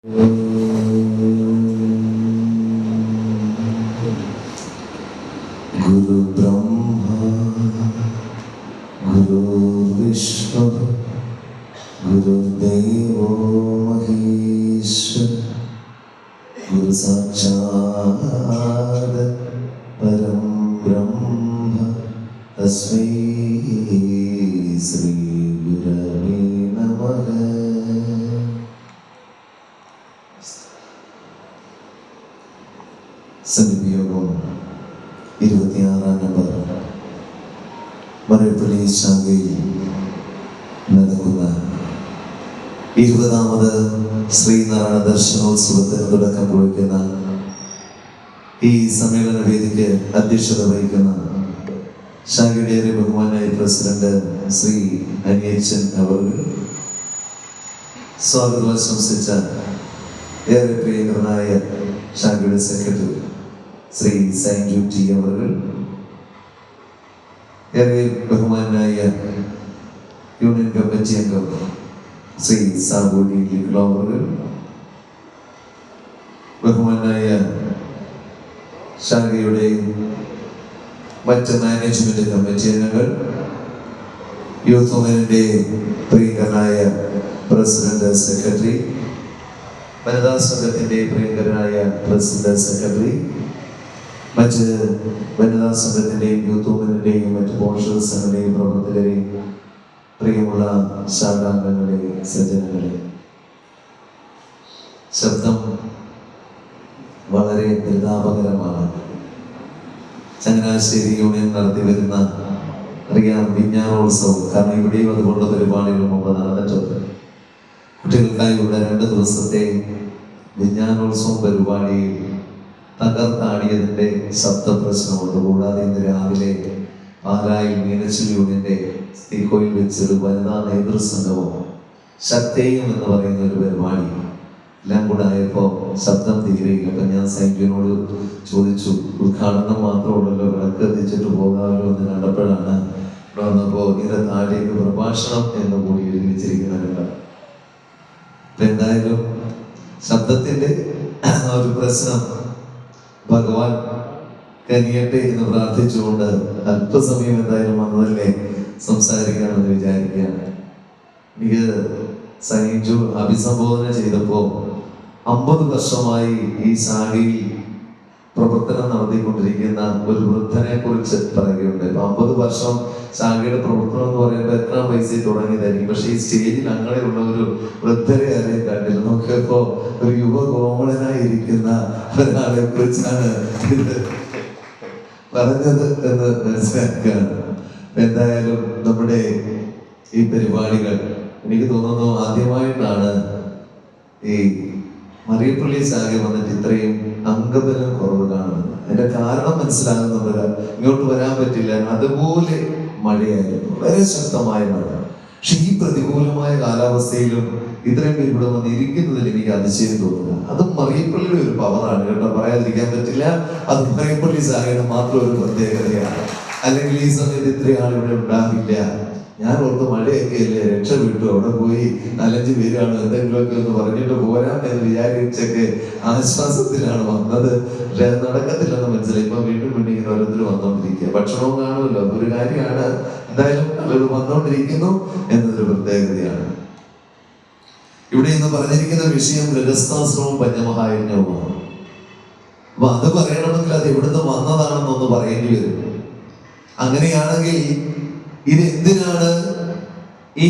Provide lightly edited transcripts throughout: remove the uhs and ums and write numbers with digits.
ഗുരു ബ്രഹ്മ ഗുരു വിഷ്ണു ഗുരുദേവോ മഹേശ്വര ഗുരു സാക്ഷാത് പരം ബ്രഹ്മ തസ്മൈ ശ്രീ ഗുരവേ നമഃ. സന്നിധിയോഗം 26-ാം നമ്പർ മറിയപ്പള്ളി ശാഖയിൽ നടക്കുന്ന 20ാമത് ശ്രീനാരായണ ദർശനോത്സവത്തിന് തുടക്കം കുറിക്കുന്ന ഈ സമ്മേളന വേദിക്ക് അധ്യക്ഷത വഹിക്കുന്ന ശാഖയുടെ ബഹുമാനായ പ്രസിഡന്റ് ശ്രീ അനിയച്ചൻ അവർ, സ്വാഗതം ആശംസിച്ച ഏറെ പ്രിയങ്കരനായ ശാഖയുടെ സെക്രട്ടറി ശ്രീ സൈൻജു ടി അവർ, ഏറെ ബഹുമാനായ യൂണിയൻ കമ്മിറ്റി അംഗം ശ്രീ സാബു ഡി അവർ, ബഹുമാനായ ശാഖയുടെ മറ്റ് മാനേജ്മെന്റ് കമ്മിറ്റി അംഗങ്ങൾ, യൂത്ത് മൂവ്മെന്റിന്റെ പ്രിയങ്കരനായ പ്രസിഡന്റ് സെക്രട്ടറി, വനിതാ സംഘത്തിന്റെ പ്രിയങ്കരനായ പ്രസിഡന്റ് സെക്രട്ടറി, മറ്റ് വനിതാ സംഘത്തിന്റെയും യൂത്ത് മൂവ്മെന്റിന്റെയും മറ്റ് പോഷകങ്ങളുടെയും പ്രവർത്തകരെയും, പ്രിയമുള്ള ശാഖാംഗങ്ങളെ, സജ്ജനങ്ങളെ, ശബ്ദം വളരെ പരിതാപകരമാണ്. ചങ്ങനാശ്ശേരി യൂണിയൻ നടത്തി വരുന്ന അറിയാം വിജ്ഞാനോത്സവം, കാരണം ഇവിടെയും അതുപോലുള്ള പരിപാടികൾ മുമ്പ് നടന്നിട്ടുണ്ട്. കുട്ടികൾക്കായി ഇവിടെ 2 ദിവസത്തെ വിജ്ഞാനോത്സവം പരിപാടി തകർത്താടിയതിൻ്റെ ശബ്ദപ്രശ്നമുണ്ട്. കൂടാതെ ഇന്ന് രാവിലെ പാലായിൽ മീനച്ചിൽ യൂണിയന്റെ തീക്കോയിൽ വെച്ചൊരു വനിതാ നേതൃസംഘവും ശക്തിയും എന്ന് പറയുന്ന ഒരു പരിപാടി എല്ലാം കൂടെ ആയപ്പോൾ ശബ്ദം തീരെയില്ല. അപ്പം ഞാൻ സൈൻജിനോട് ചോദിച്ചു, ഉദ്ഘാടനം മാത്രമുള്ളല്ലോ, വിളക്ക് എത്തിച്ചിട്ട് പോകാമല്ലോ എന്ന് കണ്ടപ്പോഴാണ് ഇവിടെ വന്നപ്പോൾ ഇങ്ങനെ താഴേക്ക് പ്രഭാഷണം എന്ന് കൂടി എഴുതി വെച്ചിരിക്കുന്നുണ്ട്. അപ്പം എന്തായാലും ശബ്ദത്തിൻ്റെ ഒരു പ്രശ്നം ഭഗവാൻ കനിയട്ടെ എന്ന് പ്രാർത്ഥിച്ചുകൊണ്ട് അല്പസമയം എന്തായാലും വന്നതല്ലേ സംസാരിക്കാമെന്ന് വിചാരിക്കുകയാണ്. എനിക്ക് സൈൻജു അഭിസംബോധന ചെയ്തപ്പോൾ 50 വർഷമായി ഈ ശാഖയിൽ പ്രവർത്തനം നടത്തിക്കൊണ്ടിരിക്കുന്ന ഒരു വൃദ്ധനെ കുറിച്ച് പറയുകയുണ്ട്. 50 വർഷം ശാഖയുടെ പ്രവർത്തനം എന്ന് പറയുമ്പോൾ എത്ര പൈസയിൽ തുടങ്ങിയതായിരിക്കും. പക്ഷെ ഈ സ്റ്റേജിൽ അങ്ങനെയുള്ള ഒരു വൃദ്ധരെ ആരെയും കണ്ടില്ല. നോക്കിയപ്പോ ഒരു യുവകോമളനായിരിക്കുന്ന ഒരാളെ കുറിച്ചാണ് ഇത് പറഞ്ഞത് എന്ന് മനസ്സിലാക്കുകയാണ്. എന്തായാലും നമ്മുടെ ഈ പരിപാടികൾ എനിക്ക് തോന്നുന്നു ആദ്യമായിട്ടാണ് ഈ മറിയപ്പള്ളി ശാഖ വന്നിട്ട് ഇത്രയും അംഗബലം കുറവ് കാണുന്നത്. അതിന്റെ കാരണം മനസ്സിലാകുന്നുണ്ട്. ഇങ്ങോട്ട് വരാൻ പറ്റില്ല, അതുപോലെ മഴയായിരുന്നു, വളരെ ശക്തമായ മഴ. പക്ഷെ ഈ പ്രതികൂലമായ കാലാവസ്ഥയിലും ഇത്രയും പേര് ഇവിടെ വന്നിരിക്കുന്നതിൽ എനിക്ക് അതിശയം തോന്നുക. അതും മറിയപ്പള്ളിയുടെ ഒരു പവറാണ് കേട്ടോ, പറയാതിരിക്കാൻ പറ്റില്ല. അത് മറിയപ്പള്ളി ശാഖയുടെ മാത്രം ഒരു പ്രത്യേകതയാണ്. അല്ലെങ്കിൽ ഈ സമയത്ത് ഇത്രയും ആളിവിടെ ഉണ്ടാവില്ല. ഞാൻ ഓർത്ത് മഴയൊക്കെ അല്ലേ, രക്ഷപ്പെട്ടു, അവിടെ പോയി 4-5 പേരാണ് എന്തെങ്കിലുമൊക്കെ ഒന്ന് പറഞ്ഞിട്ട് പോരാം എന്ന് വിചാരിച്ചൊക്കെ ആശ്വാസത്തിലാണ് വന്നത്. പക്ഷെ അത് നടക്കത്തില്ലെന്ന് മനസ്സിലായി. ഇപ്പൊ വീണ്ടും ഇങ്ങനെ ഓരോരുത്തർ വന്നോണ്ടിരിക്കുക. ഭക്ഷണവും കാണുമല്ലോ, അതൊരു കാര്യമാണ്. എന്തായാലും അവർ വന്നോണ്ടിരിക്കുന്നു എന്നതൊരു പ്രത്യേകതയാണ്. ഇവിടെ ഇന്ന് പറഞ്ഞിരിക്കുന്ന വിഷയം ഗൃഹസ്ഥാശ്രമവും പഞ്ചമഹായജ്ഞവുമാണ്. അപ്പൊ അത് പറയണമെങ്കിൽ അത് എവിടുന്ന് വന്നതാണെന്നൊന്ന് പറയേണ്ടി വരും. അങ്ങനെയാണെങ്കിൽ ഇത് എന്തിനാണ് ഈ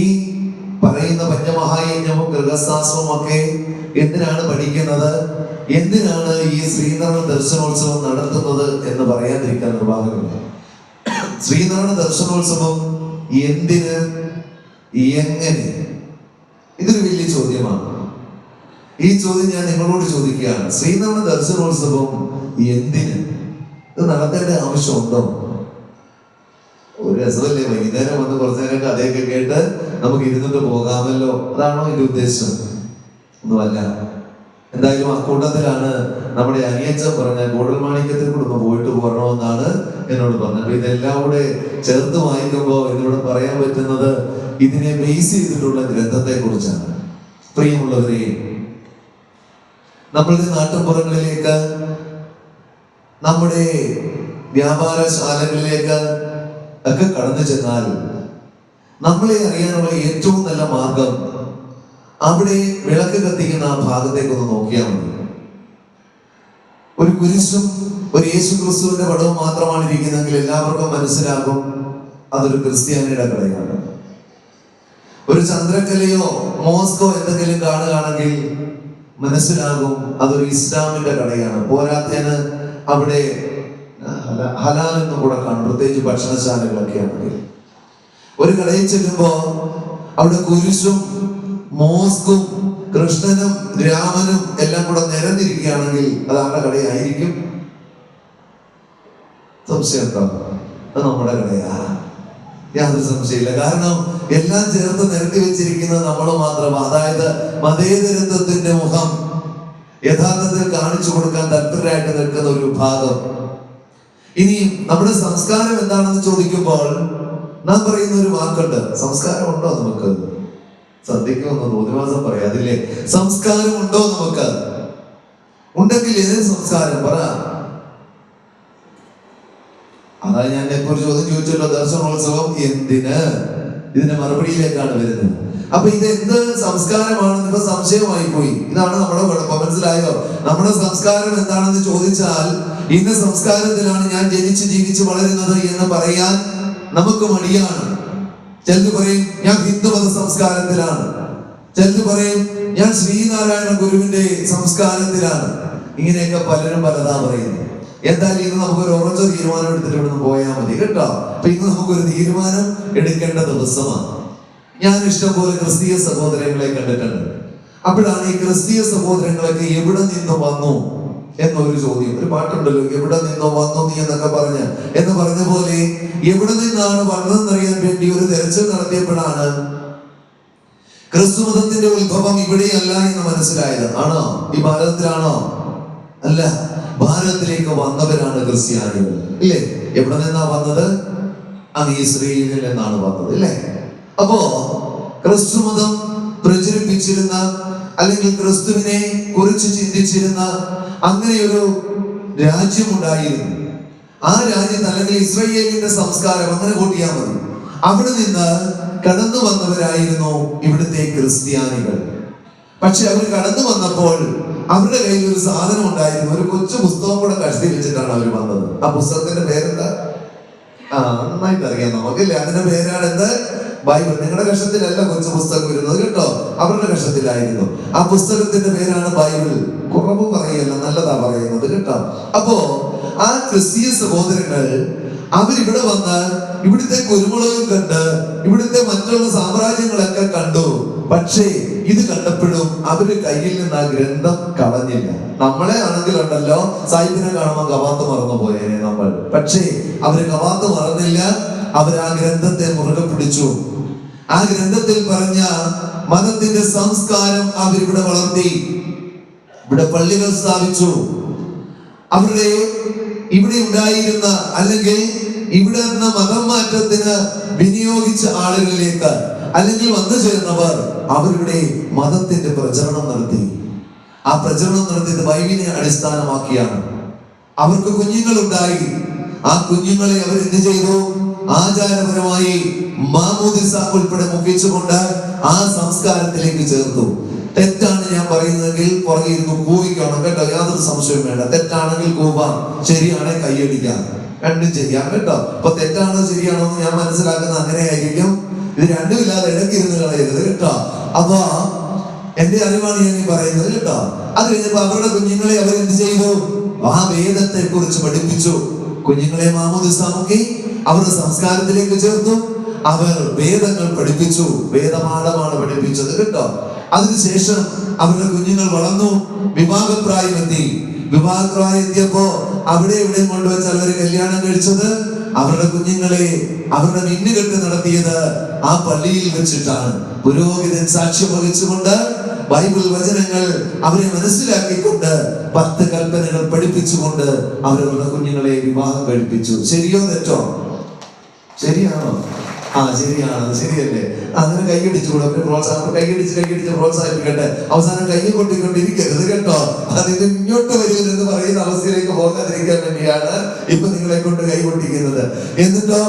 പറയുന്ന പഞ്ചമഹായജ്ഞവും ഗൃഹസ്ഥാശ്രമവും ഒക്കെ എന്തിനാണ് പഠിക്കുന്നത്, എന്തിനാണ് ഈ ശ്രീനാരായണ ദർശനോത്സവം നടത്തുന്നത് എന്ന് പറയാതിരിക്കാൻ നിർവാഹമില്ല. ശ്രീനാരായണ ദർശനോത്സവം എന്തിന്, എങ്ങനെ, ഇതൊരു വലിയ ചോദ്യമാണ്. ഈ ചോദ്യം ഞാൻ നിങ്ങളോട് ചോദിക്കുകയാണ്. ശ്രീനാരായണ ദർശനോത്സവം എന്തിന്, ഇത് നടത്തേണ്ട ആവശ്യമുണ്ടോ? ഒരു രസമല്ലേ, വൈകുന്നേരം വന്ന് കുറച്ചു നേരം കഥയൊക്കെ കേട്ട് നമുക്ക് ഇരുന്നിട്ട് പോകാമല്ലോ, അതാണോ ഇതിന്റെ ഉദ്ദേശം? ഒന്നുമല്ല. എന്തായാലും അക്കൂട്ടത്തിലാണ് നമ്മുടെ അനിയച്ചൻ പറഞ്ഞ കൂടൽമാണിക്യത്തിൽ കൂടെ ഒന്ന് പോയിട്ട് പോരണമെന്നാണ് എന്നോട് പറഞ്ഞത്. അപ്പൊ ഇതെല്ലാം കൂടെ ചേർത്ത് വായിക്കുമ്പോൾ ഇതിലൂടെ പറയാൻ പറ്റുന്നത് ഇതിനെ ബേസ് ചെയ്തിട്ടുള്ള ഗ്രന്ഥത്തെ കുറിച്ചാണ്. പ്രിയമുള്ളവരെ, നമ്മളുടെ നാട്ടുമ്പുറങ്ങളിലേക്ക്, നമ്മുടെ വ്യാപാരശാലകളിലേക്ക് ഒക്കെ കടന്നു ചെന്നാൽ നമ്മളെ അറിയാനുള്ള ഏറ്റവും നല്ല മാർഗം അവിടെ വിളക്ക് കത്തിക്കുന്ന ആ ഭാഗത്തേക്കൊന്ന് നോക്കിയാൽ മതി. ഒരു കുരിശും ഒരു യേശു ക്രിസ്തുവിന്റെ പടവും മാത്രമാണ് ഇരിക്കുന്നതെങ്കിൽ എല്ലാവർക്കും മനസ്സിലാകും അതൊരു ക്രിസ്ത്യാനിയുടെ കടയാണ്. ഒരു ചന്ദ്രക്കലയോ മോസ്കോ എന്തെങ്കിലും കാണുകയാണെങ്കിൽ മനസ്സിലാകും അതൊരു ഇസ്ലാമിന്റെ കടയാണ്. പോരാത്തതിന് അവിടെ ഹലാൽ എന്നും കൂടെ കാണും, പ്രത്യേകിച്ച് ഭക്ഷണശാലകളൊക്കെ ആണെങ്കിൽ. ഒരു കടയിൽ ചെല്ലുമ്പോ അവിടെ കുരിശും മോസ്കും കൃഷ്ണനും രാമനും എല്ലാം കൂടെ നിരന്നിരിക്കുകയാണെങ്കിൽ അത് ആരുടെ കടയായിരിക്കും? സംശയം ഉണ്ടോ? അത് നമ്മുടെ കടയാ, യാതൊരു സംശയമില്ല. കാരണം എല്ലാം ചേർത്ത് നിരത്തി വെച്ചിരിക്കുന്നത് നമ്മൾ മാത്രം. അതായത് മതേതരത്വത്തിന്റെ മുഖം യഥാർത്ഥത്തിൽ കാണിച്ചു കൊടുക്കാൻ തൽപരരായിട്ട് നിൽക്കുന്ന ഒരു ഭാഗം. ഇനി നമ്മുടെ സംസ്കാരം എന്താണെന്ന് ചോദിക്കുമ്പോൾ നാം പറയുന്ന ഒരു വാക്കുണ്ട്, സംസ്കാരം ഉണ്ടോ നമുക്ക്? സദ്യക്കൊന്ന് തോന്നിവാസം പറയാതില്ലേ? സംസ്കാരം ഉണ്ടോ നമുക്ക്? ഉണ്ടെങ്കിൽ ഏത് സംസ്കാരം പറ. അതാ ഞാൻ എപ്പോ ഒരു ചോദ്യം ചോദിച്ചല്ലോ, ദർശനോത്സവം എന്തിന്? ഇതിന്റെ മറുപടിയിലേക്കാണ് വരുന്നത്. അപ്പൊ ഇത് എന്ത് സംസ്കാരമാണെന്ന് ഇപ്പൊ സംശയമായി പോയി. ഇതാണ് നമ്മുടെ കുഴപ്പം, മനസ്സിലായോ? നമ്മുടെ സംസ്കാരം എന്താണെന്ന് ചോദിച്ചാൽ ഇന്ന സംസ്കാരത്തിലാണ് ഞാൻ ജനിച്ച് ജീവിച്ച് വളരുന്നത് എന്ന് പറയാൻ നമുക്ക് മടിയാണ്. ചിലർ പറയും ഞാൻ ഹിന്ദുമത സംസ്കാരത്തിലാണ്, ചിലർ പറയും ഞാൻ ശ്രീനാരായണ ഗുരുവിന്റെ സംസ്കാരത്തിലാണ്. ഇങ്ങനെയൊക്കെ പലരും പലതാ പറയുന്നു. എന്തായാലും ഇന്ന് നമുക്കൊരു ഉറച്ച തീരുമാനം എടുത്തിട്ട് ഇവിടുന്ന് പോയാൽ മതി കേട്ടോ. അപ്പൊ ഇന്ന് നമുക്കൊരു തീരുമാനം എടുക്കേണ്ട ദിവസമാണ്. ഞാൻ ഇഷ്ടംപോലെ ക്രിസ്തീയ സഹോദരങ്ങളെ കണ്ടിട്ടുണ്ട്. അപ്പോഴാണ് ഈ ക്രിസ്തീയ സഹോദരങ്ങളൊക്കെ എവിടെ നിന്ന് വന്നു എന്നൊരു ചോദ്യം. ഒരു പാട്ടുണ്ടല്ലോ, എവിടെ നിന്നോ വന്നു നീ എന്നൊക്കെ എന്ന് പറഞ്ഞ പോലെ എവിടെ നിന്നാണ് വന്നതെന്നറിയാൻ വേണ്ടി ഒരു തെരച്ചിൽ നടത്തിയപ്പോഴാണ് ക്രിസ്തു മതത്തിന്റെ ഉത്ഭവം ഇവിടെയല്ല എന്ന് മനസ്സിലായത്. ആണോ? ഈ ഭാരതത്തിലാണോ? അല്ല, ഭാരതത്തിലേക്ക് വന്നവരാണ് ക്രിസ്ത്യാനികൾ, ഇല്ലേ? എവിടെ നിന്നാ വന്നത്? അങ്ങ് ഇസ്രയേലിൽ നിന്നാണ് വന്നത്, ഇല്ലേ? അപ്പോ ക്രിസ്തു മതം പ്രചരിപ്പിച്ചിരുന്ന അല്ലെങ്കിൽ ക്രിസ്തുവിനെ കുറിച്ച് ചിന്തിച്ചിരുന്ന അങ്ങനെയൊരു രാജ്യമുണ്ടായിരുന്നു. ആ രാജ്യത്ത് അല്ലെങ്കിൽ ഇസ്രയേലിന്റെ സംസ്കാരം അങ്ങനെ കൂട്ടിയാൽ മതി. അവിടെ നിന്ന് കടന്നു വന്നവരായിരുന്നു ഇവിടുത്തെ ക്രിസ്ത്യാനികൾ. പക്ഷെ അവർ കടന്നു വന്നപ്പോൾ അവരുടെ കയ്യിൽ ഒരു സാധനം ഉണ്ടായിരുന്നു, ഒരു കൊച്ചു പുസ്തകം കൂടെ കഴുത്തി വെച്ചിട്ടാണ് അവർ വന്നത്. ആ പുസ്തകത്തിന്റെ പേരെന്താ? നന്നായിട്ട് അറിയാം നമുക്കല്ലേ. അതിന്റെ പേരാണ് എന്ത്? ബൈബിൾ. നിങ്ങളുടെ കഷത്തിലല്ല കൊച്ചു പുസ്തകം വരുന്നത് കേട്ടോ, അവരുടെ കഷത്തിലായിരുന്നു. ആ പുസ്തകത്തിന്റെ പേരാണ് ബൈബിൾ. കുറവ് പറയല്ല, നല്ലതാ പറയുന്നത് കേട്ടോ. അപ്പോ ആ ക്രിസ്തീയ സഹോദരങ്ങൾ അവരിവിടെ വന്ന് ഇവിടുത്തെ കുരുമുളകും കണ്ട് ഇവിടുത്തെ മറ്റുള്ള സാമ്രാജ്യങ്ങളൊക്കെ കണ്ടു. പക്ഷേ ഇത് കണ്ടപ്പോഴും അവര് കയ്യിൽ നിന്ന് ആ ഗ്രന്ഥം കളഞ്ഞില്ല. നമ്മളെ ആണെങ്കിലുണ്ടല്ലോ, സാഹിബിനെ കാണുമ്പോൾ കവാത്ത് മറന്നു പോയേനെ നമ്മൾ. പക്ഷേ അവര് കവാത്ത് മറന്നില്ല. അവർ ആ ഗ്രന്ഥത്തെ മുറുകെ പിടിച്ചു. ആ ഗ്രന്ഥത്തിൽ പറഞ്ഞ മതത്തിന്റെ സംസ്കാരം അവരിവിടെ വളർത്തി. ഇവിടെ പള്ളികൾ സ്ഥാപിച്ചു. അവരുടെ ഇവിടെ ഉണ്ടായിരുന്ന അല്ലെങ്കിൽ ഇവിടെ നിന്ന് മതം മാറ്റത്തിന് വിനിയോഗിച്ച ആളുകളിലേക്ക് അല്ലെങ്കിൽ വന്നു ചേർന്നവർ അവരുടെ മതത്തിന്റെ പ്രചരണം നടത്തി. ആ പ്രചരണം നടത്തിയത് ബൈബിളിനെ അടിസ്ഥാനമാക്കിയാണ്. അവർക്ക് കുഞ്ഞുങ്ങളുണ്ടായി. ആ കുഞ്ഞുങ്ങളെ അവർ എന്ത് ചെയ്തു? ആചാരപരമായി മാമോദിസ ഉൾപ്പെടെ മുഖിച്ചുകൊണ്ട് ആ സംസ്കാരത്തിലേക്ക് ചേർത്തു. തെറ്റാണ് ഞാൻ പറയുന്നതെങ്കിൽ പുറകെ ഇരുന്ന് കൂവിക്കണം കേട്ടോ, യാതൊരു സംശയവും വേണ്ട. തെറ്റാണെങ്കിൽ കൂവാം, ശരിയാണെങ്കിൽ കൈയടിക്കാം, രണ്ടും ചെയ്യാം കേട്ടോ. അപ്പൊ തെറ്റാണോ ശരിയാണോ എന്ന് ഞാൻ മനസ്സിലാക്കുന്നത് അങ്ങനെയായിരിക്കും. ഇത് രണ്ടും ഇല്ലാതെ ഇടയ്ക്കിരുന്ന് കളയരുത് കേട്ടോ. അപ്പൊ എന്റെ അറിവാണ് ഞാൻ പറയുന്നത് കേട്ടോ. അത് കഴിഞ്ഞപ്പോ അവരുടെ കുഞ്ഞുങ്ങളെ അവരെന്ത് ചെയ്തു? ആ വേദത്തെ കുറിച്ച് പഠിപ്പിച്ചു. കുഞ്ഞുങ്ങളെ മാമോദിസ മുക്കി അവരുടെ സംസ്കാരത്തിലേക്ക് ചേർത്തു. അവർ വേദങ്ങൾ പഠിപ്പിച്ചു. വേദപാഠമാണ് പഠിപ്പിച്ചത് കേട്ടോ. അതിനുശേഷം അവരുടെ കുഞ്ഞുങ്ങൾ വളർന്നു, വിവാഹപ്രായമെത്തി. വിവാഹപ്രായം എത്തിയപ്പോ അവിടെ ഇവിടെ കൊണ്ടുവച്ച് അവർ കല്യാണം കഴിച്ചത്. അവരുടെ കുഞ്ഞുങ്ങളെ അവരുടെ മിന്നുകെട്ട് നടത്തിയത് ആ പള്ളിയിൽ വെച്ചിട്ടാണ്. പുരോഹിതൻ സാക്ഷ്യം വഹിച്ചുകൊണ്ട് ബൈബിൾ വചനങ്ങൾ അവരെ മനസ്സിലാക്കിക്കൊണ്ട് 10 കൽപ്പനകൾ പഠിപ്പിച്ചുകൊണ്ട് അവരവരുടെ കുഞ്ഞുങ്ങളെ വിവാഹം കഴിപ്പിച്ചു. ശരിയോ തെറ്റോ? ശരിയാണോ? ശരിയാണ്, ശരിയല്ലേ? അങ്ങനെ കൈയടിച്ചുകൂടെ? കൈയടിച്ച് പ്രോത്സാഹിപ്പിക്കട്ടെ. അവസാനം കൈ കൊട്ടിക്കൊണ്ടിരിക്കരുത് കേട്ടോ. ഇത് ഇങ്ങോട്ട് വരുമെന്ന് പറയുന്ന അവസ്ഥയിലേക്ക് പോകാതിരിക്കാൻ വേണ്ടിയാണ് ഇപ്പൊ നിങ്ങളെ കൊണ്ട് കൈകൊണ്ടിരിക്കുന്നത്. എന്നിട്ടോ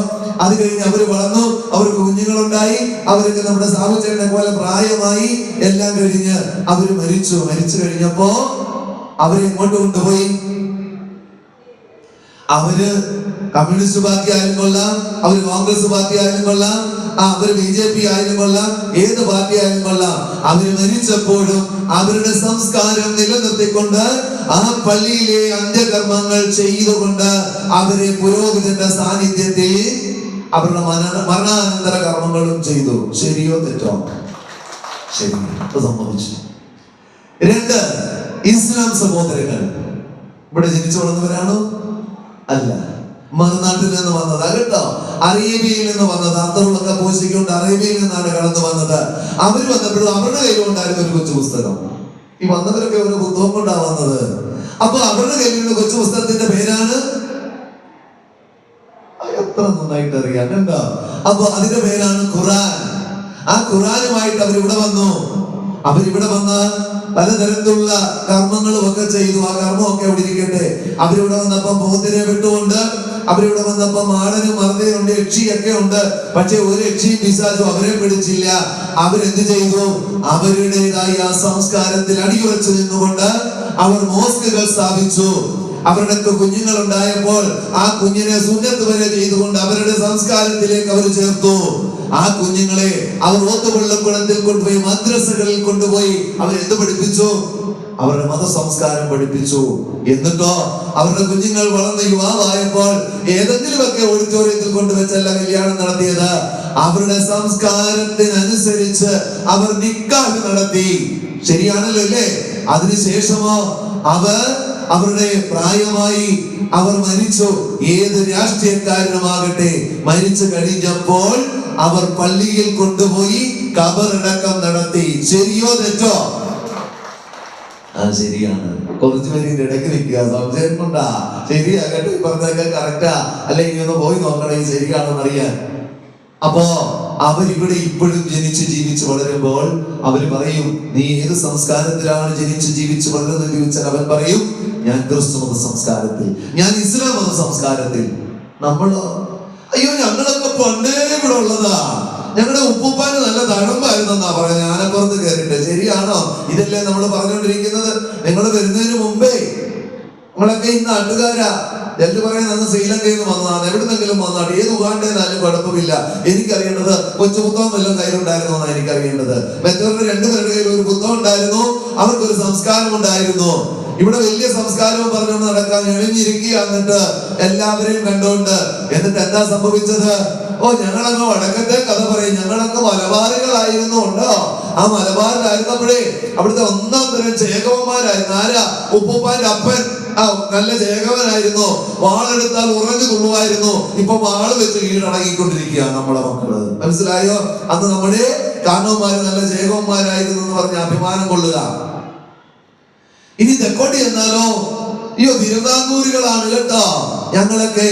അത് കഴിഞ്ഞ് അവര് വളർന്നു, അവർക്ക് കുഞ്ഞുങ്ങളുണ്ടായി, അവർക്ക് നമ്മുടെ സാഹുചര്യനെ പോലെ പ്രായമായി. എല്ലാം കഴിഞ്ഞ് അവര് മരിച്ചു കഴിഞ്ഞപ്പോ അവരെ എങ്ങോട്ട് കൊണ്ടുപോയി? അവര് കമ്മ്യൂണിസ്റ്റ് പാർട്ടി ആയാലും കൊള്ളാം, അവര് കോൺഗ്രസ് പാർട്ടി ആയാലും കൊള്ളാം, അവര് BJP ആയാലും കൊള്ളാം, ഏത് പാർട്ടി ആയാലും കൊള്ളാം, അവര് മരിച്ചപ്പോഴും അവരുടെ സംസ്കാരം നിലനിർത്തിക്കൊണ്ട് ആ പള്ളിയിലെ അന്ത്യകർമ്മങ്ങൾ ചെയ്തുകൊണ്ട് അവരെ പുരോഹിതന്റെ സാന്നിധ്യത്തിൽ അവരുടെ മരണാനന്തര കർമ്മങ്ങളും ചെയ്തു. ശരിയോ തെറ്റോ? ശരി, സമ്മതിച്ചു. 2, ഇസ്ലാം സഹോദരങ്ങൾ ഇവിടെ ജനിച്ചു വളർന്നവരാണോ? അല്ല, മറുനാട്ടിൽ നിന്ന് വന്നതാ കേട്ടോ. അറേബ്യയിൽ നിന്ന് വന്നത്, അത്തറുകളൊക്കെ പോഷിക്കൊണ്ട് അറേബ്യയിൽ നിന്നാണ് കടന്നു വന്നത്. അവർ വന്നപ്പോഴും അവരുടെ കയ്യിലുണ്ടായിരുന്ന ഒരു കൊച്ചു പുസ്തകം. ഈ വന്നവരൊക്കെ ഒരു പുസ്തകം കൊണ്ടാണ് വന്നത്. അപ്പൊ അവരുടെ കയ്യിലുള്ള കൊച്ചു പുസ്തകത്തിന്റെ പേരാണ്, എത്ര നന്നായിട്ട് അറിയാം കണ്ടോ. അപ്പൊ അതിന്റെ പേരാണ് ഖുറാൻ. ആ ഖുറാനുമായിട്ട് അവരിവിടെ വന്നു. അവരിവിടെ വന്ന് പലതരത്തിലുള്ള കർമ്മങ്ങളും ഒക്കെ ചെയ്തു. ആ കർമ്മമൊക്കെ അവിടെ ഇരിക്കട്ടെ. അവരിവിടെ വന്നപ്പം പോത്തിനെ വിട്ടുകൊണ്ട്, അവരിവിടെ വന്നപ്പം ആടനും മറുതയുണ്ട്, യക്ഷിയൊക്കെ ഉണ്ട്. പക്ഷെ ഒരു യക്ഷിയും പിശാചും അവരെ പിടിച്ചില്ല. അവരെന്ത് ചെയ്തു? അവരുടേതായ ആ സംസ്കാരത്തിൽ അടിയുറച്ചു നിന്നുകൊണ്ട് അവർ മോസ്കുകൾ സ്ഥാപിച്ചു. അവരുടെ കുഞ്ഞുങ്ങൾ ഉണ്ടായപ്പോൾ ആ കുഞ്ഞിനെ സുന്നത്ത് വരെ ചെയ്തുകൊണ്ട് അവരുടെ സംസ്കാരത്തിലേക്ക് അവർ ചേർത്തു. ആ കുഞ്ഞുങ്ങളെ അവർ ഓത്തുപള്ളിക്കുളത്തിൽ കൊണ്ടുപോയി, മദ്രസകളിൽ കൊണ്ടുപോയി അവർ എന്ത് പഠിപ്പിച്ചു? അവരുടെ മതസംസ്കാരം പഠിപ്പിച്ചു. എന്നിട്ടോ അവരുടെ കുഞ്ഞുങ്ങൾ വളർന്ന് യുവാവായപ്പോൾ ഏതെങ്കിലുമൊക്കെ ഓഡിറ്റോറിയത്തിൽ കൊണ്ടുവച്ചല്ല കല്യാണം നടത്തിയത്. അവരുടെ സംസ്കാരത്തിനനുസരിച്ച് അവർ നിക്കാഹ് നടത്തി. ശരിയാണല്ലോ അല്ലേ? അതിനുശേഷമോ അവരുടെ പ്രായമായി അവർ മരിച്ചു. ഏത് രാഷ്ട്രീയക്കാരനുമാകട്ടെ മരിച്ചു കഴിഞ്ഞപ്പോൾ അവർ പള്ളിയിൽ കൊണ്ടുപോയി ഖബറടക്കം നടത്തി. ശരിയോ തെറ്റോ? ശരിയാണ്. കുറച്ചു പേര് ഇടയ്ക്ക് നിൽക്കുക, സംശയം കൊണ്ടാ. ശരിയാകട്ടെ, പറഞ്ഞതൊക്കെ കറക്റ്റാ അല്ലെ? ഇനി ഒന്ന് പോയി നോക്കണേ ശരിയാണെന്ന് അറിയാൻ. അപ്പോ അവരിവിടെ ഇപ്പോഴും ജനിച്ച് ജീവിച്ച് വളരുമ്പോൾ അവര് പറയും, നീ ഏത് സംസ്കാരത്തിലാണ് ജനിച്ച് ജീവിച്ച് വളരുന്നത് ചോദിച്ചാൽ അവൻ പറയും, ഞാൻ ക്രിസ്തു മത സംസ്കാരത്തിൽ, ഞാൻ ഇസ്ലാം മത സംസ്കാരത്തിൽ. നമ്മളോ? അയ്യോ, ഞങ്ങളൊക്കെ പണ്ടേ ഇവിടെ ഉള്ളതാ, ഞങ്ങളുടെ ഉപ്പുപ്പാന് നല്ല തഴമ്പായിരുന്നെന്നാ പറയാം ഞാനപ്പുറത്ത് കയറിയിട്ട്. ശരിയാണോ? ഇതല്ലേ നമ്മൾ പറഞ്ഞുകൊണ്ടിരിക്കുന്നത്? നിങ്ങൾ വരുന്നതിന് മുമ്പേ നമ്മളൊക്കെ ഈ നാട്ടുകാരാ. ചിലർ പറയാൻ അന്ന് ശ്രീലങ്കയിൽ നിന്ന് വന്നതാണ്, എവിടുന്നെങ്കിലും വന്നാണ്, ഏത് ഉഗാണ്ടേന്നാലും കുഴപ്പമില്ല. എനിക്കറിയേണ്ടത് കൊച്ചു പുസ്തകം വല്ലതും കയ്യിലുണ്ടായിരുന്നു എന്നാണ് എനിക്കറിയേണ്ടത്. മറ്റവരുടെ 2 പേരുടെ കയ്യിൽ ഒരു പുസ്തകം ഉണ്ടായിരുന്നു, അവർക്കൊരു സംസ്കാരം ഉണ്ടായിരുന്നു. ഇവിടെ വലിയ സംസ്കാരവും പറഞ്ഞുകൊണ്ട് നടക്കാൻ എഴുതിയിരിക്കുക. എന്നിട്ട് എല്ലാവരെയും കണ്ടുകൊണ്ട് എന്നിട്ട് എന്താ സംഭവിച്ചത്? ഞങ്ങളങ്ങ് വടക്കത്തെ കഥ പറയും, ഞങ്ങളങ്ങ് മലബാറുകളായിരുന്നു. ഉണ്ടോ? ആ മലബാറിലായിരുന്നപ്പോഴേ അവിടുത്തെ 1ാം തരം ചേകവന്മാരായിരുന്നു. ആരാ? ഉപ്പുപ്പാന്റെ അപ്പൻ നല്ല ചേകവനായിരുന്നു. വാളെടുത്താൽ ഉറഞ്ഞു കൊള്ളുമായിരുന്നു. ഇപ്പൊ വാള് വെച്ച് കീഴടങ്ങിക്കൊണ്ടിരിക്കുക നമ്മളെ മക്കള്. മനസ്സിലായോ? അന്ന് നമ്മുടെ കാരണവന്മാര് നല്ല ചേകവന്മാരായിരുന്നു എന്ന് പറഞ്ഞ് അഭിമാനം കൊള്ളുക. ഇനി തെക്കോട്ട് ചെന്നാലോ, തിരുവിതാംകൂറുകളാണ് കേട്ടോ. ഞങ്ങളൊക്കെ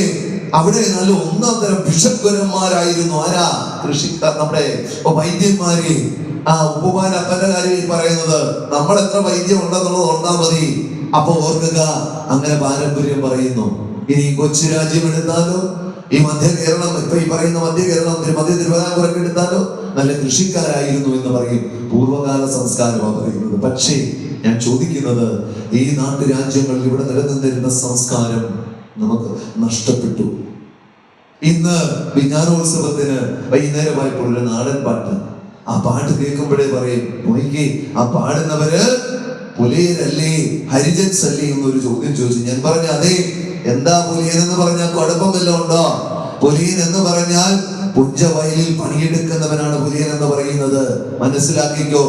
അവിടെ നല്ല 1ാം തരം ബിഷപ്പുരന്മാരായിരുന്നു. ആരാ? കൃഷിക്കാർ, നമ്മുടെ വൈദ്യന്മാര്. ഉപ്പുമാൻ അപ്പന്റെ കാര്യം പറയുന്നത്, നമ്മൾ എത്ര വൈദ്യം ഉണ്ടെന്നുള്ളത് ഓർത്താ മതി. അപ്പൊ ഓർക്കുക, അങ്ങനെ പാരമ്പര്യം പറയുന്നു. ഇനി കൊച്ചു രാജ്യം എടുത്താലോ, ഈ മധ്യ കേരളം, ഇപ്പൊ ഈ പറയുന്ന മധ്യ കേരളം, മധ്യ തിരുവിതാംകൂറൊക്കെ എടുത്താലോ നല്ല കൃഷിക്കാരായിരുന്നു എന്ന് പറയും. പൂർവ്വകാല സംസ്കാരമാണ് പറയുന്നത്. പക്ഷേ ഞാൻ ചോദിക്കുന്നത്, ഈ നാട്ടുരാജ്യങ്ങളിൽ ഇവിടെ നിലനിന്നിരുന്ന സംസ്കാരം നമുക്ക് നഷ്ടപ്പെട്ടു. ഇന്ന് വിജ്ഞാനോത്സവത്തിന് വൈകുന്നേരമായപ്പോൾ ഒരു നാടൻ പാട്ട്, ആ പാട്ട് കേൾക്കുമ്പോഴേ പറയും, നോക്കി ആ പാടുന്നവര് പുലയരല്ലേ, ഹരിജൻസ് അല്ലേ എന്നൊരു ചോദ്യം ചോദിച്ചു. ഞാൻ പറഞ്ഞു, അതെ. എന്താ പുലിയൻ എന്ന് പറഞ്ഞാൽ കുഴപ്പം വല്ലതും ഉണ്ടോ? പുലിയൻ എന്ന് പറഞ്ഞാൽ പുഞ്ചവയലിൽ പണിയെടുക്കുന്നവനാണ് പുലിയൻ എന്ന് പറയുന്നത്. മനസ്സിലാക്കിക്കോ.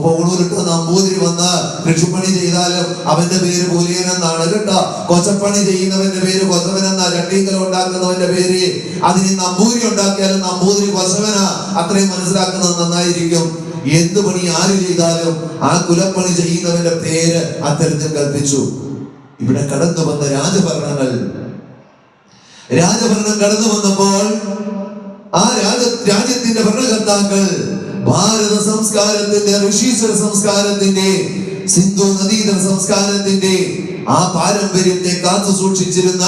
പോളൂരിട്ട് നമ്പൂതിരി വന്ന് കൃഷിപ്പണി ചെയ്താലും അവന്റെ പേര് പുലിയൻ എന്നാണ് കേട്ടോ. കൊച്ചപ്പണി ചെയ്യുന്നവന്റെ പേര് കൊച്ചവൻ എന്നാ. ചട്ടീക്കല ഉണ്ടാക്കുന്നവന്റെ പേര്, അതിന് നമ്പൂരി ഉണ്ടാക്കിയാലും നമ്പൂതിരി കൊച്ചവനാ. അത്രയും മനസ്സിലാക്കുന്നത് നന്നായിരിക്കും. എന്ത് പണി ആര് ചെയ്താലും ആ കുലപ്പണി ചെയ്യുന്നവന്റെ പേര് അത്തരത്തിൽ കൽപ്പിച്ചു. ഇവിടെ കടന്നു വന്ന രാജഭരണം കടന്നു വന്നപ്പോൾ ആ രാജ്യത്തിന്റെ ഭരണകർത്താക്കൾ ഭാരത സംസ്കാരത്തിന്റെ, ഋഷീശ്വര സംസ്കാരത്തിന്റെ സിന്ധു നദീതട സംസ്കാരത്തിന്റെ ആ പാരമ്പര്യത്തെ കാത്തു സൂക്ഷിച്ചിരുന്ന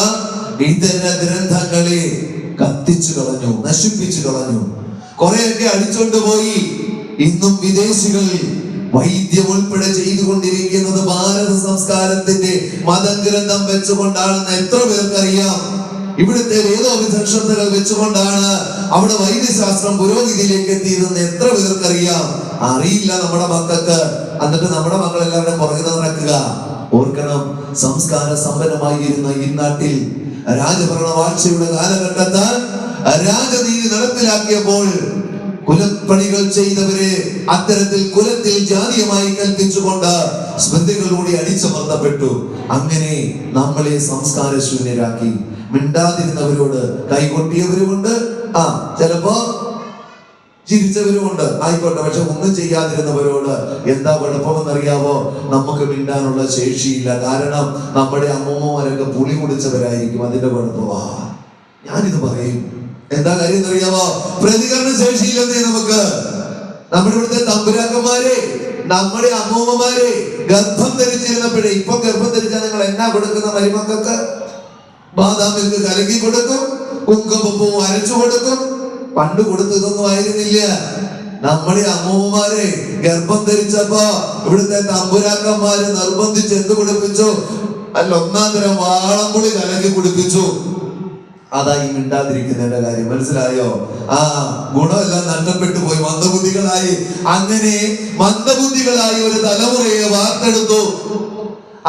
ഇതര ഗ്രന്ഥങ്ങളെ കത്തിച്ചു കളഞ്ഞു, നശിപ്പിച്ചു കളഞ്ഞു. കുറെയൊക്കെ അടിച്ചോണ്ട് പോയി. ഇന്നും വിദേശികൾ വൈദ്യം ഉൾപ്പെടെ ചെയ്തുകൊണ്ടിരിക്കുന്നത് ഭാരത സംസ്കാരത്തിന്റെ മതഗ്രന്ഥം വെച്ചുകൊണ്ടാണെന്ന് എത്ര പേർക്കറിയാം? ഇവിടുത്തെ വേദോപനിഷത്തുകൾ വെച്ചുകൊണ്ടാണ് അവിടെ വൈദ്യശാസ്ത്രം പുരോഗതിയിലേക്ക് എത്തിയതെന്ന് എത്ര പേർക്കറിയാം? അറിയില്ല നമ്മുടെ മക്കൾക്ക്. എന്നിട്ട് നമ്മുടെ മക്കളെല്ലാവരും പുറകെ നടക്കുക. ഓർക്കണം, സംസ്കാര സമ്പന്നമായിരുന്ന ഈ നാട്ടിൽ രാജഭരണ വാഴ്ചയുടെ കാലഘട്ടത്ത് രാജനീതി നടപ്പിലാക്കിയപ്പോൾ കുലപ്പണികൾ ചെയ്തവരെ അത്തരത്തിൽ കുലത്തിൽ ജാതീയമായി കൽപ്പിച്ചുകൊണ്ട് സ്മൃതികളിലൂടെ അടിച്ചമർത്തപ്പെട്ടു. അങ്ങനെ നമ്മളെ സംസ്കാര ശൂന്യരാക്കി. മിണ്ടാതിരുന്നവരോട് കൈകൊട്ടിയവരുമുണ്ട്, ചിലപ്പോ ചിരിച്ചവരുമുണ്ട്, ആയിക്കോട്ടെ. പക്ഷെ ഒന്നും ചെയ്യാതിരുന്നവരോട് എന്താ കുഴപ്പമെന്നറിയാവോ? നമുക്ക് മിണ്ടാനുള്ള ശേഷിയില്ല. കാരണം നമ്മുടെ അമ്മൂമ്മമാരൊക്കെ പുളി കുടിച്ചവരായിരിക്കും. അതിന്റെ കുഴപ്പമാ. ഞാനിത് പറയും. എന്താ കാര്യം എന്നറിയാമോ? പ്രതികരണ ശേഷിയില്ലെന്നേ നമുക്ക്. നമ്മുടെ ഇവിടുത്തെ തമ്പുരാക്കന്മാരെ, നമ്മുടെ അമ്മൂമ്മമാരെ ഗർഭം ധരിച്ചിരുന്നപ്പോഴേ, ഇപ്പൊ ഗർഭം ധരിച്ചാൽ നിങ്ങൾ എന്നാ കൊടുക്കുന്ന മരുമക്കൾക്ക്? ബാദാം മിൽക്ക് കലക്കി കൊടുക്കും, കുങ്കുമപ്പൂ അരച്ചു കൊടുക്കും. പണ്ട് കൊടുത്തതൊന്നും ആയിരുന്നില്ല. നമ്മുടെ അമ്മൂമ്മമാരെ ഗർഭം ധരിച്ചപ്പോ ഇവിടുത്തെ തമ്പുരാക്കന്മാര് നിർബന്ധിച്ച് എന്ത് കുടിപ്പിച്ചു? അല്ല, ഒന്നാം തരം വാളംപുളി കലക്കി കുടിപ്പിച്ചു. അതായി മിണ്ടാതിരിക്കുന്നതിന്റെ കാര്യം. മനസ്സിലായോ? ഗുണമെല്ലാം നഷ്ടപ്പെട്ടു പോയി, മന്ദബുദ്ധികളായി. അങ്ങനെ മന്ദബുദ്ധികളായി ഒരു തലമുറയെ വാർത്തെടുത്തു.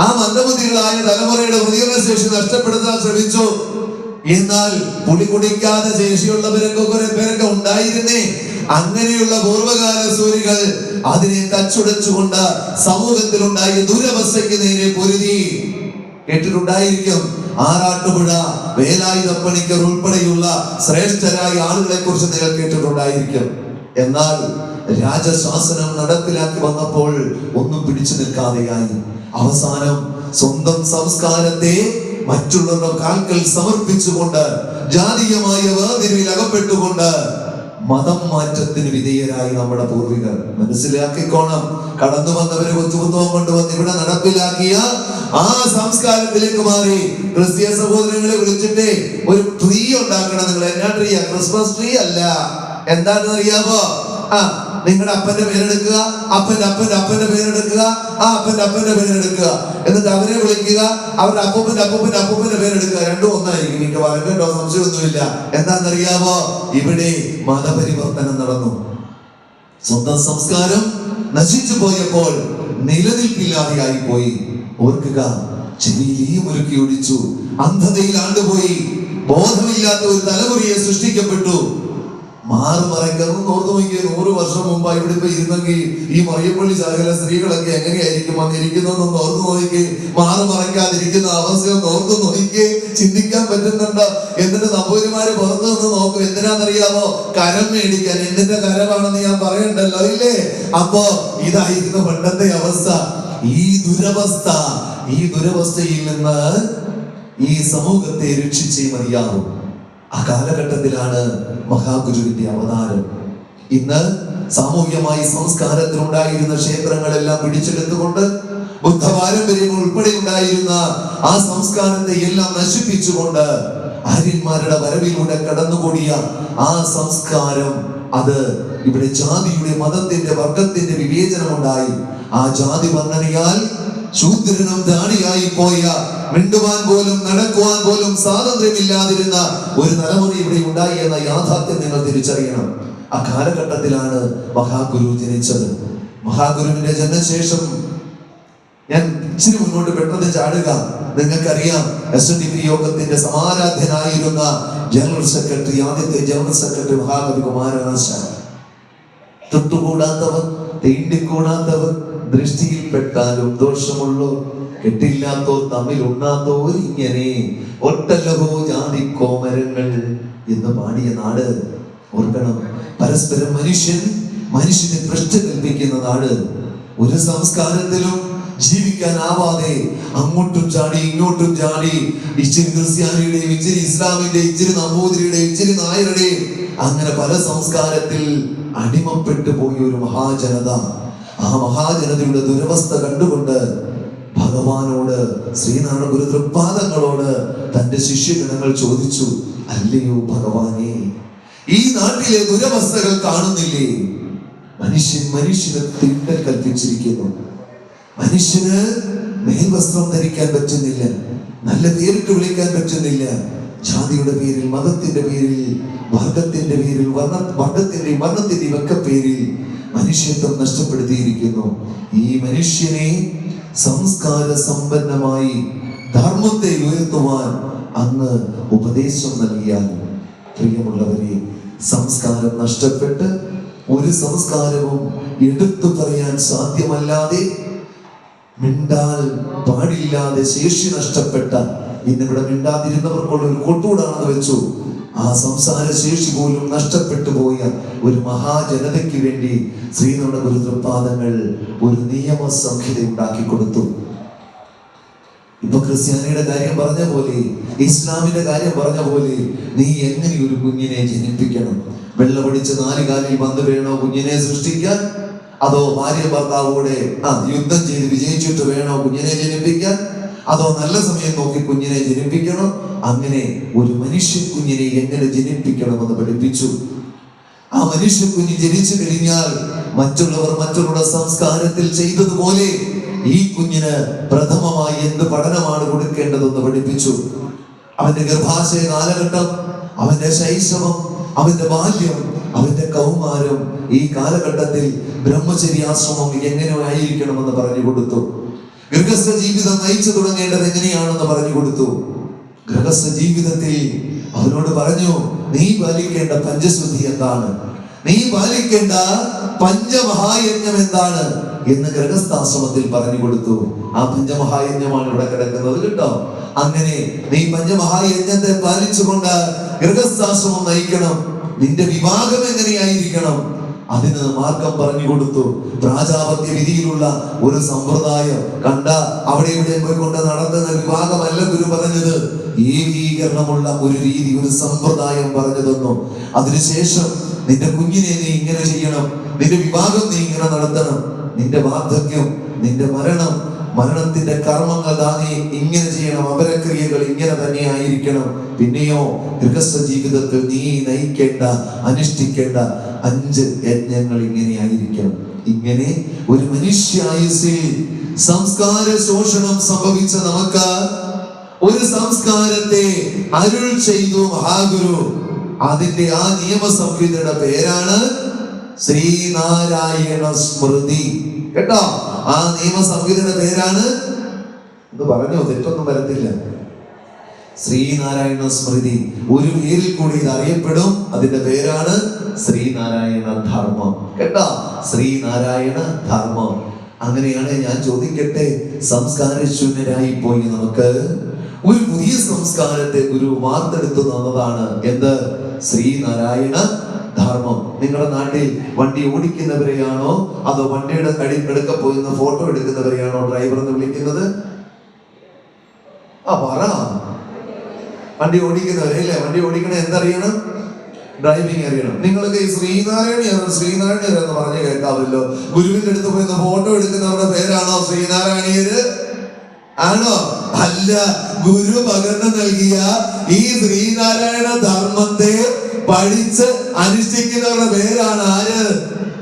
ആ മന്ദബുദ്ധികളായ തലമുറയുടെ പ്രതികരണ ശേഷി നഷ്ടപ്പെടുത്താൻ ശ്രമിച്ചു. എന്നാൽ പുളി കുടിക്കാതെ ശേഷിയുള്ളവരൊക്കെ കുറെ പേരൊക്കെ ഉണ്ടായിരുന്നേ. അങ്ങനെയുള്ള പൂർവകാല സൂരികൾ അതിനെ കച്ചുടച്ചുകൊണ്ട് സമൂഹത്തിലുണ്ടായ ദുരവസ്ഥയ്ക്ക് നേരെ പൊരുതി. കേട്ടിട്ടുണ്ടായിരിക്കും, ആറാട്ടുപുഴ വേലായുധപ്പണിക്കർ ഉൾപ്പെടെയുള്ള ശ്രേഷ്ഠരായ ആളുകളെ കുറിച്ച് നിങ്ങൾ കേട്ടിട്ടുണ്ടായിരിക്കും. എന്നാൽ രാജശാസനം നടപ്പിലാക്കി വന്നപ്പോൾ ഒന്നും പിടിച്ചു നിൽക്കാതെയായി. അവസാനം സ്വന്തം സംസ്കാരത്തെ മറ്റുള്ളവരുടെ കാൽക്കൽ സമർപ്പിച്ചുകൊണ്ട് ജാതീയമായ വേർതിരിവിൽ അകപ്പെട്ടുകൊണ്ട് മതം മാറ്റത്തിന് വിധേയരായി നമ്മുടെ പൂർവികർ. മനസ്സിലാക്കിക്കോണം, കടന്നു വന്നവരെ കൊച്ചുപുത്തവും കൊണ്ടുവന്ന് ഇവിടെ നടപ്പിലാക്കിയ ആ സംസ്കാരത്തിലേക്ക് മാറി. ക്രിസ്തീയ സഹോദരങ്ങളെ വിളിച്ചിട്ട് ഒരു ട്രീ ഉണ്ടാക്കണം. നിങ്ങൾ എന്നാ ട്രീയാ? ക്രിസ്മസ് ട്രീ അല്ല. എന്താണെന്ന് അറിയാമോ? നിങ്ങളുടെ അപ്പന്റെ പേരെടുക്കുക, അപ്പന്റെ പേരെടുക്കുക, അപ്പന്റെ പേരെടുക്കുക. എന്നിട്ട് അവരെ വിളിക്കുക, അവരുടെ അപ്പൂപ്പന്റെ പേരെടുക്കുക. രണ്ടും ഒന്നായിരിക്കും. എനിക്ക് കേട്ടോ, സംശയമൊന്നുമില്ല. എന്താണെന്നറിയാമോ? ഇവിടെ മതപരിവർത്തനം നടന്നു. സ്വന്തം സംസ്കാരം നശിച്ചു പോയപ്പോൾ നിലനിൽപ്പില്ലാതെയായി പോയി. ഓർക്കുക, ചെവിയിലേയും ഒരുക്കി ഒടിച്ചു, അന്ധതയിൽ ആണ്ടുപോയി. ബോധമില്ലാത്ത ഒരു തലമുറയെ സൃഷ്ടിക്കപ്പെട്ടു. മാറുമറയ്ക്കൊന്നും ഓർത്തു നോക്കിയ 100 വർഷം മുമ്പ് ഇവിടെ ഇപ്പൊ ഇരുന്നെങ്കിൽ ഈ മറിയപ്പള്ളി ശാഖയിലെ സ്ത്രീകളൊക്കെ എങ്ങനെയായിരിക്കും വന്നിരിക്കുന്നതെന്നൊന്ന് ഓർത്തു നോക്കി. മാറുമറയ്ക്കാതിരിക്കുന്ന അവസ്ഥയൊന്ന് ഓർത്തു നോക്കി. ചിന്തിക്കാൻ പറ്റുന്നുണ്ടോ? എന്നിട്ട് നമ്പൂരിമാര് പുറത്തു നിന്ന് നോക്കും. എന്തിനാണെന്നറിയാമോ? കരം മേടിക്കാൻ. എന്നിന്റെ കരമാണെന്ന് ഞാൻ പറയണ്ടല്ലോ, ഇല്ലേ? അപ്പോ ഇതായിരുന്നു പണ്ടത്തെ അവസ്ഥ. ഈ ദുരവസ്ഥയിൽ നിന്ന് ഈ സമൂഹത്തെ രക്ഷിച്ചേ മതിയാവും. ആ കാലഘട്ടത്തിലാണ് മഹാഗുരുവിന്റെ അവതാരം. ഇന്ന് സാമൂഹ്യമായി സംസ്കാരത്തിലുണ്ടായിരുന്ന ക്ഷേത്രങ്ങളെല്ലാം പിടിച്ചെടുത്തുകൊണ്ട് ബുദ്ധ പാരമ്പര്യങ്ങൾ ഉൾപ്പെടെ ഉണ്ടായിരുന്ന ആ സംസ്കാരത്തെ എല്ലാം നശിപ്പിച്ചുകൊണ്ട് ആര്യന്മാരുടെ വരവിലൂടെ കടന്നുകൂടിയ ആ സംസ്കാരം, അത് ഇവിടെ ജാതിയുടെ, മതത്തിന്റെ, വർഗത്തിന്റെ വിവേചനം ഉണ്ടായി. ആ ജാതി വർണ്ണനയാൽ ശൂദ്രനും ധാണിയായി പോയ, മിണ്ടുവാൻ പോലും നടക്കുവാൻ പോലും സ്വാതന്ത്ര്യമില്ലാതിരുന്ന ഒരു തലമുറ ഇവിടെ ഉണ്ടായി എന്ന യാഥാർത്ഥ്യം നിങ്ങൾ തിരിച്ചറിയണം. ആ കാലഘട്ടത്തിലാണ് മഹാഗുരു ജനിച്ചത്. മഹാഗുരുവിന്റെ ജനനശേഷം ഞാൻ ഇച്ചിരി മുന്നോട്ട് പെട്ടെന്ന് ചാടുക. നിങ്ങൾക്കറിയാം, SNDP യോഗത്തിന്റെ സമാരാധ്യനായിരുന്ന ജനറൽ സെക്രട്ടറി, ആദ്യത്തെ ജനറൽ സെക്രട്ടറി മഹാകവി കുമാരനാശാൻ. തൊട്ടുകൂടാത്തവർ, തീണ്ടിക്കൂടാത്തവർ, ദൃഷ്ടിയിൽപ്പെട്ടാലും ദോഷമുള്ളോ, കെട്ടില്ലാത്തോർ തമ്മിൽ ഉണ്ണാത്തോർ, ഇങ്ങനെ ഒട്ടല്ലഹോ ജാതിക്കോമരങ്ങൾ എന്ന് പാടിയ നാട്. ഓർക്കണം, പരസ്പരം മനുഷ്യനെ ഭ്രഷ്ട് കൽപ്പിക്കുന്ന നാട്. ഒരു സംസ്കാരത്തിലും ജീവിക്കാനാവാതെ അങ്ങോട്ടും ചാടി ഇങ്ങോട്ടും ചാടി, ഇച്ചിരി ക്രിസ്ത്യാനിയുടെയും ഇച്ചിരി ഇസ്ലാമിന്റെ, ഇച്ചിരി നമ്പൂതിരിയുടെയും ഇച്ചിരി നായരുടെയും, അങ്ങനെ പല സംസ്കാരത്തിൽ അടിമപ്പെട്ടു പോയ ഒരു മഹാജനത. ആ മഹാജനതയുടെ ദുരവസ്ഥ കണ്ടുകൊണ്ട് ഭഗവാനോട്, ശ്രീനാരായണ ഗുരു തൃപ്പാദങ്ങളോട് തന്റെ ശിഷ്യഗണങ്ങൾ ചോദിച്ചു, അല്ലയോ ഭഗവാനെ, ഈ നാട്ടിലെ ദുരവസ്ഥകൾ കാണുന്നില്ലേ? മനുഷ്യന് തീണ്ടൽ കൽപ്പിച്ചിരിക്കുന്നു. മനുഷ്യന് മേൽവസ്ത്രം ധരിക്കാൻ പറ്റുന്നില്ല, നല്ല പേരിട്ട് വിളിക്കാൻ പറ്റുന്നില്ല. ജാതിയുടെ പേരിൽ, മതത്തിന്റെ പേരിൽ, വർഗത്തിന്റെ പേരിൽ, വർണ്ണത്തിന്റെയും ഒക്കെ പേരിൽ മനുഷ്യത്വം നഷ്ടപ്പെടുത്തിയിരിക്കുന്നു. ഈ മനുഷ്യനെ സംസ്കാര സമ്പന്നമായി ധർമ്മത്തെ ഉയർത്തുവാൻ അങ്ങ് ഉപദേശം നൽകിയാൽ, പ്രിയമുള്ളവരെ, സംസ്കാരം നഷ്ടപ്പെട്ട് ഒരു സംസ്കാരവും എടുത്തു പറയാൻ സാധ്യമല്ലാതെ, മിണ്ടാൽ പാടില്ലാതെ ശേഷി നഷ്ടപ്പെട്ട, ഇന്നിവിടെ മിണ്ടാതിരുന്നവർക്കുള്ള ഒരു കൊട്ടൂടാണെന്ന് വെച്ചു, ആ സംസാര ശേഷി പോലും നഷ്ടപ്പെട്ടു പോയ ഒരു മഹാജനതയ്ക്ക് വേണ്ടി ശ്രീനാരായണ ഗുരു തൃപ്പാദങ്ങൾ ഒരു നിയമ സംഹിത ഉണ്ടാക്കി കൊടുത്തു. ഇപ്പൊ ക്രിസ്ത്യാനിയുടെ കാര്യം പറഞ്ഞ പോലെ, ഇസ്ലാമിന്റെ കാര്യം പറഞ്ഞ പോലെ, നീ എങ്ങനെ ഒരു കുഞ്ഞിനെ ജനിപ്പിക്കണം? വെള്ളമടിച്ച് 4 കാലിൽ വന്ന് വേണോ കുഞ്ഞിനെ സൃഷ്ടിക്കാൻ? അതോ ഭാര്യ ഭർത്താവോടെ യുദ്ധം ചെയ്ത് വിജയിച്ചിട്ട് വേണോ കുഞ്ഞിനെ ജനിപ്പിക്കാൻ? അതോ നല്ല സമയം നോക്കി കുഞ്ഞിനെ ജനിപ്പിക്കണം? അങ്ങനെ ഒരു മനുഷ്യ കുഞ്ഞിനെ എങ്ങനെ ജനിപ്പിക്കണമെന്ന് പഠിപ്പിച്ചു. ആ മനുഷ്യ കുഞ്ഞ് ജനിച്ചു കഴിഞ്ഞാൽ മറ്റുള്ളവരുടെ സംസ്കാരത്തിൽ ചെയ്തതുപോലെ ഈ കുഞ്ഞിന് പ്രഥമമായി എന്ത് പഠനമാണ് കൊടുക്കേണ്ടതെന്ന് പഠിപ്പിച്ചു. അവന്റെ ഗർഭാശയ കാലഘട്ടം, അവന്റെ ശൈശവം, അവന്റെ ബാല്യം, അവന്റെ കൗമാരം, ഈ കാലഘട്ടത്തിൽ ബ്രഹ്മചര്യാശ്രമം എങ്ങനെ ആയിരിക്കണമെന്ന് പറഞ്ഞു കൊടുത്തു. ഗൃഹസ്ഥ ജീവിതം നയിച്ചു തുടങ്ങേണ്ടത് എങ്ങനെയാണെന്ന് പറഞ്ഞു കൊടുത്തു. ഗൃഹസ്ഥ ജീവിതത്തിൽ അവനോട് പറഞ്ഞു, നീ പാലിക്കേണ്ട പഞ്ചശുദ്ധി എന്താണ്, നീ പാലിക്കേണ്ട പഞ്ചമഹായജ്ഞം എന്താണ് എന്ന് ഗൃഹസ്ഥാശ്രമത്തിൽ പറഞ്ഞു കൊടുത്തു. ആ പഞ്ചമഹായജ്ഞമാണ് ഇവിടെ കിടക്കുന്നത് കേട്ടോ. അങ്ങനെ നീ പഞ്ചമഹായജ്ഞത്തെ പാലിച്ചുകൊണ്ട് ഗൃഹസ്ഥാശ്രമം നയിക്കണം. നിന്റെ വിവാഹം എങ്ങനെയായിരിക്കണം അതിന് മാർഗം പറഞ്ഞു കൊടുത്തു. പ്രാജാപത്യ വിധിയിലുള്ള ഒരു സമ്പ്രദായം കണ്ട അവിടെ ഇവിടെ പോയിക്കൊണ്ട് നടത്തുന്ന വിവാഹമല്ല ഗുരു പറഞ്ഞത്, ഏകീകരണമുള്ള ഒരു രീതി, ഒരു സമ്പ്രദായം പറഞ്ഞു തന്നു. അതിനുശേഷം നിന്റെ കുഞ്ഞിനെ നീ ഇങ്ങനെ ചെയ്യണം, നിന്റെ വിവാഹം നീ ഇങ്ങനെ നടത്തണം, നിന്റെ വാർദ്ധക്യം, നിന്റെ മരണത്തിന്റെ കർമ്മങ്ങൾ നീ ഇങ്ങനെ ചെയ്യണം, അപരക്രിയകൾ ഇങ്ങനെ തന്നെ ആയിരിക്കണം. പിന്നെയോ ഗൃഹസ്ഥ ജീവിതത്തിൽ നീ നയിക്കേണ്ട, അനുഷ്ഠിക്കേണ്ട 5 യജ്ഞങ്ങൾ ഇങ്ങനെ ആയിരിക്കണം. ഇങ്ങനെ ഒരു മനുഷ്യായുസ്സിൽ സംസ്കാര ശോഷണം സംഭവിച്ച നമുക്ക് ഒരു സംസ്കാരത്തെ അരുൾ ചെയ്തു മഹാഗുരു. അതിന്റെ ആ നിയമസംഹിതയുടെ പേരാണ് ശ്രീനാരായണ സ്മൃതി കേട്ടോ. ആ നിയമസംഹിതയുടെ പേരാണ്, ഇത് പറഞ്ഞോ, തെറ്റൊന്നും വരത്തില്ല, ശ്രീനാരായണ സ്മൃതി. ഒരു പേരിൽ കൂടി ഇത് അറിയപ്പെടും. അതിന്റെ പേരാണ് ശ്രീനാരായണ ധർമ്മം കേട്ടോ. ശ്രീനാരായണ ധർമ്മം. അങ്ങനെയാണ് ഞാൻ ചോദിക്കട്ടെ, സംസ്കാരശൂന്യരായി പോയി നമുക്ക് ഒരു പുതിയ സംസ്കാരത്തെ ഗുരു വാർത്തെടുത്തു തന്നതാണ്. എന്ത്? ശ്രീനാരായണ ധർമ്മം. നിങ്ങളുടെ നാട്ടിൽ വണ്ടി ഓടിക്കുന്നവരെയാണോ അതോ വണ്ടിയുടെ അടുക്ക പോയി ഫോട്ടോ എടുക്കുന്നവരെയാണോ ഡ്രൈവർ എന്ന് വിളിക്കുന്നത്? പറ. വണ്ടി ഓടിക്കുന്നവരെ അല്ലേ? വണ്ടി ഓടിക്കണ എന്തറിയണം? ഡ്രൈവിംഗ് അറിയണം. നിങ്ങളൊക്കെ ഈ ശ്രീനാരായണീയർ എന്ന് പറഞ്ഞു കേൾക്കാമല്ലോ. ഗുരുവിന്റെ അടുത്ത് പോയി ഫോട്ടോ എടുക്കുന്നവരുടെ പേരാണോ ശ്രീനാരായണീയര്? ആണോ? അല്ല. ഗുരു പകർന്നു നൽകിയ ഈ ശ്രീനാരായണ ധർമ്മത്തെ പഠിച്ച് അനുഷ്ഠിക്കുന്നവരുടെ പേരാണ് ആര്?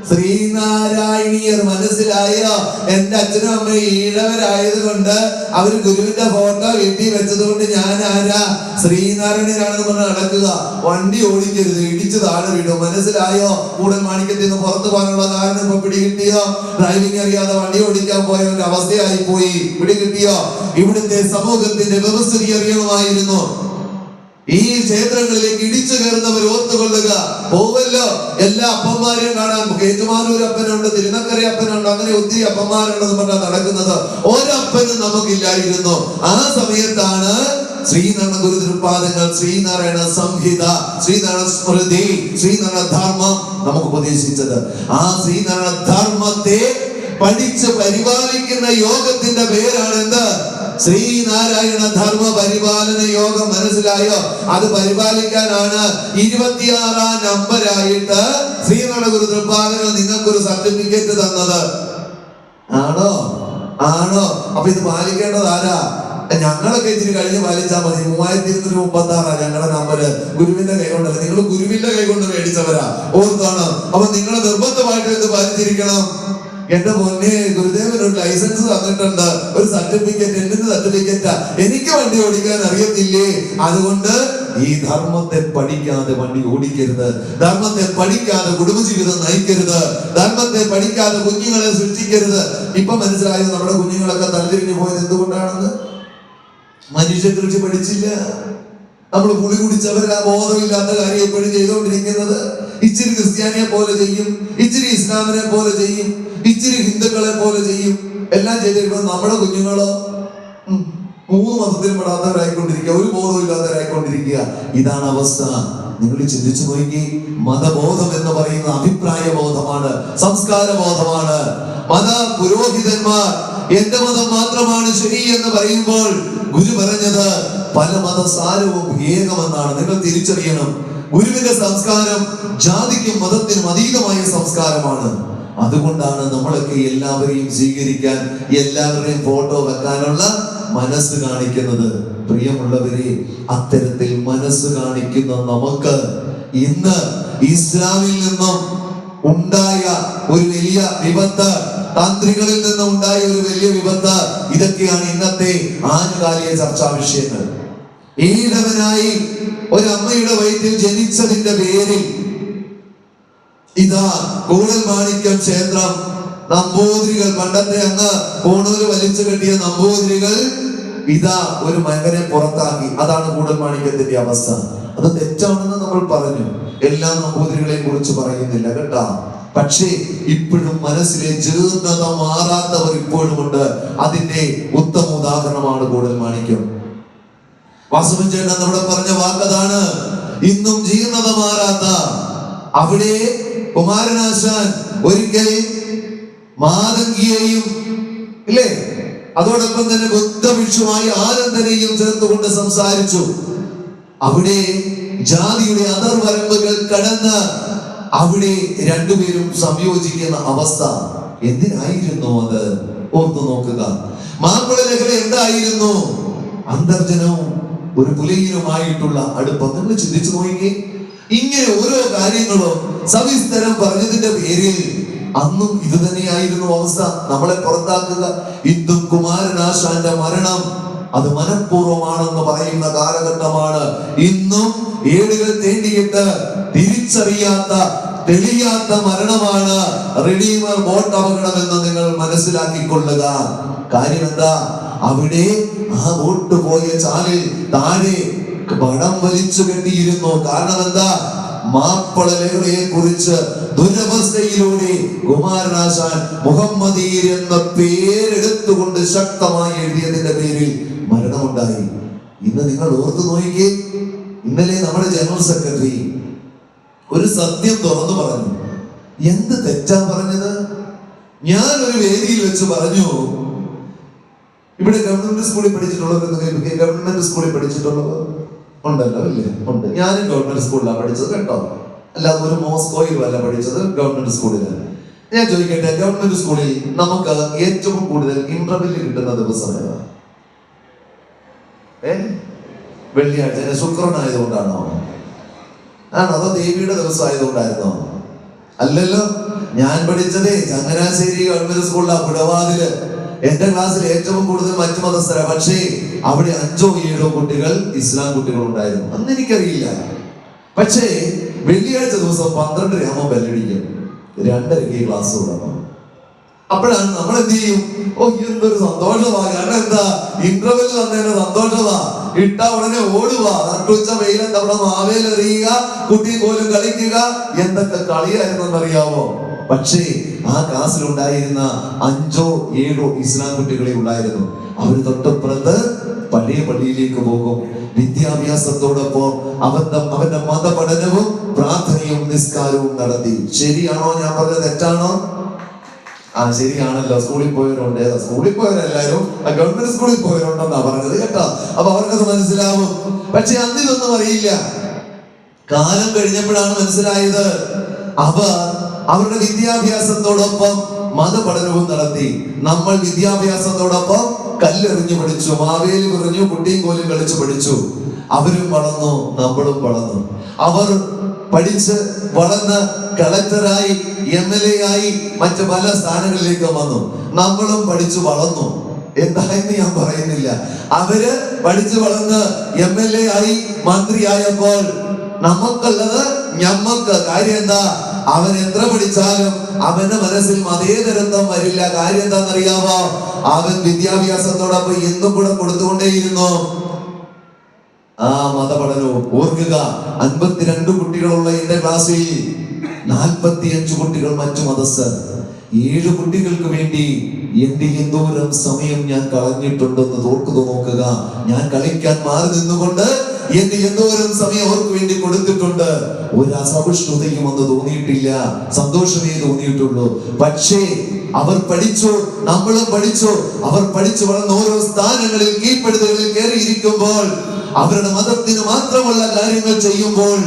ശ്രീനാരായണീയർ. മനസ്സിലായോ? എന്റെ അച്ഛനും അമ്മയും ഈഴവരായത് കൊണ്ട് അവര് ഗുരുവിന്റെ ഫോട്ടോ വീട്ടിൽ വെച്ചത് കൊണ്ട് ഞാൻ ആരാ? ശ്രീനാരായണീയരാണെന്ന് പറഞ്ഞ് നടക്കുക. വണ്ടി ഓടിക്കരുത്, ഇടിച്ച് താഴെ വീടും. മനസ്സിലായോ? കൂടൻ മാണിക്കത്തിൽ നിന്ന് പുറത്തു പോകാനുള്ള കാരണം ഇപ്പൊ പിടികിട്ടിയോ? ഡ്രൈവിംഗ് അറിയാതെ വണ്ടി ഓടിക്കാൻ പോയവന്റെ അവസ്ഥയായി പോയി. പിടികിട്ടിയോ? ഇവിടുത്തെ സമൂഹത്തിന്റെ വ്യവസ്ഥിതി അറിയണമായിരുന്നു. ഈ ക്ഷേത്രങ്ങളിലേക്ക് ഇടിച്ചു കയറുന്നവർ ഓർത്തുകൊള്ളുക. പോവല്ലോ, എല്ലാ അപ്പന്മാരെയും കാണാൻ. കേറ്റുമാനൂർ അപ്പനുണ്ട്, തിരുനക്കര അപ്പനുണ്ട്, അങ്ങനെ ഒത്തിരി അപ്പന്മാരുണ്ടെന്ന് പറഞ്ഞാൽ നടക്കുന്നത്. ഒരപ്പനും നമുക്കില്ലായിരുന്നു. ആ സമയത്താണ് ശ്രീനാരായണ ഗുരു തൃപ്പാദങ്ങൾ ശ്രീനാരായണ സംഹിത, ശ്രീനാരായണ സ്മൃതി, ശ്രീനാരായണ ധർമ്മം നമുക്ക് ഉപദേശിച്ചത്. ആ ശ്രീനാരായണ ധർമ്മത്തെ പഠിച്ച് പരിപാലിക്കുന്ന യോഗത്തിന്റെ പേരാണ് എന്ത്? ശ്രീനാരായണ ധർമ്മ പരിപാലന യോഗം. മനസ്സിലായോ? അത് പരിപാലിക്കാനാണ് 26-ാം നമ്പറായിട്ട് ശ്രീനാരായണ ഗുരു തൃപ്പാദങ്ങൾ നിങ്ങൾക്കൊരു സർട്ടിഫിക്കറ്റ് തന്നത്. ആണോ? ആണോ? അപ്പൊ ഇത് പാലിക്കേണ്ടത് ആരാ? ഞങ്ങളൊക്കെ ഇച്ചിരി കഴിഞ്ഞ് പാലിച്ചാൽ മതി. 3236 ഞങ്ങളുടെ നമ്പര്. ഗുരുവിന്റെ കൈ കൊണ്ടല്ല, നിങ്ങൾ ഗുരുവിന്റെ കൈ കൊണ്ട് മേടിച്ചവരാ, ഓർത്താണ്. അപ്പൊ നിങ്ങൾ നിർബന്ധമായിട്ട് ഇത് പാലിച്ചിരിക്കണം. എന്റെ പൊന്നെ, ഗുരുദേവൻ ഒരു ലൈസൻസ് തന്നിട്ടുണ്ട്, ഒരു സർട്ടിഫിക്കറ്റ്. എന്തിന്റെ സർട്ടിഫിക്കറ്റാ? എനിക്ക് വണ്ടി ഓടിക്കാൻ അറിയത്തില്ലേ, അതുകൊണ്ട് ഈ ധർമ്മത്തെ പഠിക്കാതെ വണ്ടി ഓടിക്കരുത്, ധർമ്മത്തെ പഠിക്കാതെ കുടുംബജീവിതം നയിക്കരുത്, ധർമ്മത്തെ പഠിക്കാതെ കുഞ്ഞുങ്ങളെ സൃഷ്ടിക്കരുത്. ഇപ്പൊ മനസ്സിലായത് നമ്മുടെ കുഞ്ഞുങ്ങളൊക്കെ തലതിരിഞ്ഞു പോയത് എന്തുകൊണ്ടാണെന്ന്. മനുഷ്യ കൃഷി പഠിച്ചില്ല. നമ്മൾ പുളി കുടിച്ചവരാ ബോധമില്ലാത്ത കാര്യം എപ്പോഴും ചെയ്തുകൊണ്ടിരിക്കുന്നത്. ഇച്ചിരി ക്രിസ്ത്യാനിയെ പോലെ ചെയ്യും, ഇച്ചിരി ഇസ്ലാമിനെ പോലെ ചെയ്യും, ഇച്ചിരി ഹിന്ദുക്കളെ പോലെ ചെയ്യും, എല്ലാം ചെയ്തിരിക്കുമ്പോൾ നമ്മുടെ കുഞ്ഞുങ്ങളോ 3 മതത്തിലും പെടാത്തവരായിക്കൊണ്ടിരിക്കുക, ഒരു ബോധവും ഇല്ലാത്തവരായിക്കൊണ്ടിരിക്കുക. ഇതാണ് അവസ്ഥ. നിങ്ങൾ ചിന്തിച്ചു നോക്കി. മതബോധം എന്ന് പറയുന്ന അഭിപ്രായ ബോധമാണ്, സംസ്കാര ബോധമാണ്. മത പുരോഹിതന്മാർ എന്റെ മതം മാത്രമാണ് ശരി എന്ന് പറയുമ്പോൾ ഗുരു പറഞ്ഞത് പല മതസാരവും ഏകമെന്നാണ്. നിങ്ങൾ തിരിച്ചറിയണം, ഗുരുവിന്റെ സംസ്കാരം ജാതിക്കും മതത്തിനും അതീതമായ സംസ്കാരമാണ്. അതുകൊണ്ടാണ് നമ്മളൊക്കെ എല്ലാവരെയും സ്വീകരിക്കാൻ, എല്ലാവരുടെയും ഫോട്ടോ വെക്കാനുള്ള മനസ്സ് കാണിക്കുന്നത്. പ്രിയമുള്ളവരെ, അത്തരത്തിൽ മനസ്സ് കാണിക്കുന്ന നമുക്ക് ഇന്ന് ഇസ്ലാമിൽ നിന്നും ഉണ്ടായ ഒരു വലിയ വിപത്ത്, താന്ത്രികളിൽ നിന്നും ഉണ്ടായ ഒരു വലിയ വിപത്ത്, ഇതൊക്കെയാണ് ഇന്നത്തെ ആനുകാലിക ചർച്ചാ വിഷയങ്ങൾ. ഈഴവനായി ഒരമ്മയുടെ വയറ്റിൽ ജനിച്ചതിന്റെ പേരിൽ ഇതാ കൂടൽമാണിക്യം ക്ഷേത്രം നമ്പൂതിരികൾ, പണ്ടത്തെ അങ്ങ് കോണൂര് വലിച്ചു കെട്ടിയ നമ്പൂതിരികൾ ഇതാ ഒരു മകനെ പുറത്താക്കി. അതാണ് കൂടൽമാണിക്യത്തിന്റെ അവസ്ഥ. അത് തെറ്റാണെന്ന് നമ്മൾ പറഞ്ഞു. എല്ലാ നമ്പൂതിരികളെയും കുറിച്ച് പറയുന്നില്ല കേട്ടാ. പക്ഷേ ഇപ്പോഴും മനസ്സിലെ ജീർണത മാറാത്തവർ ഇപ്പോഴും ഉണ്ട്. അതിന്റെ ഉത്തമ ഉദാഹരണമാണ് കൂടൽമാണിക്യം. വാസുവൻ ചേട്ടൻ നമ്മുടെ പറഞ്ഞ വാക്കതാണ്, ഇന്നും ജീർണത മാറാത്ത. അവിടെ കുമാരനാശാൻ ഒരിക്കൽ മാതങ്കിയെയും ഇല്ലേ, അതോടൊപ്പം തന്നെ ബുദ്ധഭിക്ഷുമായി ആനന്ദനെയും ചേർത്തുകൊണ്ട് സംസാരിച്ചു. അവിടെ ജാതിയുടെ അതിർവരമ്പുകൾ കടന്ന് അവിടെ രണ്ടുപേരും സംയോജിക്കുന്ന അവസ്ഥ. എന്തിനായിരുന്നു അത്? ഓർത്തു നോക്കുക. മാപ്പിള ലഹരി എന്തായിരുന്നു? അന്തർജനവും ഒരു പുലയിലുമായിട്ടുള്ള അടുപ്പം. നിങ്ങൾ ചിന്തിച്ചു നോക്കി. ഇങ്ങനെ ഓരോ കാര്യങ്ങളും സവിസ്തരം പറഞ്ഞതിന്റെ പേരിൽ അന്നും ഇത് തന്നെയായിരുന്നു അവസ്ഥ, നമ്മളെ പുറത്താക്കുക. ഇന്നും കുമാരനാശാന്റെ മരണം അത് മനഃപൂർവ്വമാണെന്ന് പറയുന്ന കാലഘട്ടമാണ്. ഇന്നും ഏടുകൾ തേണ്ടിയിട്ട് തിരിച്ചറിയാത്ത, തെളിയാത്ത മരണമാണ് റിഡീമർ ബോട്ട് അപകടം എന്ന് നിങ്ങൾ മനസ്സിലാക്കിക്കൊള്ളുക. കാര്യം എന്താ? അവിടെ ആ ബോട്ട് പോയ ചാലിൽ താഴെ പടം വലിച്ചു കെട്ടിയിരുന്നു. കാരണം എന്താ? മാപ്പിള ലഹരിയെ കുറിച്ച് ദുരവസ്ഥയിലൂടെ കുമാരനാശാൻ മുഹമ്മദീർ എന്ന പേരെടുത്തുകൊണ്ട് ശക്തമായി എഴുതിയതിന്റെ പേരിൽ മരണമുണ്ടായി. ഇന്ന് നിങ്ങൾ ഓർത്തു നോക്കിയേ. ഇന്നലെ നമ്മുടെ ജനറൽ സെക്രട്ടറി ഒരു സത്യം തുറന്നു പറഞ്ഞു. എന്ത് തെറ്റാ പറഞ്ഞത്? ഞാൻ ഒരു വേദിയിൽ വെച്ച് പറഞ്ഞു, ഇവിടെ ഗവൺമെന്റ് സ്കൂളിൽ പഠിച്ചിട്ടുള്ളവർ, ഗവൺമെന്റ് സ്കൂളിൽ പഠിച്ചിട്ടുള്ളവർ ഉണ്ടല്ലോ ഇല്ലേ? ഉണ്ട്. ഞാനും ഗവൺമെന്റ് സ്കൂളിലാണ് പഠിച്ചത് കേട്ടോ, അല്ലാതെ ഒരു മോസ്കോയിലും അല്ല പഠിച്ചത്, ഗവൺമെന്റ് സ്കൂളിലാണ്. ഞാൻ ചോദിക്കട്ടെ, ഗവൺമെന്റ് സ്കൂളിൽ നമുക്ക് ഏറ്റവും കൂടുതൽ ഇന്റർവെല്ല് കിട്ടുന്ന ദിവസം ഏതാ? വെള്ളിയാഴ്ച. ശുക്രനായതുകൊണ്ടാണോ? ആണോ? അതോ ദേവിയുടെ ദിവസം ആയതുകൊണ്ടായിരുന്നോ? അല്ലല്ലോ. ഞാൻ പഠിച്ചതേ ചങ്ങനാശ്ശേരി ഗവൺമെന്റ് സ്കൂളിലാണ്, പുഴവാതില്. എന്റെ ക്ലാസ്സിൽ ഏറ്റവും കൂടുതൽ മറ്റു മതസ്ഥര. പക്ഷേ അവിടെ 5ഓ 7ഓ കുട്ടികൾ ഇസ്ലാം കുട്ടികൾ ഉണ്ടായിരുന്നു. അന്ന് എനിക്കറിയില്ല. പക്ഷേ വെള്ളിയാഴ്ച ദിവസം 12 ആകുമ്പോൾ ബെല്ലടിക്കും, 2:30 ക്ലാസ് തുടങ്ങും. അപ്പോഴാണ് നമ്മൾ എന്ത് ചെയ്യും? ഓ, എന്തൊരു സന്തോഷമാ. കാരണം എന്താ? ഇന്റർവെൽ വന്നതിന് സന്തോഷമാ. ഇട്ട ഉടനെ ഓടുക, നട്ടുച്ച വെയിലത്ത് അവിടെ മാവേലെറിയുക, കുട്ടി പോലും കളിക്കുക. എന്തൊക്കെ കളിയായിരുന്നെന്നറിയാമോ? പക്ഷേ ആ ക്ലാസ്സിലുണ്ടായിരുന്ന 5ഓ 7ഓ ഇസ്ലാം കുട്ടികളെ ഉണ്ടായിരുന്നു. അവർ തൊട്ടപ്പുറത്ത് പഴയ പള്ളിയിലേക്ക് പോകും. വിദ്യാഭ്യാസത്തോടൊപ്പം അവന്റെ മതപഠനവും പ്രാർത്ഥനയും നിസ്കാരവും നടത്തി. ശരിയാണോ ഞാൻ പറഞ്ഞത്? തെറ്റാണോ? ആ, ശരിയാണല്ലോ. സ്കൂളിൽ പോയവരുണ്ട്. സ്കൂളിൽ പോയവരെല്ലാരും ഗവൺമെന്റ് സ്കൂളിൽ പോയവരുണ്ടെന്നാ പറഞ്ഞത് കേട്ടോ. അപ്പൊ അവർക്കത് മനസ്സിലാവും. പക്ഷെ അന്നിതൊന്നും അറിയില്ല. കാലം കഴിഞ്ഞപ്പോഴാണ് മനസ്സിലായത് അവർ അവരുടെ വിദ്യാഭ്യാസത്തോടൊപ്പം മതപഠനവും നടത്തി. നമ്മൾ വിദ്യാഭ്യാസത്തോടൊപ്പം കല്ലെറിഞ്ഞു പഠിച്ചു, മാവേലി പറഞ്ഞു, കുട്ടിയും കോലും കളിച്ചു പഠിച്ചു. അവരും വളർന്നു, നമ്മളും വളർന്നു. അവർ പഠിച്ച് വളർന്ന് കളക്ടറായി, MLA ആയി, മറ്റ് പല സ്ഥാനങ്ങളിലേക്ക് വന്നു. നമ്മളും പഠിച്ചു വളർന്നു. എന്തായെന്ന് ഞാൻ പറയുന്നില്ല. അവര് പഠിച്ചു വളർന്ന് MLA ആയി, മന്ത്രിയായപ്പോൾ നമുക്കുള്ളത് ഞമ്മക്ക്. കാര്യം എന്താ? അവൻ എത്ര പഠിച്ചാലും അവന്റെ മനസ്സിൽ മതേതരത്വം വരില്ല. കാര്യം എന്താണെന്നറിയാമോ? അവൻ വിദ്യാഭ്യാസത്തോടൊപ്പം എന്നും കൂടെ കൊടുത്തുകൊണ്ടേയിരുന്നു ആ മതപഠനവും. ഓർക്കുക, 52 കുട്ടികളുള്ള എന്റെ ക്ലാസ്സിൽ 45 കുട്ടികൾ മറ്റു മതസ്ഥർ. 7 കുട്ടികൾക്ക് വേണ്ടി എന്റെ എന്തോരം സമയം ഞാൻ കളഞ്ഞിട്ടുണ്ടെന്ന് ഓർക്കുന്നു. നോക്കുക, ഞാൻ കളിക്കാൻ മാറി നിന്നുകൊണ്ട് എന്റെ എന്തോരം സമയം അവർക്ക് വേണ്ടി കൊടുത്തിട്ടുണ്ട്. ഒരു അസഹിഷ്ണുതയും ഒന്ന് തോന്നിയിട്ടില്ല, സന്തോഷമേ തോന്നിയിട്ടുള്ളൂ. പക്ഷേ അവർ പഠിച്ചു, നമ്മളും പഠിച്ചു. അവർ പഠിച്ചു വളർന്ന ഓരോ സ്ഥാനങ്ങളിൽ, കീഴ്പ്പെടുത്തലുകളിൽ കയറിയിരിക്കുമ്പോൾ, അവരുടെ മതത്തിന് മാത്രമുള്ള കാര്യങ്ങൾ ചെയ്യുമ്പോൾ,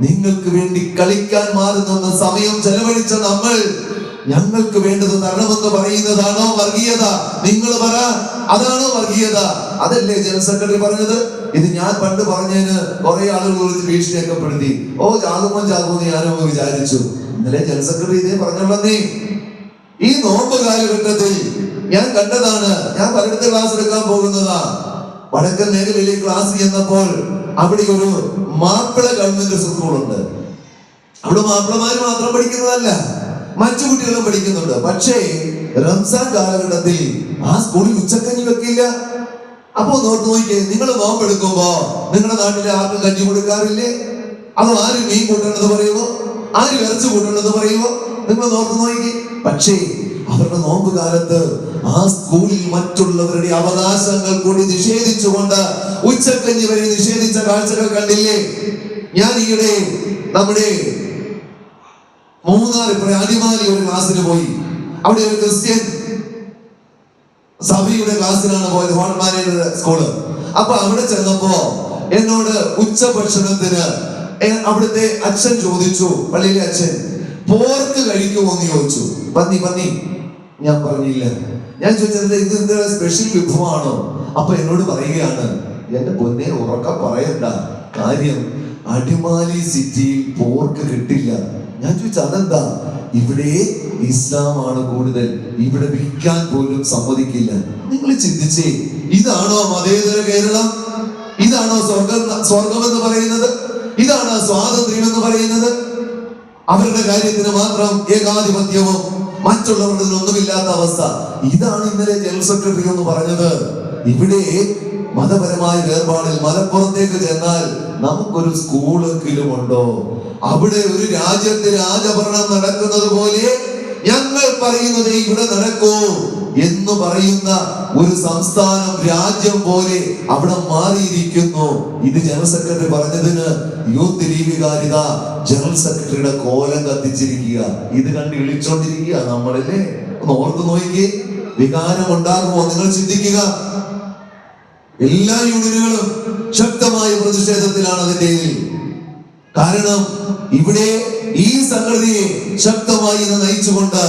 നിങ്ങൾക്ക് വേണ്ടി കളിക്കാൻ മാറുന്ന സമയം ചെലവഴിച്ച നമ്മൾ ഞങ്ങൾക്ക് വേണ്ടത് തരണമെന്ന് പറയുന്നതാണോ വർഗീയത? നിങ്ങൾ പറ, അതാണോ വർഗീയത? അതല്ലേ ജനറൽ സെക്രട്ടറി പറഞ്ഞത്? ഇത് ഞാൻ പണ്ട് പറഞ്ഞതിന് കുറെ ആളുകൾ വിളിച്ച് ഭീഷണിയൊക്കെപ്പെടുത്തി. ഓ, ജാകുമോ ഞാനോ വിചാരിച്ചു. ഇന്നലെ ജനറൽ സെക്രട്ടറി ഇതേ പറഞ്ഞുള്ളതേ. ഈ നോമ്പ് കാലഘട്ടത്തിൽ ഞാൻ കണ്ടതാണ്. ഞാൻ പലയിടത്ത് ക്ലാസ് എടുക്കാൻ പോകുന്നതാ. വടക്കൻ മേഖലയിലേക്ക് ക്ലാസ് ചെന്നപ്പോൾ അവിടെ ഒരു മാപ്പിള ഗവൺമെന്റ് സ്കൂളുണ്ട്. അവിടെ മാപ്പിളമാര് മാത്രം പഠിക്കുന്നതല്ല, മറ്റു കുട്ടികളും പഠിക്കുന്നുണ്ട്. പക്ഷേ റംസാൻ കാലഘട്ടത്തിൽ ആ സ്കൂളിൽ ഉച്ചക്കഞ്ഞി വെക്കില്ല. അപ്പൊ നോർത്ത് നോക്കിയേ, നിങ്ങൾ നോമ്പെടുക്കുമ്പോ നിങ്ങളുടെ നാട്ടിലെ ആർക്കും കഞ്ഞി കൊടുക്കാറില്ലേ? അതോ ആര് മീൻ കൂട്ടണമെന്ന് പറയുമോ, ആര് ഇറച്ചി കൂട്ടണമെന്ന് പറയുമോ? നിങ്ങൾ നോർത്ത് നോക്കി. പക്ഷേ അവരുടെ നോമ്പ് കാലത്ത് ആ സ്കൂളിൽ മറ്റുള്ളവരുടെ അവകാശങ്ങൾ കൂടി നിഷേധിച്ചുകൊണ്ട് ഉച്ചക്കഞ്ഞി വരെ നിഷേധിച്ച കാഴ്ചകൾ കണ്ടില്ലേ? ഞാൻ ഈയിടെ നമ്മുടെ മൂന്നാർ അടിമാലി ഒരു ക്ലാസ്സിന് പോയി. അവിടെ ഒരു ക്രിസ്ത്യൻ സഭയുടെ ക്ലാസ്സിലാണ് പോയത്, ഹോട്ടൽ മാനേജർ സ്കൂള്. അപ്പൊ അവിടെ ചെന്നപ്പോ എന്നോട് ഉച്ചഭക്ഷണത്തിന് അവിടുത്തെ അച്ഛൻ ചോദിച്ചു, പള്ളിയിലെ അച്ഛൻ, പോർക്ക് കഴിക്കുമോ എന്ന് ചോദിച്ചു. പന്നി ഞാൻ പറഞ്ഞില്ല. ഞാൻ ചോദിച്ചത് ഇത് സ്പെഷ്യൽ വിഭവമാണോ? അപ്പൊ എന്നോട് പറയുകയാണ്, എന്റെ പൊന്നെ ഉറക്കം പറയണ്ട, കാര്യം അടിമാലി സിറ്റിയിൽ പോർക്ക് കിട്ടില്ല. ഞാൻ ചോദിച്ചു അതെന്താ? ഇവിടെ ഇസ്ലാമാണ് കൂടുതൽ, ഇവിടെ വിൽക്കാൻ പോലും സമ്മതിക്കില്ല. നിങ്ങൾ ചിന്തിച്ചേ, ഇതാണോ മതേതര കേരളം? ഇതാണോ സ്വർഗം എന്ന് പറയുന്നത്? ഇതാണോ സ്വാതന്ത്ര്യം എന്ന് പറയുന്നത്? അവരുടെ കാര്യത്തിന് മാത്രം ഏകാധിപത്യവും മറ്റുള്ളവരുടെ ഒന്നുമില്ലാത്ത അവസ്ഥ. ഇതാണ് ഇന്നലെ ജനറൽ സെക്രട്ടറി എന്ന് പറഞ്ഞത്. ഇവിടെ മതപരമായ വേർപാടിൽ മലപ്പുറത്തേക്ക് ചെന്നാൽ നമുക്കൊരു സ്കൂളെങ്കിലും ഉണ്ടോ? അവിടെ ഒരു രാജ്യത്ത് രാജഭരണം നടക്കുന്നത് പോലെ ഞങ്ങൾ പറയുന്നത് ഇവിടെ നടക്കൂ എന്ന് പറയുന്ന ഒരു സംസ്ഥാനം, രാജ്യം പോലെ അവിടെ മാറിയിരിക്കുന്നു. ഇത് ജനറൽ സെക്രട്ടറി പറഞ്ഞതിന് യൂത്ത് ലീഗുകാരിത ജനറൽ സെക്രട്ടറിയുടെ കോലം കത്തിച്ചിരിക്കുക. ഇത് കണ്ട് വിളിച്ചോണ്ടിരിക്കുക നമ്മളല്ലേ? ഒന്ന് ഓർത്ത് നോക്കി, വികാരം ഉണ്ടാകുമോ? നിങ്ങൾ ചിന്തിക്കുക. എല്ലാ യൂണിയനുകളും ശക്തമായ പ്രതിഷേധത്തിലാണ് അതിന്റെ. കാരണം ഇവിടെ ഈ സംഗതിയെ ശക്തമായി നയിച്ചുകൊണ്ട്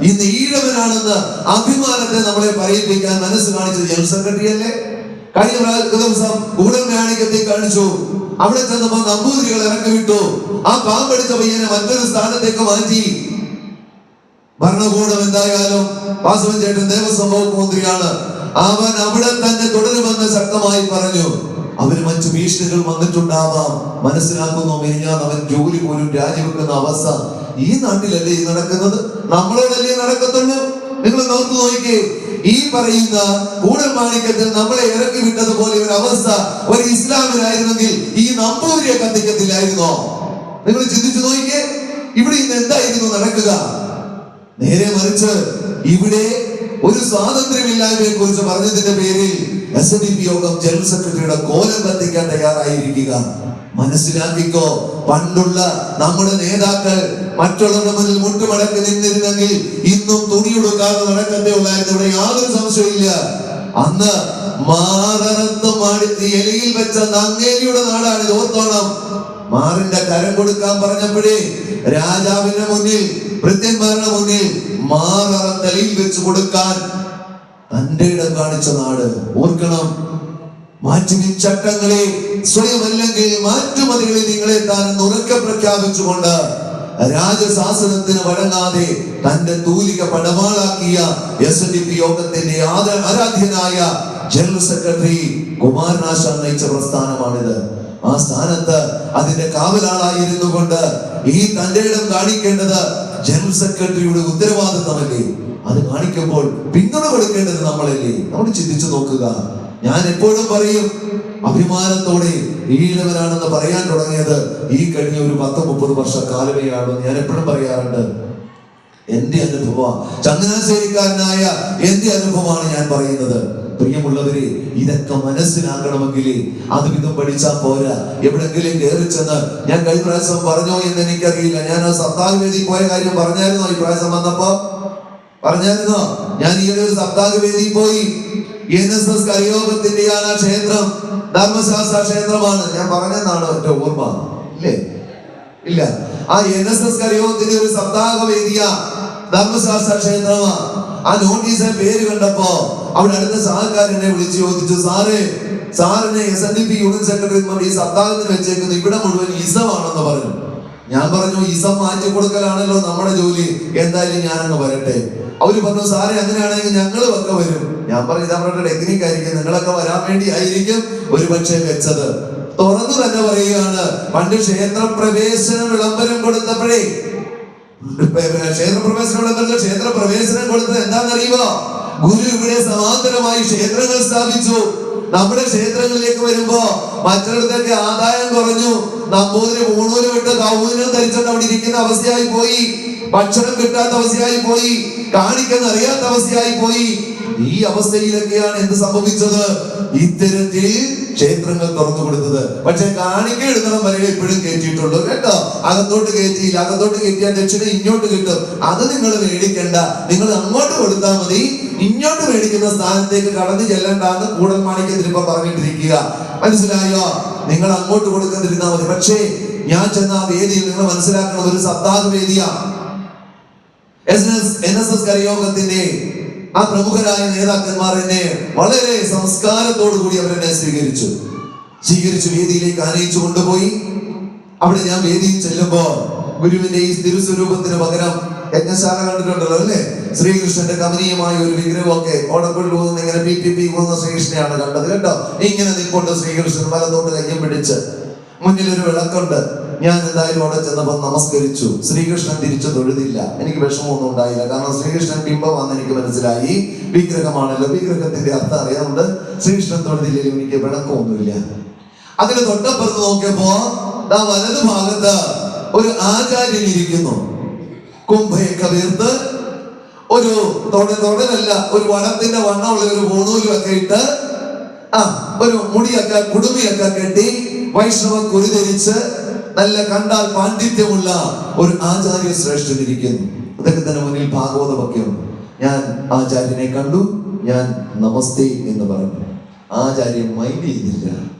ഇന്ന് ഈഴവനാണെന്ന് അഭിമാനത്തെ നമ്മളെ പറയിപ്പിക്കാൻ മനസ്സ് കാണിച്ചത് ജനറൽ സെക്രട്ടറി അല്ലേ? കഴിഞ്ഞ ദിവസം കൂടൽമാണിക്യത്തെ കാണിച്ചു. അവിടെ ചെന്നപ്പോ നമ്പൂതിരികൾ ഇറക്കി വിട്ടു. ആ പാമ്പടിച്ച പയ്യനെ മറ്റൊരു സ്ഥാനത്തേക്ക് മാറ്റി. ഭരണകൂടം എന്തായാലും വാസവൻ ചേട്ടൻ ദേവസ്വം വകുപ്പ് മന്ത്രിയാണ്, അവൻ അവിടെ തന്നെ തുടരുമെന്ന് ശക്തമായി പറഞ്ഞു. അവര് മറ്റു ഭീഷണികൾ വന്നിട്ടുണ്ടാവാം, മനസ്സിലാക്കുന്നു. മെനിഞ്ഞാൽ അവൻ ജോലി പോലും രാജിവെക്കുന്ന അവസ്ഥ ഈ നാട്ടിലല്ലേ ഈ നടക്കുന്നത്? നമ്മളോടല്ലേ നടക്കത്തുള്ളൂ? നിങ്ങൾ നോക്കു നോക്കിക്കേ, ഈ പറയുന്ന കൂടൽമാണിക്യത്തിൽ നമ്മളെ ഇറക്കി വിട്ടതുപോലെ ഒരു അവസ്ഥ ഒരു ഇസ്ലാമിനായിരുന്നെങ്കിൽ ഈ നമ്പൂതിരിയെ കത്തിക്കത്തില്ലായിരുന്നോ? നിങ്ങൾ ചിന്തിച്ചു നോക്കിക്കേ, ഇവിടെ ഇന്ന് എന്തായിരുന്നു നടക്കുക? നേരെ മറിച്ച് ഇവിടെ ഒരു സ്വാതന്ത്ര്യമില്ലായ്മയെ കുറിച്ച് പറഞ്ഞതിന്റെ പേരിൽ SNDP യോഗം ജനറൽ സെക്രട്ടറിയുടെ കോലം കത്തിക്കാൻ തയ്യാറായിരിക്കുക. മനസ്സിലാക്കിക്കോ, പണ്ടുള്ള നമ്മുടെ നേതാക്കൾ മറ്റുള്ളവരുടെ മുന്നിൽ മുട്ടുമടക്കി നിന്നിരുന്നെങ്കിൽ ഇന്നും തുണിയെടുക്കാതെ നടക്കത്തേ ഉള്ളായിരുന്നു. ഇവിടെ യാതൊരു സംശയമില്ല. അന്ന് മാറത്ത് ഇലയിൽ വെച്ച നങ്ങേലിയുടെ നാടാണ്. ഓർത്തോണം, മാറിന്റെ കരം കൊടുക്കാൻ പറഞ്ഞപ്പോഴേ രാജാവിന്റെ മുന്നിൽ, ഭൃത്യന്മാരുടെ മുന്നിൽ മാററ തലയിൽ വെച്ച് കൊടുക്കാൻ തന്റെ ഇടം കാണിച്ച നാട്. ഓർക്കണം, മാറ്റുവിൻ ചട്ടങ്ങളെ, സ്വയമല്ലെങ്കിൽ മാറ്റുമതികളെ നിങ്ങളെ താൻ ഉറക്കെ പ്രഖ്യാപിച്ചുകൊണ്ട് രാജശാസനത്തിന് വഴങ്ങാതെ തന്റെ തൂലിക പടവാളാക്കിയ SNDP യോഗത്തിന്റെ ആരാധ്യനായ ജനറൽ സെക്രട്ടറി കുമാരനാശാൻ നയിച്ച പ്രസ്ഥാനമാണിത്. ആ സ്ഥാനത്ത് അതിന്റെ കാവലാളായിരുന്നു കൊണ്ട് ഈ തന്റെ ഇടം കാണിക്കേണ്ടത് ജനറൽ സെക്രട്ടറിയുടെ ഉത്തരവാദിത്തമല്ലേ? അത് കാണിക്കുമ്പോൾ പിന്തുണ കൊടുക്കേണ്ടത് നമ്മളല്ലേ? നമ്മൾ ചിന്തിച്ചു നോക്കുക. ഞാൻ എപ്പോഴും പറയും, അഭിമാനത്തോടെ ഈഴവനാണെന്ന് പറയാൻ തുടങ്ങിയത് ഈ കഴിഞ്ഞ ഒരു 10-30 വർഷക്കാലമേയാണെന്ന് ഞാൻ എപ്പോഴും പറയാറുണ്ട്. എന്റെ അനുഭവം, ചങ്ങനാശ്ശേരിക്കാരനായ എന്റെ അനുഭവമാണ് ഞാൻ പറയുന്നത്. പ്രിയമുള്ളവരെ, ഇതൊക്കെ മനസ്സിലാക്കണമെങ്കിൽ അത് വിധം പഠിച്ചാൽ പോരാ. എവിടെങ്കിലും കയറി ചെന്ന്, ഞാൻ കഴിഞ്ഞ പ്രാവശ്യം പറഞ്ഞോ എന്ന് എനിക്കറിയില്ല, ഞാൻ ആ സപ്താഹ വേദി പോയ കാര്യം പറഞ്ഞായിരുന്നോ? ഈ പ്രാവശ്യം വന്നപ്പോ പറഞ്ഞായിരുന്നോ? ഞാൻ ഈ ഒരു സപ്താഹ വേദി പോയി. NSS കരയോഗത്തിന്റെ ആ ക്ഷേത്രം ധർമ്മശാസ്ത്ര ക്ഷേത്രമാണ്. ഞാൻ പറഞ്ഞെന്നാണ് എന്റെ ഓർമ്മ, ഇല്ലേ? ഇല്ല. ആ NSS കരയോഗത്തിന്റെ ഒരു സപ്താഹ വേദിയ ധർമ്മശാസ്ത്ര ക്ഷേത്രമാ. ആ നോട്ടീസിന്റെ പേര് കണ്ടപ്പോ അവിടെ അടുത്ത സഹകാരനെ വിളിച്ചു ചോദിച്ചു, സാറിനെ SNDP യൂണിറ്റ് സെക്രട്ടറി ഈ സപ്താഹത്തിന് വെച്ചേക്കുന്നത് ഇവിടെ മുഴുവൻ ഇസമാണെന്ന് പറഞ്ഞു. ഞാൻ പറഞ്ഞു, ഇസം മാറ്റി കൊടുക്കലാണല്ലോ നമ്മുടെ ജോലി, എന്തായാലും ഞാനങ്ങ് വരട്ടെ. അവര് പറഞ്ഞു, സാറേ അങ്ങനെയാണെങ്കിൽ ഞങ്ങളും ഒക്കെ വരും. ഞാൻ പറഞ്ഞു, ഇതവരുടെ ടെക്നിക്ക് ആയിരിക്കും, നിങ്ങളൊക്കെ വരാൻ വേണ്ടി ആയിരിക്കും ഒരു പക്ഷേ വെച്ചത്. തുറന്നു തന്നെ പറയുകയാണ്, പണ്ട് ക്ഷേത്രപ്രവേശന വിളംബരം കൊടുത്തപ്പോഴേ, ക്ഷേത്രപ്രവേശനം കൊടുത്തത് എന്താണെന്നറിയുമോ? ഗുരു ഇവിടെ സമാന്തരമായി ക്ഷേത്രങ്ങൾ സ്ഥാപിച്ചു. നമ്മുടെ ക്ഷേത്രങ്ങളിലേക്ക് വരുമ്പോ മറ്റുള്ളവർക്ക് ആദായം കുറഞ്ഞു. നമ്പൂതിരി പൂണൂര് വിട്ട് കൗമൂരം ധരിച്ചുകൊണ്ട് അവിടെ ഇരിക്കുന്ന അവസ്ഥയായി പോയി. ഭക്ഷണം കിട്ടാത്ത അവസ്ഥയായി പോയി. കാണിക്കാൻ അറിയാത്ത അവസ്ഥയായി പോയി. ഈ അവസ്ഥയിലൊക്കെയാണ് എന്ത് സംഭവിച്ചത്? ഇത്തരത്തിൽ ക്ഷേത്രങ്ങൾ തുറന്നു കൊടുത്തത്. പക്ഷെ കാണിക്ക എടുക്കണം വരെ ഇപ്പോഴും കയറ്റിയിട്ടുള്ളൂ കേട്ടോ. അകത്തോട്ട് കയറ്റിയില്ല. അകത്തോട്ട് കയറ്റിയാൽ ദക്ഷിണ ഇങ്ങോട്ട് കിട്ടും. അത് നിങ്ങൾ മേടിക്കണ്ട, നിങ്ങൾ അങ്ങോട്ട് കൊടുത്താൽ മതി. ഇങ്ങോട്ട് മേടിക്കുന്ന സ്ഥാനത്തേക്ക് കടന്നു ചെല്ലണ്ടെന്ന് കൂടൽ മാണിക്യത്തിൽ ഇപ്പൊ പറഞ്ഞിട്ടിരിക്കുക. മനസ്സിലായോ? നിങ്ങൾ അങ്ങോട്ട് കൊടുക്കാതിരുന്നാൽ മതി. പക്ഷേ ഞാൻ ചെന്ന ആ വേദിയിൽ നിങ്ങൾ മനസ്സിലാക്കണം, ഒരു സപ്താഹ വേദിയാ. NSS കരയോഗത്തിന്റെ ആ പ്രമുഖരായ നേതാക്കന്മാർ എന്നെ വളരെ സംസ്കാരത്തോടു കൂടി അവരെന്നെ സ്വീകരിച്ചു വേദിയിലേക്ക് ആനയിച്ചു കൊണ്ടുപോയി. അവിടെ ഞാൻ വേദിയിൽ ചെല്ലുമ്പോ ഗുരുവിന്റെ ഈ തിരുസ്വരൂപത്തിന് പകരം യജ്ഞശാല കണ്ടിട്ടുണ്ടല്ലോ അല്ലേ? ശ്രീകൃഷ്ണന്റെ കമനീയമായ ഒരു വിഗ്രഹമൊക്കെ ഓടക്കുള്ളിൽ പോകുന്ന ഇങ്ങനെ PPP പോകുന്ന ശ്രീകൃഷ്ണനെയാണ് കണ്ടത് കേട്ടോ. ഇങ്ങനെ നിൽക്കൊണ്ട് ശ്രീകൃഷ്ണൻ വലത്തോട്ട് കയ്യും പിടിച്ച്, മുന്നിലൊരു വിളക്കുണ്ട്. ഞാൻ എന്തായാലും അവിടെ ചെന്നപ്പോൾ നമസ്കരിച്ചു. ശ്രീകൃഷ്ണൻ തിരിച്ചു തൊഴുതില്ല. എനിക്ക് വിഷമമൊന്നും ഉണ്ടായില്ല, കാരണം ശ്രീകൃഷ്ണൻ ബിംബമാണെന്ന് എനിക്ക് മനസ്സിലായി. വിഗ്രഹമാണല്ലോ, വിഗ്രഹത്തിന്റെ അർത്ഥം അറിയാറുണ്ട്. ശ്രീകൃഷ്ണൻ തൊഴുതില്ലെങ്കിലും എനിക്ക് പിണക്കമൊന്നുമില്ല. അതിന് തൊട്ടപ്പുറത്ത് നോക്കിയപ്പോ വലതു ഭാഗത്ത് ഒരു ആചാര്യൻ ഇരിക്കുന്നു. കുംഭയൊക്കെ വീർത്ത്, ഒരു തൊടലല്ല, ഒരു വടത്തിന്റെ വണ്ണമുള്ള ഒരു പൂണൂലുമൊക്കെ ഇട്ട്, ഒരു മുടിയൊക്കെ കുടുമിയൊക്കെ കെട്ടി, വൈഷ്ണവ കുരുധരിച്ച്, നല്ല കണ്ടാൽ പാണ്ഡിത്യമുള്ള ഒരു ആചാര്യ ശ്രേഷ്ഠൻ ഇരിക്കുന്നു. അദ്ദേഹത്തിന്റെ മുന്നിൽ ഭാഗവതമൊക്കെയുണ്ട്. ഞാൻ ആചാര്യനെ കണ്ടു. ഞാൻ നമസ്തേ എന്ന് പറഞ്ഞു. ആചാര്യൻ മൈൻഡ് ചെയ്തില്ല.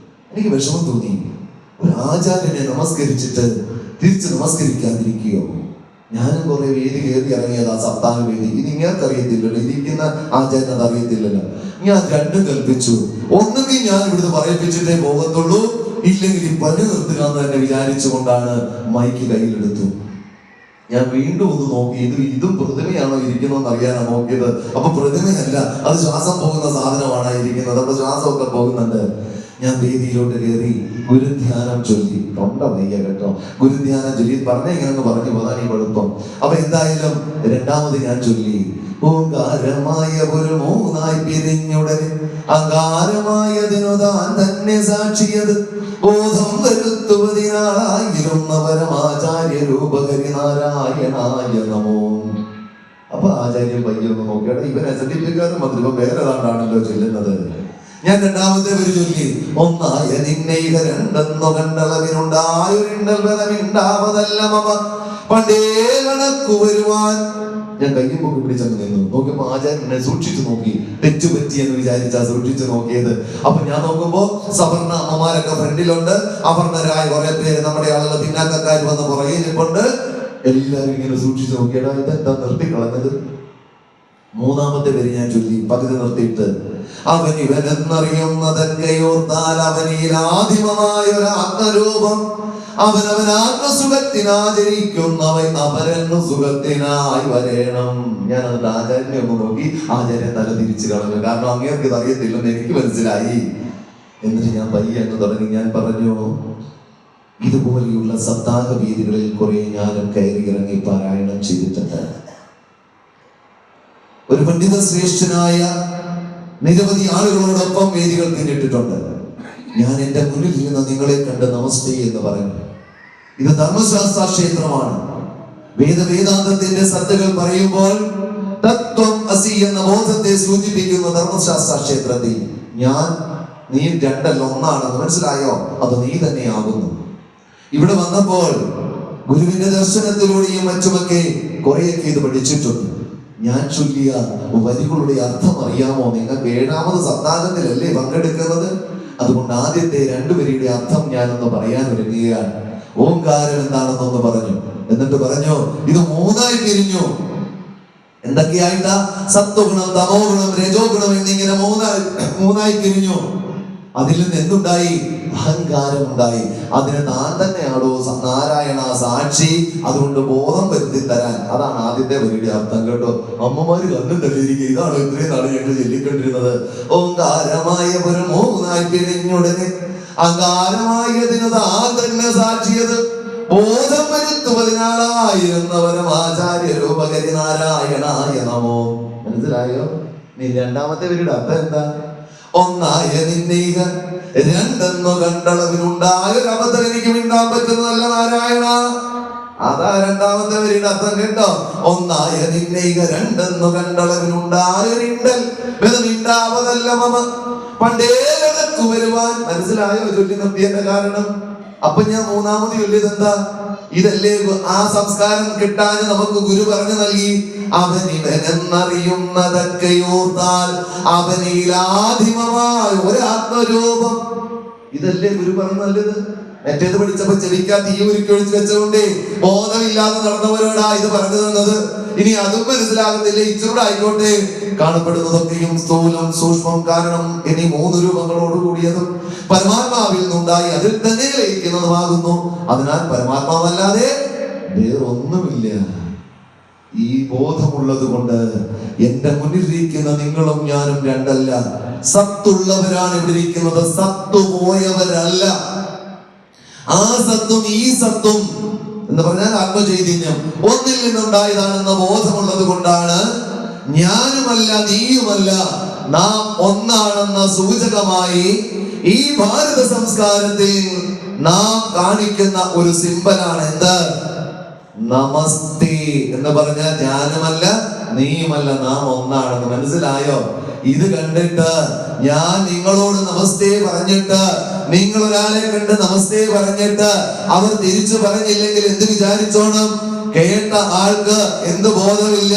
എനിക്ക് വിഷമം തോന്നി. ഒരു ആചാര്യനെ നമസ്കരിച്ചിട്ട് തിരിച്ച് നമസ്കരിക്കാതിരിക്കുകയോ? ഞാനും കുറെ വേദി കയറി ഇറങ്ങിയത് ആ സപ്താഹ വേദി. ഇത് ഇങ്ങനത്തെ അറിയത്തില്ലല്ലോ, ഇരിക്കുന്ന ആചാര്യൻ അത് അറിയത്തില്ലല്ലോ. ഞാൻ രണ്ടും കൽപ്പിച്ചു. ഒന്നുകിൽ ഞാൻ ഇവിടുന്ന് പറയിപ്പിച്ചിട്ടേ പോകത്തുള്ളൂ, ഇല്ലെങ്കിൽ ഈ പണി നിർത്തുക എന്ന് തന്നെ വിചാരിച്ചുകൊണ്ടാണ് മൈക്ക് കയ്യിലെടുത്തു. ഞാൻ വീണ്ടും ഒന്ന് നോക്കി, ഇതും പ്രതിമയാണോ ഇരിക്കുന്നതെന്ന് അറിയാനാണ് നോക്കിയത്. അപ്പൊ പ്രതിമയല്ല, അത് ശ്വാസം പോകുന്ന സാധനമാണ് ഇരിക്കുന്നത്. അപ്പൊ ശ്വാസമൊക്കെ പോകുന്നുണ്ട്. ഞാൻ വേദിയിലോട്ട് കയറി ഗുരുധ്യാനം ചൊല്ലി. തൊണ്ട വയ്യ കേട്ടോ. ഗുരുധ്യാനം ചൊല്ലി പറഞ്ഞ ഇങ്ങനെ പറഞ്ഞു പോകാൻ ഈ എളുപ്പം. അപ്പൊ എന്തായാലും രണ്ടാമത് ഞാൻ ചൊല്ലി, ഓങ്കാരമായ ഒരു മൂന്നായി പിരിഞ്ഞുടനെ അങ്കാരമായതിനു താൻ തന്നെ സാക്ഷിയത് ബോധം വരുത്തുവതിനാളായിരുന്ന പരമാചാര്യ രൂപകരി നാരായണായ നമോ. അപ്പൊ ആചാര്യൻ പയ്യൊന്ന് നോക്കിയാടെ, ഇവൻ SNDPക്കാരൻ മന്ത്രിപ്പം വേറെ ഏതാണ്ടാണല്ലോ ചെല്ലുന്നത്. ഞാൻ രണ്ടാമത്തെ പേര് ചൊല്ലി, ഒന്നായ നിന്നെ ഇക രണ്ടെന്നു കണ്ടളവിനുണ്ടായൊരിണ്ടൽ ബലമിണ്ടാവതല്ല മമ പണ്ടേ കണക്കു വരുവാൻ ഞാൻ കയ്യും പൊക്കി പിടിച്ചങ്ങ് നിന്നു. നോക്കിയപ്പോ ആചാര്യൻ എന്നെ സൂക്ഷിച്ചു നോക്കി. തെറ്റു പറ്റിയെന്ന് വിചാരിച്ചാ സൂക്ഷിച്ചു നോക്കിയത്. അപ്പൊ ഞാൻ നോക്കുമ്പോ സവർണ അമ്മമാരൊക്കെ ഫ്രണ്ടിലുണ്ട്, അവർണരായ കുറെ പേര് നമ്മുടെ ആളുകൾ പിന്നാക്കക്കാർ വന്ന് പുറകെ നിൽപ്പുണ്ട്. എല്ലാവരും ഇങ്ങനെ സൂക്ഷിച്ചു നോക്കിയടാ, ഇതെന്താ നിർത്തിക്കളഞ്ഞത്? മൂന്നാമത്തെ പേര് ഞാൻ ചൊല്ലി പകുതി നിർത്തിയിട്ട്, അവൻ ഇവനെന്നറിയുന്നതൊക്കെയോർത്താൽ അവനിൽ ആദിമമായ ഒരു ആത്മരൂപം, അവനവൻ ആത്മസുഖത്തിനാചരിക്കുന്നവൻ അപരന്നു സുഖത്തിനായി വരേണം. ഞാൻ അതിന്റെ ആചാര്യനെ ഒന്ന് നോക്കി, ആചാര്യൻ തല തിരിച്ചു കളഞ്ഞു. കാരണം അങ്ങേർക്ക് ഇത് അറിയത്തില്ലെന്ന് എനിക്ക് മനസ്സിലായി. എന്നിട്ട് ഞാൻ പയ്യെ അങ്ങ് തുടങ്ങി. ഞാൻ പറഞ്ഞു, ഇതുപോലെയുള്ള സപ്താഹ വീതികളിൽ കുറെ ഞാനും കയറി ഇറങ്ങി പാരായണം ചെയ്തിട്ടുണ്ട്. ഒരു പണ്ഡിത ശ്രേഷ്ഠനായ നിരവധി ആളുകളോടൊപ്പം വേദികൾ പിന്നിട്ടിട്ടുണ്ട്. ഞാൻ എന്റെ മുന്നിൽ ഇരുന്ന നിങ്ങളെ കണ്ട് നമസ്തേ എന്ന് പറഞ്ഞു. ഇത് ധർമ്മശാസ്ത്ര ക്ഷേത്രമാണ്. വേദാന്തത്തിന്റെ സത്യങ്ങൾ പറയുമ്പോൾ തത്വം അസി എന്ന ബോധത്തെ സൂചിപ്പിക്കുന്ന ധർമ്മശാസ്ത്ര ക്ഷേത്രത്തിൽ ഞാൻ നീ രണ്ടല്ല ഒന്നാണെന്ന് മനസ്സിലായോ? അത് നീ തന്നെയാകുന്നു. ഇവിടെ വന്നപ്പോൾ ഗുരുവിന്റെ ദർശനത്തിലൂടെയും മറ്റുമൊക്കെ കുറെയൊക്കെ ഇത് പഠിച്ചിട്ടുണ്ട്. ഞാൻ ചൊല്ലിയ വരികളുടെ അർത്ഥം അറിയാമോ നിങ്ങൾക്ക്? 7ാമത് സപ്താഹത്തിലല്ലേ പങ്കെടുക്കുന്നത്? അതുകൊണ്ട് ആദ്യത്തെ 2 വരിയുടെ അർത്ഥം ഞാനൊന്ന് പറയാൻ ഒരുങ്ങുകയാണ്. ഓംകാരം എന്താണെന്നൊന്ന് പറഞ്ഞു. എന്നിട്ട് പറഞ്ഞു, ഇത് 3ആയി പിരിഞ്ഞു. എന്തൊക്കെയായിട്ടാ? സത്വഗുണം, തമോ ഗുണം, രജോ ഗുണം എന്നിങ്ങനെ 3ആയി പിരിഞ്ഞു. അതിൽ നിന്ന് എന്തുണ്ടായി? അഹങ്കാരം ഉണ്ടായി. അതിന് താൻ തന്നെയാണോ നാരായണ സാക്ഷി, അതുകൊണ്ട് ബോധം വരുത്തി തരാൻ. അതാണ് ആദ്യത്തെ വരിയുടെ അർത്ഥം കേട്ടോ. അമ്മമാര് കണ്ണും തള്ളിയിരിക്കുക. ഇതാണ് ഇത്രയും നാളെ ഞങ്ങൾ ചൊല്ലിക്കൊണ്ടിരുന്നത്. ഓങ്കാരമായ ഒരു 3ആയി പിരിഞ്ഞുടനെ അങ്കാരമായതിന് താൻ തന്നെ സാക്ഷിയത് ബോധം വരുത്തുവതിനാളായിരുന്നവരും ആചാര്യ രൂപകരി നാരായണായ നമോ. മനസ്സിലായോ? നീ 2ാമത്തെ വരിയുടെ അർത്ഥം എന്താ? ഒന്നായ നിന്നീക രണ്ടെന്നു കണ്ടളവിനുണ്ടായ ഒരു അബദ്ധം എനിക്ക് മിണ്ടാൻ പറ്റുന്നതല്ല നാരായണ. അതാ 2ാമത്തെ വരിയുടെ അർത്ഥം കേട്ടോ. ഒന്നായ നിന്നീക രണ്ടെന്നു കണ്ടളവിനുണ്ടായൊരിണ്ടൽ മിണ്ടാവതല്ല മമ പണ്ടേ കണക്കു വരുവാൻ. മനസ്സിലായോ ചൊല്ലി നിർത്തിയതിന്റെ കാരണം? അപ്പൊ ഞാൻ 3ാമത് ചൊല്ലിയത് എന്താ? ഇതല്ലേ ആ സംസ്കാരം കിട്ടാൻ നമുക്ക് ഗുരു പറഞ്ഞു നൽകി. അവനിവനെന്നറിയുന്നതൊക്കെയോർത്താൽ അവനിലാധിമമായ ഒരാത്മരൂപം. ഇതല്ലേ ഗുരു പറഞ്ഞു നല്ലത്? മറ്റേത് പഠിച്ചപ്പോ ചെവിക്കാൻ തീ ഉരുക്കി ഒഴിച്ചു വെച്ചുകൊണ്ടേ ബോധമില്ലാതെ നടന്നവരോടാ ഇത് പറഞ്ഞു തന്നത്. ഇനി അതും മനസ്സിലാകുന്നില്ല, ഇച്ചിരൂടെ ആയിക്കോട്ടെ. കാണപ്പെടുന്നതൊക്കെയും സ്ഥൂലം, സൂക്ഷ്മം, കാരണം എന്നീ 3 രൂപങ്ങളോട് കൂടിയതും പരമാത്മാവിൽ നിന്നുണ്ടായി അതിൽ തന്നെ ലയിക്കുന്നതുമാകുന്നു. അതിനാൽ പരമാത്മാവല്ലാതെ വേറൊന്നുമില്ല. ഈ ബോധമുള്ളത് കൊണ്ട് എന്റെ മുന്നിലിരിക്കുന്ന നിങ്ങളും ഞാനും രണ്ടല്ല. സത്തുള്ളവരാണ് ഇവിടെ ഇരിക്കുന്നത്, സത്തു പോയവരല്ല. ആ സത്തും ഈ സത്തും എന്ന് പറഞ്ഞാൽ ആത്മചൈതന്യം ഒന്നിൽ നിന്നുണ്ടായതാണെന്ന ബോധമുള്ളത് കൊണ്ടാണ് ഞാനുമല്ല നീയുമല്ല നാം ഒന്നാണെന്ന സൂചകമായി ഈ ഭാരത സംസ്കാരത്തിൽ നാം കാണിക്കുന്ന ഒരു സിമ്പലാണ് എന്ത്? നമസ്തേ എന്ന് പറഞ്ഞാൽ ഞാനുമല്ല നീയുമല്ല നാം ഒന്നാണെന്ന്. മനസ്സിലായോ? ഇത് കണ്ടിട്ട് ഞാൻ നിങ്ങളോട് നമസ്തേ പറഞ്ഞിട്ട്, നിങ്ങൾ ഒരാളെ കണ്ട് നമസ്തേ പറഞ്ഞിട്ട് അവർ തിരിച്ചു പറഞ്ഞില്ലെങ്കിൽ എന്ത് വിചാരിച്ചോണം? കേട്ട ആൾക്ക് എന്ത് ബോധമില്ല?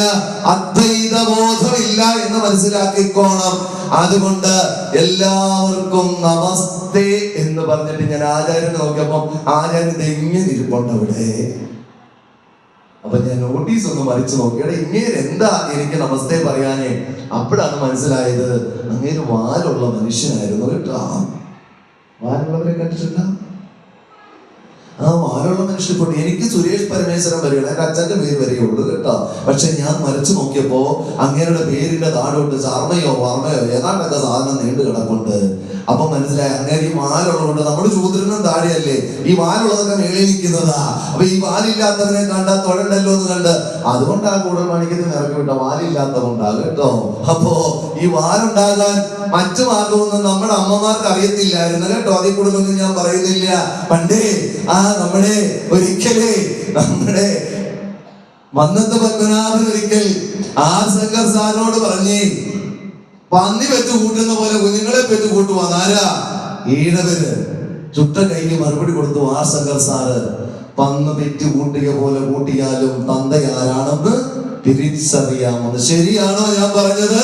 അദ്വൈത ബോധമില്ല എന്ന് മനസ്സിലാക്കിക്കോണം. അതുകൊണ്ട് എല്ലാവർക്കും നമസ്തേ എന്ന് പറഞ്ഞിട്ട് ഞാൻ ആചാര്യനെ നോക്കിയപ്പോ ആചാര്യൻ ഇങ്ങനെ ഇരിപ്പുണ്ട് അവിടെ. അപ്പൊ ഞാൻ നോട്ടീസ് ഒന്ന് മറിച്ചു നോക്കിയാൽ ഇങ്ങനെ എന്താ എനിക്ക് നമസ്തേ പറയാനേ? അപ്പോഴാണ് മനസ്സിലായത് അങ്ങേര് വാലുള്ള മനുഷ്യനായിരുന്നു കേട്ടോ. വാലുള്ളവരെ കണ്ടിട്ടുണ്ടോ? ആ വാലുള്ള മനുഷ്യൻ ഇപ്പോൾ എനിക്ക് സുരേഷ് പരമേശ്വരൻ വരെയുള്ള എന്റെ അച്ഛന്റെ പേര് വരെയേ ഉള്ളൂ കേട്ടോ. പക്ഷെ ഞാൻ മറിച്ചു നോക്കിയപ്പോ അങ്ങേരുടെ പേരിന്റെ താഴോട്ട് ചർമ്മയോ വർമ്മയോ ഏതാണ്ടൊക്കെ സാധനം നീണ്ടു കിടപ്പുണ്ട്. അപ്പൊ മനസ്സിലായി അങ്ങേര് ഈ വാലുള്ളതുകൊണ്ട് നമ്മൾ ശൂദ്രനും താഴെയല്ലേ, ഈ വാലുള്ളതൊക്കെ മേളിൽ നിൽക്കുന്നതാ. അപ്പൊ ഈ വാലില്ലാത്തവനെ കണ്ടാൽ തൊഴണ്ടല്ലോ എന്ന് കണ്ട് അതുകൊണ്ടാ കൂടുതൽ മണിക്കത്തിന് ഇറക്കി വിട്ട വാലില്ലാത്തതുകൊണ്ടാ കേട്ടോ. അപ്പോ ഈ വാലുണ്ടാകാൻ മറ്റു മാർഗമൊന്നും നമ്മുടെ അമ്മമാർക്ക് അറിയത്തില്ലായിരുന്നു കേട്ടോ. അതിൽ കൂടുതലൊന്നും ഞാൻ പറയുന്നില്ല. പണ്ടേ നമ്മുടെ ഒരിക്കലേ നമ്മുടെ മന്നത്ത് പത്മനാഭൻ ഒരിക്കൽ ആർ ശങ്കർ സാറിനോട് പറഞ്ഞേ, പന്നി വെച്ച് കൂട്ടുന്ന പോലെ കുഞ്ഞുങ്ങളെ വെച്ച് കൂട്ടുവാൻ ആരാ? ഈഴവര്. ചുട്ട കൈക്ക് മറുപടി കൊടുത്തു ആർ ശങ്കർ സാറ്, പന്ന് പെറ്റ് കൂട്ടിയ പോലെ കൂട്ടിയാലും തന്തയാരാണെന്ന് തിരിച്ചറിയാമെന്ന്. ശരിയാണോ ഞാൻ പറഞ്ഞത്?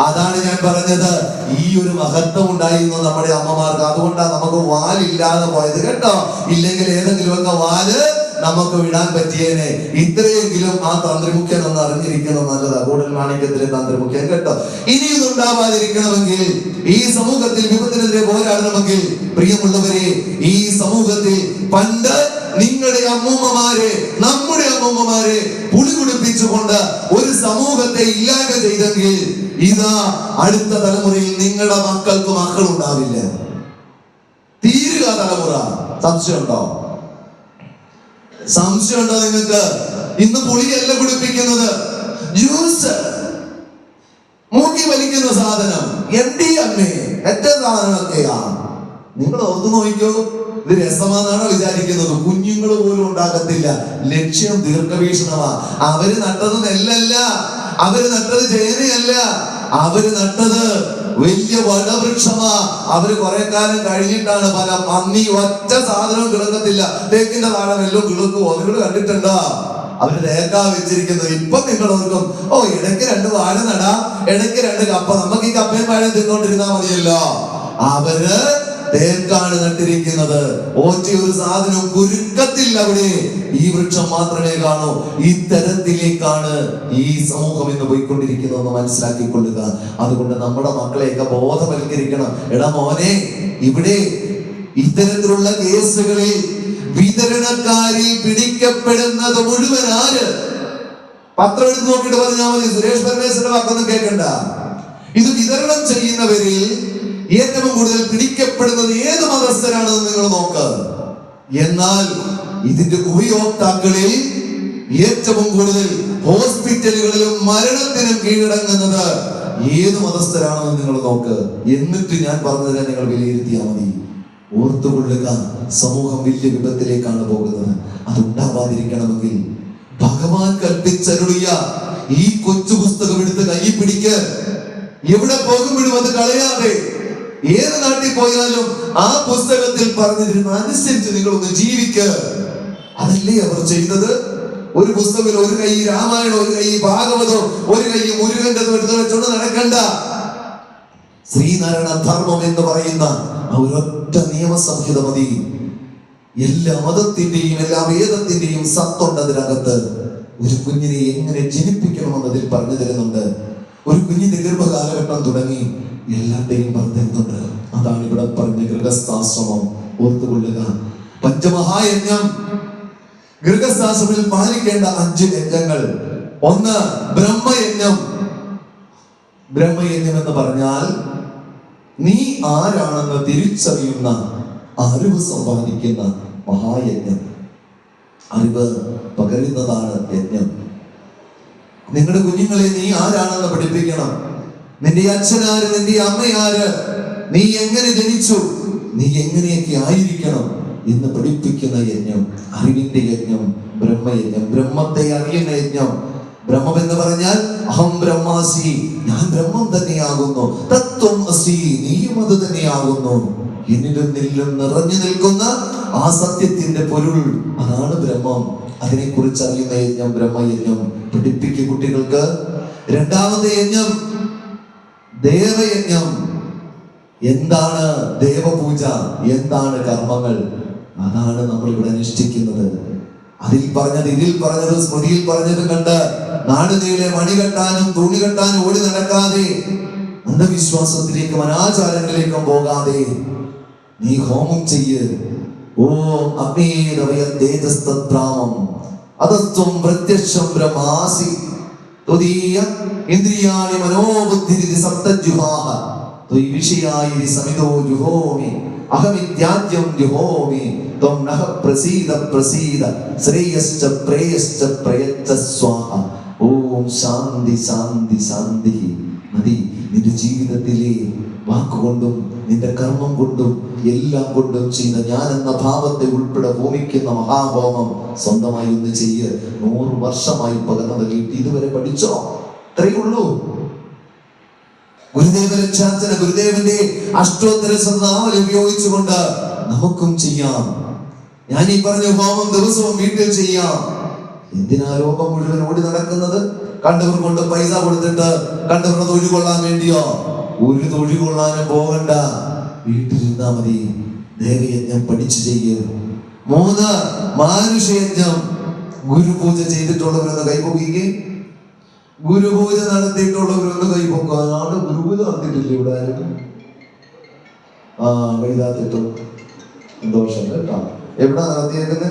അതാണ് ഞാൻ പറഞ്ഞത്. ഈ ഒരു മഹത്വം ഉണ്ടായിരുന്നു നമ്മുടെ അമ്മമാർക്ക്. അതുകൊണ്ടാണ് നമുക്ക് വാലില്ലാതെ പോയത് കേട്ടോ. ഇല്ലെങ്കിൽ ഏതെങ്കിലുമൊക്കെ വാല് നമുക്ക് വിടാൻ പറ്റിയേനെ. ഇത്രയെങ്കിലും ആ തന്ത്രിമുഖ്യൻ ഒന്ന് അറിഞ്ഞിരിക്കുന്നത് നല്ലതാ. കൂടുതൽ മാണിക്യത്തിലെ തന്ത്രിമുഖ്യൻ കേട്ടോ. ഇനിയും ഉണ്ടാവാതിരിക്കണമെങ്കിൽ, ഈ സമൂഹത്തിൽ വിപത്തിനെതിരെ പോരാടണമെങ്കിൽ, പ്രിയമുള്ളവരെ, ഈ സമൂഹത്തിൽ പണ്ട് നിങ്ങളുടെ അമ്മൂമ്മമാരെ, നമ്മുടെ അമ്മൂമ്മമാരെ പുളി കുടിപ്പിച്ചുകൊണ്ട് ഒരു സമൂഹത്തെ ഇല്ലായ്മ ചെയ്തെങ്കിൽ, ഇതാ അടുത്ത തലമുറയിൽ നിങ്ങളുടെ മക്കൾക്ക് മക്കളുണ്ടാവില്ല. തീരുക തലമുറ. സംശയമുണ്ടോ? സംശയമുണ്ടോ നിങ്ങൾക്ക്? ഇന്ന് പുളിയല്ല കുടിപ്പിക്കുന്നത്, ജ്യൂസ്, മൂക്കി വലിക്കുന്ന സാധനം, അമ്മേ ഏറ്റ സാധനമൊക്കെയാ. നിങ്ങൾ ഓർത്തു നോക്കിക്കോ. ഇത് രസമാണെന്നാണോ വിചാരിക്കുന്നത്? കുഞ്ഞുങ്ങൾ പോലും ഉണ്ടാക്കത്തില്ല. ലക്ഷ്യം ദീർഘവീക്ഷണമാ. അവര് നട്ടത് നെല്ലല്ല, അവര് നട്ടത് ചേനയല്ല, അവര് നട്ടത് വലിയ വടവൃക്ഷമാ. അവര് കുറെ കാലം കഴിഞ്ഞിട്ടാണ് ഫലം. അന്നീ ഒറ്റ സാധനവും കിടക്കത്തില്ല. തേക്കിന്റെ താഴെ വല്ലതും കിടക്കുവോ? നിങ്ങൾ കണ്ടിട്ടുണ്ടോ? അവര് തേക്കാ വെച്ചിരിക്കുന്നത്. ഇപ്പൊ നിങ്ങൾ ഓർക്കും, ഓ ഇടയ്ക്ക് 2 വാഴ നടാ, ഇടയ്ക്ക് 2 കപ്പ, നമുക്ക് ഈ കപ്പയും വാഴ തിന്നോണ്ടിരുന്നാ മതിയല്ലോ. അവര് തേക്കാണ് നട്ടിരിക്കുന്നത്. ഒറ്റ ഒരു സാധനവും കുരുക്കത്തില്ല അവിടെ. ഈ വൃക്ഷം മാത്രമേ കാണൂ. ഇത്തരത്തിലേക്കാണ് ഈ സമൂഹം ഇന്ന് പോയിക്കൊണ്ടിരിക്കുന്നതെന്ന് മനസ്സിലാക്കിക്കൊള്ളുക. അതുകൊണ്ട് നമ്മുടെ മക്കളെയൊക്കെ ബോധവൽക്കരിക്കണം. എടാ മോനെ, ഇവിടെ ഇത്തരത്തിലുള്ള കേസുകളിൽ വിതരണക്കാരിൽ പിടിക്കപ്പെടുന്നത് മുഴുവൻ ആര്? പത്രം എടുത്ത് നോക്കിയിട്ട് പറഞ്ഞാൽ മതി. സുരേഷ് പരമേശ്വരന്റെ വാക്കൊന്നും കേൾക്കണ്ട. ഇത് വിതരണം ചെയ്യുന്നവരിൽ ഏറ്റവും കൂടുതൽ പിടിക്കപ്പെടുന്നത് ഏത് മതസ്ഥരാണെന്ന് നിങ്ങൾ നോക്ക്. എന്നാൽ ഇതിന്റെ ഉപയോക്താക്കളിൽ ഏറ്റവും കൂടുതൽ ഹോസ്പിറ്റലുകളിലും മരണത്തിനും കീഴടങ്ങുന്നത് ഏത് മതസ്ഥരാണെന്ന് നിങ്ങൾ നോക്ക്. എന്നിട്ട് ഞാൻ പറഞ്ഞതിനെ നിങ്ങൾ വിലയിരുത്തിയാൽ മതി. ഓർത്തുകൊള്ളുക, സമൂഹം വലിയ വിപത്തിലേക്കാണ് പോകുന്നത്. അതുണ്ടാവാതിരിക്കണമെങ്കിൽ ഭഗവാൻ കൽപ്പിച്ചരുളിയ ഈ കൊച്ചു പുസ്തകം എടുത്ത് കൈ പിടിക്ക്. എവിടെ പോകുമ്പോഴും അത് കളയാതെ, ഏത് നാട്ടിൽ പോയാലും ആ പുസ്തകത്തിൽ പറഞ്ഞിരുന്ന അനുസരിച്ച് നിങ്ങളൊന്ന് ജീവിക്ക്. അതല്ലേ അവർ ചെയ്തത്. ഒരു പുസ്തകത്തിൽ ഒരു കൈ രാമായണം, ഒരു കൈ ഭാഗവതോ, ഒരു കൈ മുരുകന്റെ എടുത്ത് വെച്ചോണ്ട് നടക്കണ്ട. ശ്രീനാരായണ ധർമ്മം എന്ന് പറയുന്ന ഒരൊറ്റ നിയമസംഹിത മതി. എല്ലാ മതത്തിന്റെയും എല്ലാ വേദത്തിന്റെയും സത്തുണ്ട് അതിനകത്ത്. ഒരു കുഞ്ഞിനെ എങ്ങനെ ജനിപ്പിക്കണമെന്നതിൽ പറഞ്ഞു തരുന്നുണ്ട്. ഒരു കുഞ്ഞിന്റെ ഗർഭകാലഘട്ടം തുടങ്ങി എല്ലാത്തെയും പറഞ്ഞിരുന്നുണ്ട്. അതാണ് ഇവിടെ പറഞ്ഞ ഗൃഹസ്ഥാശ്രമം. ഓർത്തുകൊള്ളുക. പഞ്ചമഹായജ്ഞം, ഗൃഹസ്ഥാശ്രമത്തിൽ പാലിക്കേണ്ട 5 യജ്ഞങ്ങൾ. 1 ബ്രഹ്മയജ്ഞം. ബ്രഹ്മയജ്ഞം എന്ന് പറഞ്ഞാൽ നീ ആരാണെന്ന് തിരിച്ചറിയുന്ന അറിവ് സമ്പാദിക്കുന്ന മഹായജ്ഞം. അറിവ് പകരുന്നതാണ് യജ്ഞം. നിങ്ങളുടെ കുഞ്ഞുങ്ങളെ നീ ആരാണെന്ന് പഠിപ്പിക്കണം. നിന്റെ അച്ഛനാര്, നിന്റെ അമ്മയാര്, നീ എങ്ങനെ ജനിച്ചു, നീ എങ്ങനെയൊക്കെ ആയിരിക്കണം എന്ന് പഠിപ്പിക്കുന്ന യജ്ഞം, അറിവിന്റെ യജ്ഞം, ബ്രഹ്മയജ്ഞം. ബ്രഹ്മത്തെ അറിയുന്ന യജ്ഞം. ബ്രഹ്മം എന്ന് പറഞ്ഞാൽ അഹം ബ്രഹ്മാസി, ഞാൻ ബ്രഹ്മം തന്നെയാകുന്നു. തത്വം അസി, നീയും അത് തന്നെയാകുന്നു. എന്നിലും നിന്നിലും നിറഞ്ഞു നിൽക്കുന്ന ആ സത്യത്തിന്റെ പൊരുൾ, അതാണ് ബ്രഹ്മം. അതിനെ കുറിച്ച് അറിയുന്ന യജ്ഞം ബ്രഹ്മയജ്ഞം. പഠിപ്പിക്കുക കുട്ടികൾക്ക്. 2ാമത്തെ യജ്ഞം ദേവയജ്ഞം. എന്താണ് ദേവപൂജ, എന്താണ് കർമ്മങ്ങൾ, അതാണ് നമ്മൾ ഇവിടെ അനുഷ്ഠിക്കുന്നത്. അതിൽ പറഞ്ഞത്, ഇതിൽ പറഞ്ഞത്, സ്മൃതിയിൽ പറഞ്ഞത് കണ്ട് നാടുനീളെ മണി കെട്ടാനും തുണി കെട്ടാനും ഓടി നടക്കാതെ, അന്ധവിശ്വാസത്തിലേക്കും അനാചാരങ്ങളിലേക്കും പോകാതെ നീ ഹോമം ചെയ്യ്. ഓം അഗ്നേരവയ തേജസ്തത്രാമം അദസ്ത്വം പ്രത്യക്ഷം ബ്രഹ്മാസി ത്വദീയ ഇന്ദ്രിയാണി മനോബുദ്ധിരിതി സപ്തജുഹാഹ ത്വയി വിഷയായി സമിതോ ജുഹോമി അഹമിത്യാദ്യം ജുഹോമി ത്വം നഹ പ്രസീദ പ്രസീദ ശ്രേയശ്ച പ്രേയശ്ച പ്രയച്ഛ സ്വാഹ. ഓം ശാന്തി ശാന്തി ശാന്തി. മതി. നിന്റെ ജീവിതത്തിലെ വാക്കുകൊണ്ടും നിന്റെ കർമ്മം കൊണ്ടും എല്ലാം കൊണ്ടും ചെയ്ത ഞാൻ എന്ന ഭാവത്തെ ഉൾപ്പെടെ ഹോമിക്കുന്ന മഹാഹോമം സ്വന്തമായി ഒന്ന് ചെയ്യ്. 100 വർഷമായി പകർന്നു നൽകിയിട്ട് ഇതുവരെ പഠിച്ചോ? ഇത്രയേ ഉള്ളൂ. ഗുരുദേവരക്ഷാർച്ചന, ഗുരുദേവന്റെ അഷ്ടോത്തര നാമം ഉപയോഗിച്ചുകൊണ്ട് നമുക്കും ചെയ്യാം. ഞാൻ ഈ പറഞ്ഞ ഹോമം ദിവസവും വീട്ടിൽ ചെയ്യാം. എന്തിനാ ലോകം മുഴുവൻ ഓടി നടക്കുന്നത്? കണ്ടവർ കൊണ്ട് പൈസ കൊടുത്തിട്ട് കണ്ടവരുടെ തൊഴിൽ കൊള്ളാൻ വേണ്ടിയോ? ഒരു തൊഴിൽ കൊള്ളാനും പോകണ്ട, വീട്ടിലിരുന്നാ മതി. ദേവയജ്ഞം പഠിച്ചു ചെയ്യൂ. 3 മാനുഷയജ്ഞം. ഗുരുപൂജ ചെയ്തിട്ടുള്ളവരൊന്ന് കൈപൊക്കിക്ക്. ഗുരുപൂജ നടത്തിയിട്ടുള്ളവരൊന്ന് കൈപൊക്കുക. ആളുടെ ഗുരുപൂജ നടത്തിയിട്ടില്ല ഇവിടെ ആരും? കൈതാത്തിട്ടു. സന്തോഷം കേട്ടോ. എവിടാ നടത്തിയേക്കുന്നത്?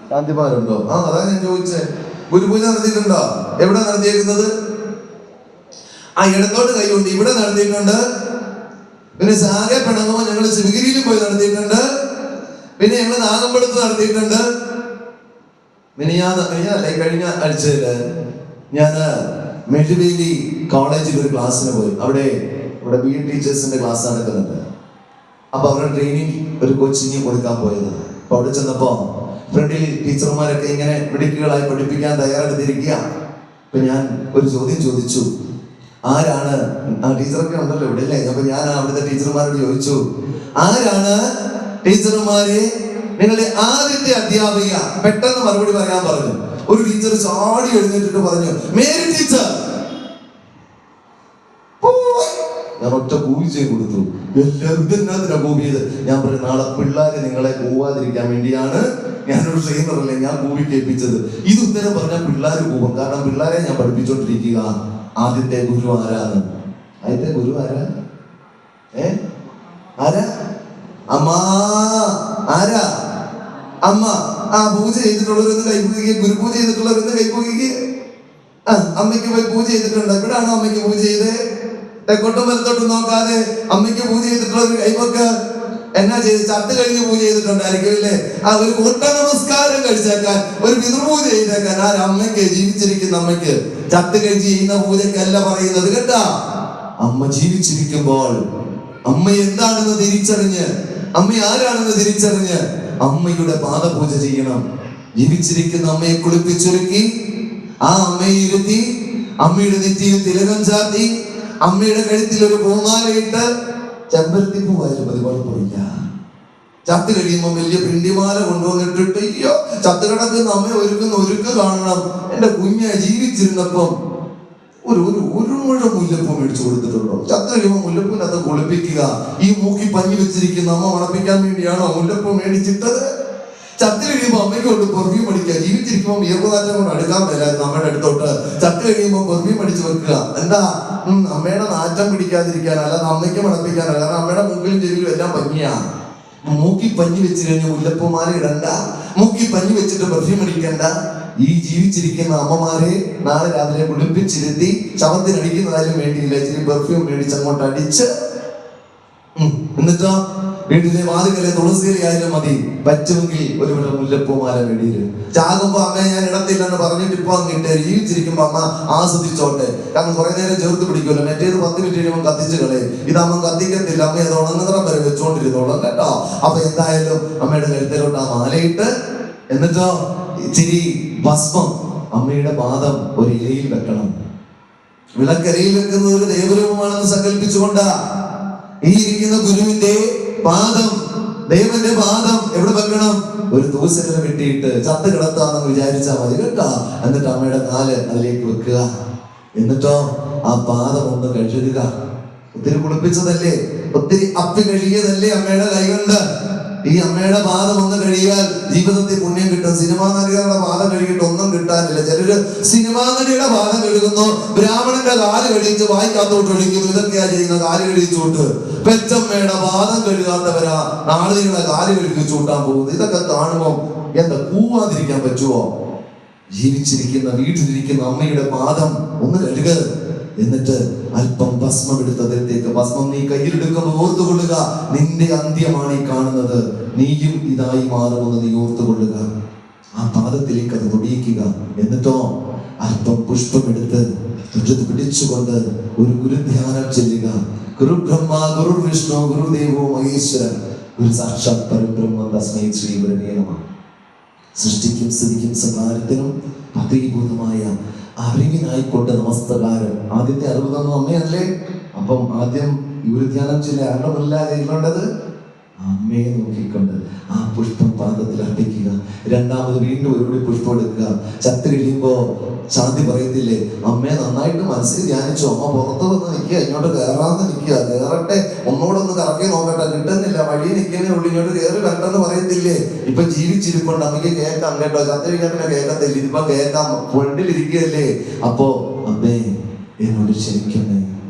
ശാന്തിമാരുണ്ടോ? അതാ ഞാൻ ചോദിച്ചേ. ഗുരുപൂജ നടത്തിയിട്ടുണ്ടോ? എവിടെ നടത്തിയേക്കുന്നത്? ഇടത്തോട്ട് കൈകൊണ്ട് ഇവിടെ നടത്തിയിട്ടുണ്ട്. പിന്നെ സാഗെ പിണങ്ങുമ്പോ ഞങ്ങൾ ശിവഗിരിയിലും പോയി നടത്തിയിട്ടുണ്ട്. പിന്നെ ഞങ്ങൾ നാഗമ്പടത്ത് നടത്തിയിട്ടുണ്ട്. കഴിഞ്ഞ ആഴ്ചയില് ഞാൻ മെഴുവേലി കോളേജിൽ ഒരു ക്ലാസ്സിന് പോയി. അവിടെ ബി എഡ് ടീച്ചേഴ്സിന്റെ ക്ലാസ് നടക്കുന്നുണ്ട്. അപ്പൊ അവരുടെ ട്രെയിനിങ് ഒരു കോച്ചിങ് കൊടുക്കാൻ പോയത്. അപ്പൊ അവിടെ ചെന്നപ്പോ ഫ്രണ്ടിൽ ടീച്ചർമാരൊക്കെ ഇങ്ങനെ മിടുക്കുകളായി പഠിപ്പിക്കാൻ തയ്യാറെടുത്തിരിക്കുക. അപ്പൊ ഞാൻ ഒരു ചോദ്യം ചോദിച്ചു, ആരാണ് ടീച്ചറൊക്കെ ഉണ്ടല്ലോ ഇവിടെ അല്ലേ? അപ്പൊ ഞാൻ അവിടുത്തെ ടീച്ചർമാരോട് ചോദിച്ചു, ആരാണ് ടീച്ചർമാരെ നിങ്ങളുടെ ആദ്യത്തെ അധ്യാപിക? പെട്ടെന്ന് മറുപടി പറയാൻ പറഞ്ഞു. ഒരു ടീച്ചർ ചാടി എഴുന്നേറ്റിട്ട് പറഞ്ഞു, മേരി ടീച്ചർ. ഞാൻ ഒറ്റ കൂവിച്ചേ കൊടുത്തു. എല്ലാവരും ഇതിനകത്തിനാ കൂവിയത്. ഞാൻ പറഞ്ഞു, നാളെ പിള്ളേരെ നിങ്ങളെ കൂവാതിരിക്കാൻ വേണ്ടിയാണ് ഞാനൊരു ട്രെയിനറല്ലേ, ഞാൻ കൂവി കേൾപ്പിച്ചത്. ഇത് ഉത്തരം പറഞ്ഞാൽ പിള്ളേർ കൂവും. കാരണം പിള്ളേരെ ഞാൻ പഠിപ്പിച്ചോണ്ടിരിക്കുക. ആദ്യത്തെ ഗുരു ആരാണ്? ആദ്യത്തെ ഗുരു ആരാ? ആരാ? അമ്മ. ആരാ? അമ്മ. പൂജ ചെയ്തിട്ടുള്ളവരൊന്ന് കൈപൂജിക്കുക. ഗുരുപൂജ ചെയ്തിട്ടുള്ളവരൊന്ന് കൈപൂജിക്കുക. അമ്മയ്ക്ക് പോയി പൂജ ചെയ്തിട്ടുണ്ട്. എവിടാണോ അമ്മയ്ക്ക് പൂജ ചെയ്തേ? തെക്കോട്ടും വലത്തോട്ടും നോക്കാതെ അമ്മയ്ക്ക് പൂജ ചെയ്തിട്ടുള്ളവർ കൈപ്പൊക്ക്. എന്നാ ചെയ്ത്? ചത്ത് കഴിഞ്ഞ് പൂജ ചെയ്തിട്ടുണ്ടായിരിക്കും അല്ലേ? ഒരു കൂട്ട നമസ്കാരം കഴിച്ചേക്കാൻ, ഒരു പിതൃപൂജ ചെയ്തേക്കാൻ അമ്മയ്ക്ക്, ജീവിച്ചിരിക്കുന്ന അമ്മയ്ക്ക്. ചത്ത് കഴിച്ച് ചെയ്യുന്ന പൂജക്കല്ല പറയുന്നത് കേട്ടാ. അമ്മ ജീവിച്ചിരിക്കുമ്പോൾ അമ്മ എന്താണെന്ന് തിരിച്ചറിഞ്ഞ്, അമ്മ ആരാണെന്ന് തിരിച്ചറിഞ്ഞ് അമ്മയുടെ പാദപൂജ ചെയ്യണം. ജീവിച്ചിരിക്കുന്ന അമ്മയെ കുളിപ്പിച്ചൊരുക്കി ആ അമ്മയെ ഇരുത്തി അമ്മയുടെ നെറ്റിയിൽ തിലകം ചാർത്തി അമ്മയുടെ കഴുത്തിൽ ഒരു പൂമാലയിട്ട്, ചെമ്പരത്തി പൂവായാലും മതി, കുഴപ്പമില്ല. ചത്ത് കഴിയുമ്പോൾ വലിയ പിണ്ടിമാല കൊണ്ടുവന്നിട്ടിട്ട്, അയ്യോ ചത്ത് കിടക്കുന്ന അമ്മ ഒരുക്ക് കാണണം. എന്റെ കുഞ്ഞെ ജീവിച്ചിരുന്നപ്പം ഒരു മുഴം മുല്ലപ്പൂ മേടിച്ചു കൊടുത്തിട്ടുണ്ടോ? ചത്ത് കഴിയുമ്പോൾ മുല്ലപ്പൂവിനകത്ത് കുളിപ്പിക്കുക. ഈ മൂക്കി പഞ്ഞി വെച്ചിരിക്കുന്ന അമ്മ മണപ്പിക്കാൻ വേണ്ടിയാണോ മുല്ലപ്പൂ മേടിച്ചിട്ടത്? ചത്ത് കഴിയുമ്പോൾ അമ്മയ്ക്ക് കൊണ്ട് പെർഫ്യൂം അടിക്കുക. ജീവിച്ചിരിക്കുമ്പോൾ ഈർപ്പനാറ്റം കൊണ്ട് അടുക്കാൻ മേലായിരുന്നു അമ്മയുടെ അടുത്തോട്ട്. ചത്ത് കഴിയുമ്പോൾ പെർഫ്യൂം അടിച്ചു വെക്കുക. എന്താ? അമ്മയുടെ നാറ്റം പിടിക്കാതിരിക്കാൻ, അല്ലാതെ അമ്മയ്ക്ക് മണപ്പിക്കാനല്ല. കാരണം അമ്മയുടെ മൂക്കിലും ചെവിയിലും എല്ലാം പഞ്ഞിയാ. മൂക്കി പഞ്ഞി വെച്ച് കഴിഞ്ഞ് മുല്ലപ്പൂമാല ഇടണ്ട, മൂക്കി പഞ്ഞി വെച്ചിട്ട് പെർഫ്യൂം അടിക്കണ്ട. ഈ ജീവിച്ചിരിക്കുന്ന അമ്മമാരെ നാളെ രാവിലെ കുളിപ്പിച്ചിരുത്തി ശവത്തിനടിക്കുന്നതായാലും വേണ്ടിയില്ല, ഇച്ചിരി പെർഫ്യൂം മേടിച്ച് അങ്ങോട്ട് അടിച്ച്, എന്നിട്ടോ വീട്ടിലെ വാതിക്കലെ തുളസിയിലായാലും മതി, പറ്റുമെങ്കിൽ ഒരു മുല്ലപ്പൂമാല വേണ്ടിയിരും. ചാകുമ്പോ അമ്മയെ ഞാൻ ഇടത്തില്ലെന്ന് പറഞ്ഞിട്ട് ഇപ്പൊ അങ്ങിട്ട്, ജീവിച്ചിരിക്കുമ്പോ അമ്മ ആസ്വദിച്ചോട്ടെ. കാരണം കുറെ നേരം ചേർത്ത് പിടിക്കുമല്ലോ. മറ്റേത് 10 മിനിറ്റ് കഴിയുമ്പോൾ കത്തിച്ച് കളയും. ഇതമ്മ കത്തിക്കത്തില്ല. അമ്മ അത് ഉണങ്ങുന്നിടം വരെ വെച്ചോണ്ടിരുന്നോളും കേട്ടോ. അപ്പൊ എന്തായാലും അമ്മയുടെ കഴുത്തിലോട്ട് ആ മാലയിട്ട്, എന്നിട്ടോ ഇച്ചിരി ഭസ്മം അമ്മയുടെ പാദം ഒരു ഇലയിൽ വെക്കണം. വിളക്കരയിൽ വെക്കുന്നത് ഒരു ദേവരൂപമാണെന്ന് സങ്കല്പിച്ചുകൊണ്ടാ ഈ ഇരിക്കുന്ന ഗുരുവിന്റെ പാദം, ദൈവന്റെ പാദം എവിടെ വെക്കണം? ഒരു തൂസലിനെ വെട്ടിയിട്ട് ചത്ത് കിടത്താന്ന് വിചാരിച്ചാൽ മതി കേട്ടോ. എന്നിട്ട് അമ്മയുടെ കാല് അതിലേക്ക് വെക്കുക. എന്നിട്ടോ ആ പാദം ഒന്ന് കഴുകുക. ഒത്തിരി കുളിപ്പിച്ചതല്ലേ, ഒത്തിരി അപ്പി കഴുകിയതല്ലേ അമ്മയുടെ കൈകൊണ്ട്. ഈ അമ്മയുടെ പാദം ഒന്ന് കഴുകിയാൽ ജീവിതത്തിൽ പുണ്യം കിട്ടും. സിനിമാ നടികളുടെ പാദം കഴുകിയിട്ട് ഒന്നും കിട്ടാനില്ല. ചിലര് സിനിമാ നടിയുടെ പാദം കഴുകുന്നു, ബ്രാഹ്മണന്റെ കാല് കഴിച്ച് വായിക്കാത്തോട്ട് ഒഴിക്കുന്നു. ഇതൊക്കെയാ ചെയ്യുന്ന, കാല് കഴിച്ചോട്ട്. പെറ്റമ്മയുടെ പാദം കഴുകാത്തവരാ നാളെ നിങ്ങളെ കാല് കഴുകിച്ചു കൂട്ടാൻ പോകുന്നത്. ഇതൊക്കെ കാണുമ്പോൾ എന്താ കൂവാതിരിക്കാൻ പറ്റുമോ? ജീവിച്ചിരിക്കുന്ന വീട്ടിലിരിക്കുന്ന അമ്മയുടെ പാദം ഒന്ന് കഴുക. എന്നിട്ട് അല്പം ഭസ്മം എടുത്തതിലേക്ക്, ഭസ്മം നീ കയ്യിലെടുക്കുമ്പോൾ ഓർത്തുകൊള്ളുക, നിന്റെ അന്ത്യമാണ് ഈ കാണുന്നത്. നീയും ഇതായി മാറുമെന്ന് നീ ഓർത്തുകൊള്ളുക. ആ പാദത്തിലേക്ക് അത് ഒടിയിക്കുക. എന്നിട്ടോ അല്പം പുഷ്പമെടുത്ത് ചുറ്റത്ത് പിടിച്ചുകൊണ്ട് ഒരു ഗുരുധ്യാനം ചെല്ലുക. ഗുരു ബ്രഹ്മ, ഗുരു വിഷ്ണു, ഗുരുദേവോ മഹേശ്വരൻ, ഗുരു സാക്ഷാത് പരബ്രഹ്മ തസ്മൈ ശ്രീ ഗുരവേ നമഃ. സൃഷ്ടിക്കും സ്ഥിതിക്കും സംഹാരത്തിനും പദീഭൂതമായ അറിവിനായിക്കൊണ്ട് നമസ്കാരം. ആദ്യത്തെ അറിവ് തന്ന അമ്മയല്ലേ? അപ്പം ആദ്യം ഗുരുധ്യാനം ചില ആരണമില്ലാതെ ഇരുന്നത് അമ്മയെ നോക്കിക്കൊണ്ട് ആ പുഷ്പം പാദത്തിൽ അർപ്പിക്കുക. രണ്ടാമത് വീണ്ടും ഒരു പുഷ്പം എടുക്കുക. ചത്ത് കഴിയുമ്പോ ശാന്തി പറയത്തില്ലേ, അമ്മയെ നന്നായിട്ട് മനസ്സിൽ ധ്യാനിച്ചു, അമ്മ പുറത്ത് വന്ന് നിൽക്കുക, ഇങ്ങോട്ട് കയറാന്ന് നിൽക്കുക, കയറട്ടെ, ഒന്നുകൂടെ ഒന്ന് കറക്കി നോക്കട്ടെ, കിട്ടുന്നില്ല, വഴി നിൽക്കുന്നേ ഉള്ളൂ, ഇങ്ങോട്ട് കയറി വരട്ടെന്ന് പറയത്തില്ലേ? ഇപ്പൊ ജീവിച്ചിരിപ്പുണ്ട്, അമ്മയ്ക്ക് കേൾക്കാം കേട്ടോ, ചത്ത് കഴിക്കാൻ പിന്നെ കേൾക്കത്തില്ല, ഇതിപ്പോ കേൾക്കാം, ഫ്രണ്ടിലിരിക്കുകയല്ലേ. അപ്പോ അമ്മേ എന്നോട് ക്ഷമിക്കണേ,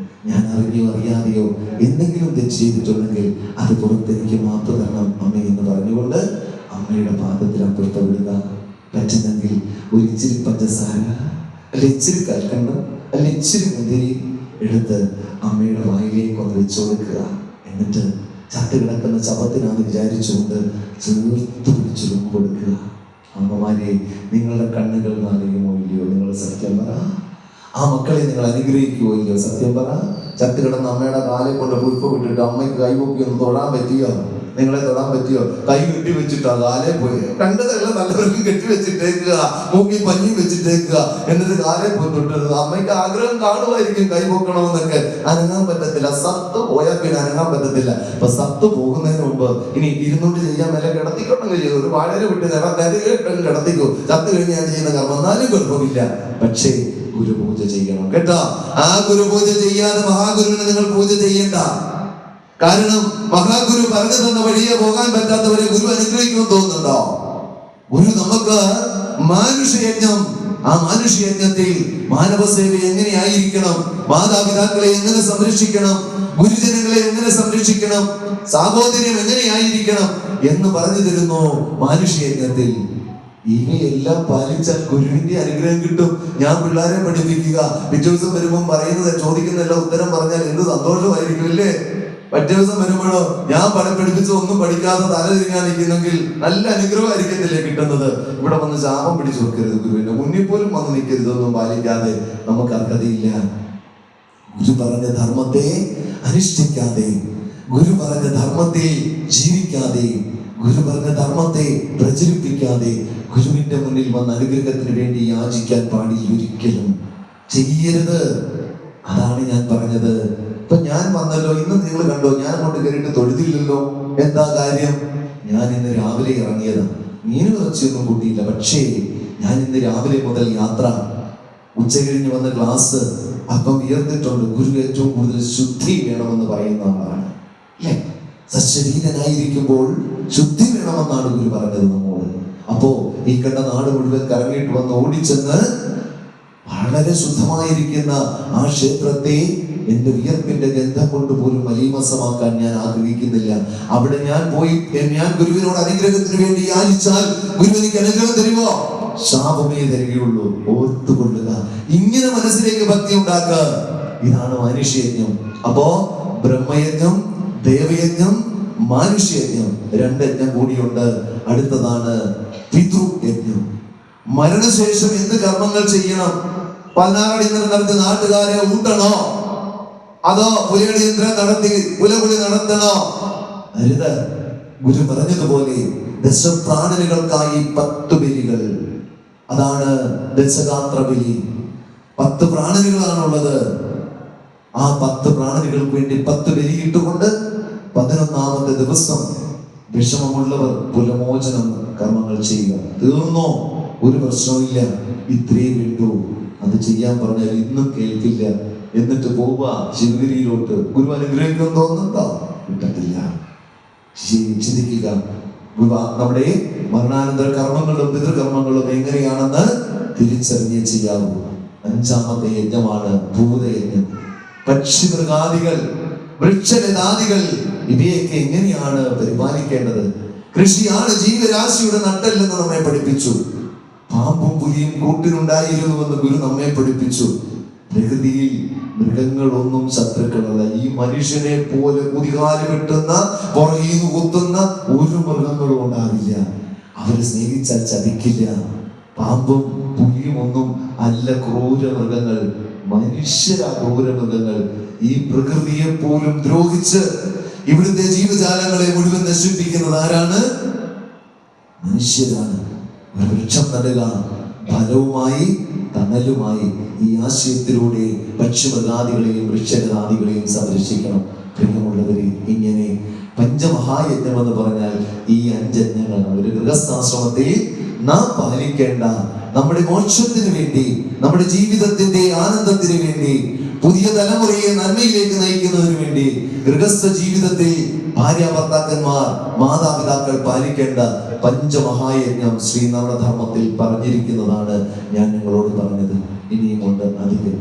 ഞാൻ അറിഞ്ഞോ അറിയാതെയോ എന്തെങ്കിലും തെറ്റ് ചെയ്തിട്ടുണ്ടെങ്കിൽ അത് പുറത്തെനിക്ക് മാപ്പ് തരണം അമ്മ എന്ന് പറഞ്ഞുകൊണ്ട് അമ്മയുടെ പാദത്തിൽ അപ്പുറത്തവിടുക. പറ്റുന്നെങ്കിൽ ഒരു ഇച്ചിരി പഞ്ചസാര, അല്ല ഇച്ചിരി കൽക്കണ്ടം, അല്ല ഇച്ചിരി മുന്തിരി എടുത്ത് അമ്മയുടെ വായിലേക്ക് ഒന്ന് വെച്ചു കൊടുക്കുക. എന്നിട്ട് ചത്ത് കിടക്കുന്ന ശവത്തിനാന്ന് വിചാരിച്ചുകൊണ്ട് ചേർത്ത് പിടിച്ചു കൊടുക്കുക. അമ്മമാരെ, നിങ്ങളുടെ കണ്ണുകൾ അറിയുമോ ഇല്ലയോ? നിങ്ങൾ സത്യം പറ. ആ മക്കളെ നിങ്ങൾ അനുഗ്രഹിക്കുമോ ഇല്ലയോ? സത്യം പറ. ചത്ത് കിടന്ന അമ്മയുടെ കാലെ കൊണ്ട് പുഷ്പം ഇട്ടിട്ട് അമ്മയ്ക്ക് കൈപൊക്കി ഒന്ന് തൊടാൻ പറ്റിയോ? നിങ്ങളെ തൊടാൻ പറ്റിയോ? കൈ കെട്ടി വെച്ചിട്ടാ കാലെ പോയി കണ്ടതല്ല, നല്ലവർക്ക് കെട്ടി വെച്ചിട്ടേക്കുക, മൂക്കി പഞ്ഞി വെച്ചിട്ടേക്കുക, എന്നിട്ട് കാലെ പോയി തൊട്ടത്. അമ്മയ്ക്ക് ആഗ്രഹം കാണുമായിരിക്കും കൈ പൊക്കണമെന്നൊക്കെ, അനങ്ങാൻ പറ്റത്തില്ല. സത്ത് പോയാൽ പിന്നെ അനങ്ങാൻ പറ്റത്തില്ല. അപ്പൊ സത്ത് പോകുന്നതിന് മുമ്പ് ഇനി ഇരുന്നോട്ട് ചെയ്യാൻ മേലെ കിടത്തിക്കൊണ്ടെങ്കിൽ ചെയ്തു, ഒരു വാഴരെ വിട്ട് കിടത്തിക്കോ. ചത്ത് കഴിഞ്ഞ് ഞാൻ ചെയ്യുന്ന കർമ്മം എന്നാലും കുഴപ്പമില്ല. പക്ഷേ ഗുരുപൂജ ചെയ്യണം കേട്ടോ. ആ ഗുരുപൂജ ചെയ്യാതെ മഹാഗുരുവിനെ നിങ്ങൾ പൂജ ചെയ്യണ്ട. കാരണം മഹാഗുരു പറഞ്ഞു തന്ന വഴിയെ പോകാൻ പറ്റാത്തവരെ ഗുരു അനുഗ്രഹിക്കുമെന്ന് തോന്നുന്നുണ്ടോ? ഗുരു നമുക്ക് മാനുഷ്യയജ്ഞം, ആ മാനുഷ്യയജ്ഞത്തിൽ മാനവസേവ എങ്ങനെയായിരിക്കണം, മാതാപിതാക്കളെ എങ്ങനെ സംരക്ഷിക്കണം, ഗുരുജനങ്ങളെ എങ്ങനെ സംരക്ഷിക്കണം, സാഹോദര്യം എങ്ങനെയായിരിക്കണം എന്ന് പറഞ്ഞു തരുന്നു മാനുഷ്യയജ്ഞത്തിൽ. ഇവയെല്ലാം പാലിച്ചാൽ ഗുരുവിന്റെ അനുഗ്രഹം കിട്ടും. ഞാൻ പിള്ളേരെ പഠിപ്പിക്കുക, പിറ്റേ ദിവസം വരുമ്പോൾ പറയുന്നത് ചോദിക്കുന്നെല്ലാം ഉത്തരം പറഞ്ഞാൽ എന്ത് സന്തോഷമായിരിക്കും അല്ലേ? മറ്റേ ദിവസം വരുമ്പോഴോ ഞാൻ പഠിപ്പിച്ച ഒന്നും പഠിക്കാതെ തല തിരിഞ്ഞാനിരിക്കുന്നെങ്കിൽ നല്ല അനുഗ്രഹമായിരിക്കത്തില്ലേ കിട്ടുന്നത്? ഇവിടെ വന്ന് ശാപം പിടിച്ചു വെക്കരുത്, ഗുരുവിന്റെ മുന്നിൽ പോലും വന്ന് നിൽക്കരുത്, ഒന്നും പാലിക്കാതെ. നമുക്ക് അർഹതയില്ല. ഗുരു പറഞ്ഞ ധർമ്മത്തെ അനുഷ്ഠിക്കാതെ, ഗുരു പറഞ്ഞ ധർമ്മത്തെ ജീവിക്കാതെ, ഗുരു പറഞ്ഞ ധർമ്മത്തെ പ്രചരിപ്പിക്കാതെ ഗുരുവിന്റെ മുന്നിൽ വന്ന അനുഗ്രഹത്തിന് വേണ്ടി യാചിക്കാൻ പാടില്ല, ഒരിക്കലും ചെയ്യരുത്. അതാണ് ഞാൻ പറഞ്ഞത്. ഇപ്പൊ ഞാൻ വന്നല്ലോ, ഇന്ന് നിങ്ങൾ കണ്ടോ, ഞാൻ അങ്ങോട്ട് കയറിയിട്ട് തൊഴുതില്ലല്ലോ. എന്താ കാര്യം? ഞാൻ ഇന്ന് രാവിലെ ഇറങ്ങിയതാ, മീൻ ഇറച്ചിയൊന്നും കൂട്ടിയില്ല. പക്ഷേ ഞാൻ ഇന്ന് രാവിലെ മുതൽ യാത്ര, ഉച്ച കഴിഞ്ഞ് വന്ന ക്ലാസ്, അപ്പം വിയർത്തിട്ടുണ്ട്. ഗുരു ഏറ്റവും കൂടുതൽ ശുദ്ധി വേണമെന്ന് പറയുന്ന ആളാണ് അല്ലേ? സശരീരനായിരിക്കുമ്പോൾ ശുദ്ധി വേണമെന്നാണ് ഗുരു പറഞ്ഞത് നമ്മോട്. അപ്പോ ഈ കണ്ട നാട് മുഴുവൻ കറങ്ങിയിട്ട് വന്ന് ഓടിച്ചെന്ന് വളരെ ശുദ്ധമായിരിക്കുന്ന ആ ക്ഷേത്രത്തെ എന്റെ വിയർപ്പിന്റെ ഗന്ധം കൊണ്ട് പോലും മലീമസമാക്കാൻ ഞാൻ ആഗ്രഹിക്കുന്നില്ല. അവിടെ ഞാൻ പോയി ഞാൻ ഗുരുവിനോട് അനുഗ്രഹത്തിന് വേണ്ടി യാചിച്ചാൽ ഗുരു എനിക്ക് അനുഗ്രഹം തരുമോ? ശാപമേ തരികയുള്ളൂ. ഓർത്തുകൊള്ളുക. ഇങ്ങനെ മനസ്സിലേക്ക് ഭക്തി ഉണ്ടാക്കുക. ഇതാണ് മനുഷ്യയജ്ഞം. അപ്പോ ബ്രഹ്മയജ്ഞം, ദേവയജ്ഞം, മാനുഷ്യയജ്ഞം, രണ്ട് യജ്ഞം കൂടിയുണ്ട്. അടുത്തതാണ് പിതൃയജ്ഞം. മരണശേഷം എന്ത് കർമ്മങ്ങൾ ചെയ്യണം? 16 യന്ത്രം നടത്തി നാട്ടുകാരെ ഊട്ടണോ? അതോ പുലിയടി യന്ത്രം നടത്തി പുലകുളി നടത്തണോ? അരുത്. ഗുരു പറഞ്ഞതുപോലെ ദശപ്രാണനുകൾക്കായി 10 ബലികൾ. അതാണ് ദശഗാത്ര ബലി. 10 പ്രാണനുകളാണുള്ളത്. ആ 10 പ്രാണനുകൾക്ക് വേണ്ടി 10 ബലിയിട്ടുകൊണ്ട് 11ാമത്തെ ദിവസം വിഷമമുള്ളവർ പുലമോചനം കർമ്മങ്ങൾ ചെയ്യുക. തീർന്നോ? ഒരു പ്രശ്നവുമില്ല. ഇത്രേ വേണ്ടു. അത് ചെയ്യാൻ പറഞ്ഞാൽ ഇന്നും കേൾക്കില്ല. എന്നിട്ട് പോവുക ശിവഗിരിയിലോട്ട്. ഗുരു അനുഗ്രഹിക്കാൻ തോന്നുന്നുണ്ടോ? കിട്ടത്തില്ല. ചിന്തിക്കുക. നമ്മുടെ മരണാനന്തര കർമ്മങ്ങളും പിതൃകർമ്മങ്ങളും എങ്ങനെയാണെന്ന് തിരിച്ചറിഞ്ഞേ ചെയ്യാവൂ. 5ാമത്തെ യജ്ഞമാണ് ഭൂതയജ്ഞം. പക്ഷിമൃഗാദികൾ, വൃക്ഷലതാദികൾ, ഇവയൊക്കെ എങ്ങനെയാണ് പരിപാലിക്കേണ്ടത്? കൃഷിയാണ് ജീവരാശിയുടെ നട്ടെല്ലെന്ന് നമ്മെ പഠിപ്പിച്ചു. പാമ്പും പുലിയും കൂട്ടിനുണ്ടായിരുന്നുവെന്ന് ഗുരു നമ്മെ പഠിപ്പിച്ചു. പ്രകൃതിയിൽ മൃഗങ്ങളൊന്നും ശത്രുക്കളല്ല. ഈ മനുഷ്യനെ പോലെ കുതികാല് വെട്ടുന്ന, പുറകീന്ന് കുത്തുന്ന ഒരു മൃഗങ്ങളും ഉണ്ടാവില്ല. അവര് സ്നേഹിച്ചാൽ ചതിക്കില്ല. പാമ്പും പുലിയും ഒന്നും അല്ല ക്രൂര മൃഗങ്ങൾ. മനുഷ്യരാ ക്രൂര മൃഗങ്ങൾ. ഈ പ്രകൃതിയെ പോലും ദ്രോഹിച്ച് ഇവിടുത്തെ ജീവജാലങ്ങളെ മുഴുവൻ നശിപ്പിക്കുന്നത് ആരാണ്? മനുഷ്യരാണ്. ഒരു വൃക്ഷം നടുക, ഫലവുമായി തണലുമായി. ഈ ആശയത്തിലൂടെ പക്ഷിമൃഗാദികളെയും വൃക്ഷലതാദികളെയും സംരക്ഷിക്കണം. പ്രിയമുള്ളവരെ, ഇങ്ങനെ പഞ്ചമഹായജ്ഞം എന്ന് പറഞ്ഞാൽ ഈ 5 യജ്ഞങ്ങളാണ്. ഒരു ഗൃഹസ്ഥാശ്രമത്തിൽ നാം പാലിക്കേണ്ട, നമ്മുടെ മോക്ഷത്തിന് വേണ്ടി, നമ്മുടെ ജീവിതത്തിന്റെ ആനന്ദത്തിന് വേണ്ടി, പുതിയ തലമുറയെ നന്മയിലേക്ക് നയിക്കുന്നതിന് വേണ്ടി ഗൃഹസ്ഥ ജീവിതത്തിൽ ഭാര്യ ഭർത്താക്കന്മാർ മാതാപിതാക്കൾ പാലിക്കേണ്ട പഞ്ചമഹായജ്ഞം ശ്രീനാരായണധർമ്മത്തിൽ പറഞ്ഞിരിക്കുന്നതാണ് ഞാൻ നിങ്ങളോട് പറഞ്ഞത്. ഇനിയുമുണ്ട് അധികം.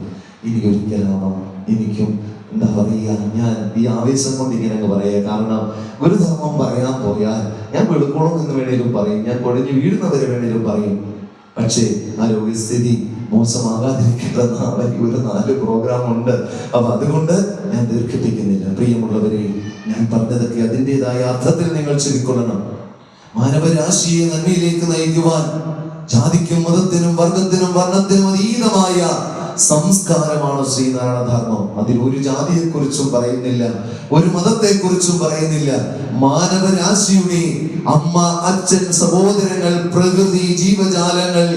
ഇനി ഒരിക്കലാണോ എനിക്കും എന്താ പറയുക, ഞാൻ ഈ ആവേശം കൊണ്ട് ഇങ്ങനെ അങ്ങ് പറയുക. കാരണം ഗുരുധർമ്മം പറയാൻ പോയാൽ ഞാൻ വെളുക്കോളം എന്ന് വേണേലും പറയും, ഞാൻ കുഴഞ്ഞു വീഴുന്നവരെ വേണേലും പറയും. പക്ഷേ ആരോഗ്യസ്ഥിതി മോശമാകാതിരിക്കുന്ന ഒരു 4 പ്രോഗ്രാം ഉണ്ട്. അപ്പൊ അതുകൊണ്ട് ഞാൻ ദീർഘിപ്പിക്കുന്നില്ല. പ്രിയമുള്ളവരെ, ഞാൻ പറഞ്ഞതൊക്കെ അതിൻ്റെതായ അർത്ഥത്തിൽ നിങ്ങൾ ചെവിക്കൊള്ളണം. മാനവരാശിയെ നന്മയിലേക്ക് നയിക്കുവാൻ ജാതിക്കും മതത്തിനും വർഗത്തിനും വർണ്ണത്തിനും അതീതമായ സംസ്കാരമാണ് ശ്രീനാരായണധർമ്മം. അതിൽ ഒരു ജാതിയെക്കുറിച്ചും പറയുന്നില്ല, ഒരു മതത്തെക്കുറിച്ചും പറയുന്നില്ല. മാനവരാശിയുടെ അമ്മ, അച്ഛൻ, സഹോദരങ്ങൾ, പ്രകൃതി, ജീവജാലങ്ങൾ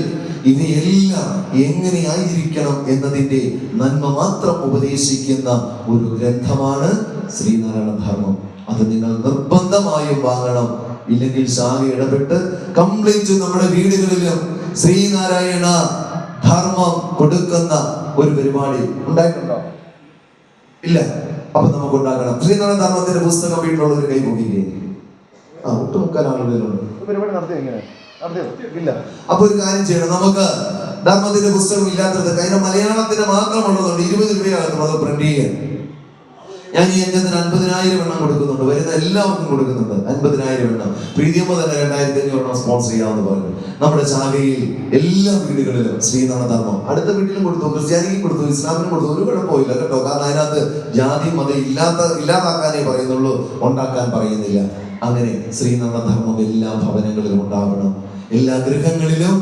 ഇവയെല്ലാം എങ്ങനെയായിരിക്കണം എന്നതിന്റെ നന്മ മാത്രം ഉപദേശിക്കുന്ന ഒരു ഗ്രന്ഥമാണ് ശ്രീനാരായണധർമ്മം. അത് നിങ്ങൾ നിർബന്ധമായും വാങ്ങണം. ഇല്ലെങ്കിൽ ശാഖ ഇടപെട്ട് കംപ്ലീറ്റ് നമ്മുടെ വീടുകളിലും ശ്രീനാരായണ ധർമ്മം കൊടുക്കുന്ന ഒരു പരിപാടി ഉണ്ടായിട്ടുണ്ടോ? ഇല്ല. അപ്പൊ നമുക്ക് ഉണ്ടാക്കണം. ശ്രീനാരായണ ധർമ്മത്തിന്റെ പുസ്തകം വീട്ടിലുള്ള ഒരു കൈ പൊക്കിക്കേ. ഒട്ടുമുക്കാൽ ആളുകളുണ്ട്. പരിപാടി നടത്തിയോ? ഇങ്ങനെ നടത്തിയോ? ഇല്ല. അപ്പൊ ഒരു കാര്യം ചെയ്യണം. നമുക്ക് ധർമ്മത്തിന്റെ പുസ്തകം ഇല്ലാത്തത് അതിന്റെ മലയാളത്തിന് മാത്രമുള്ളതുകൊണ്ട് 20 രൂപയാകും അത് പ്രിന്റ് ചെയ്യാൻ. ഞാൻ ഈ അഞ്ചത്തിന് 50,000 എണ്ണം കൊടുക്കുന്നുണ്ട്. വരുന്ന എല്ലാവർക്കും കൊടുക്കുന്നുണ്ട് 50,000 എണ്ണം. പ്രീതിയമ്മ തന്നെ 2,500 എണ്ണം സ്പോൺസർ ചെയ്യാമെന്ന് പറഞ്ഞു. നമ്മുടെ ശാഖയിൽ എല്ലാ വീടുകളിലും ശ്രീനാരായണധർമ്മം. അടുത്ത വീട്ടിലും കൊടുത്തു, ക്രിസ്ത്യാനിക്കും കൊടുത്തു, ഇസ്ലാമിനും കൊടുത്തു. ഒരു കുഴപ്പമില്ല കേട്ടോ. കാരണം അതിനകത്ത് ജാതി മതം ഇല്ലാതാക്കാനേ പറയുന്നുള്ളൂ, ഉണ്ടാക്കാൻ പറയുന്നില്ല. അങ്ങനെ ശ്രീനാരായണധർമ്മം എല്ലാ ഭവനങ്ങളിലും ഉണ്ടാവണം. എല്ലാ ഗൃഹങ്ങളിലും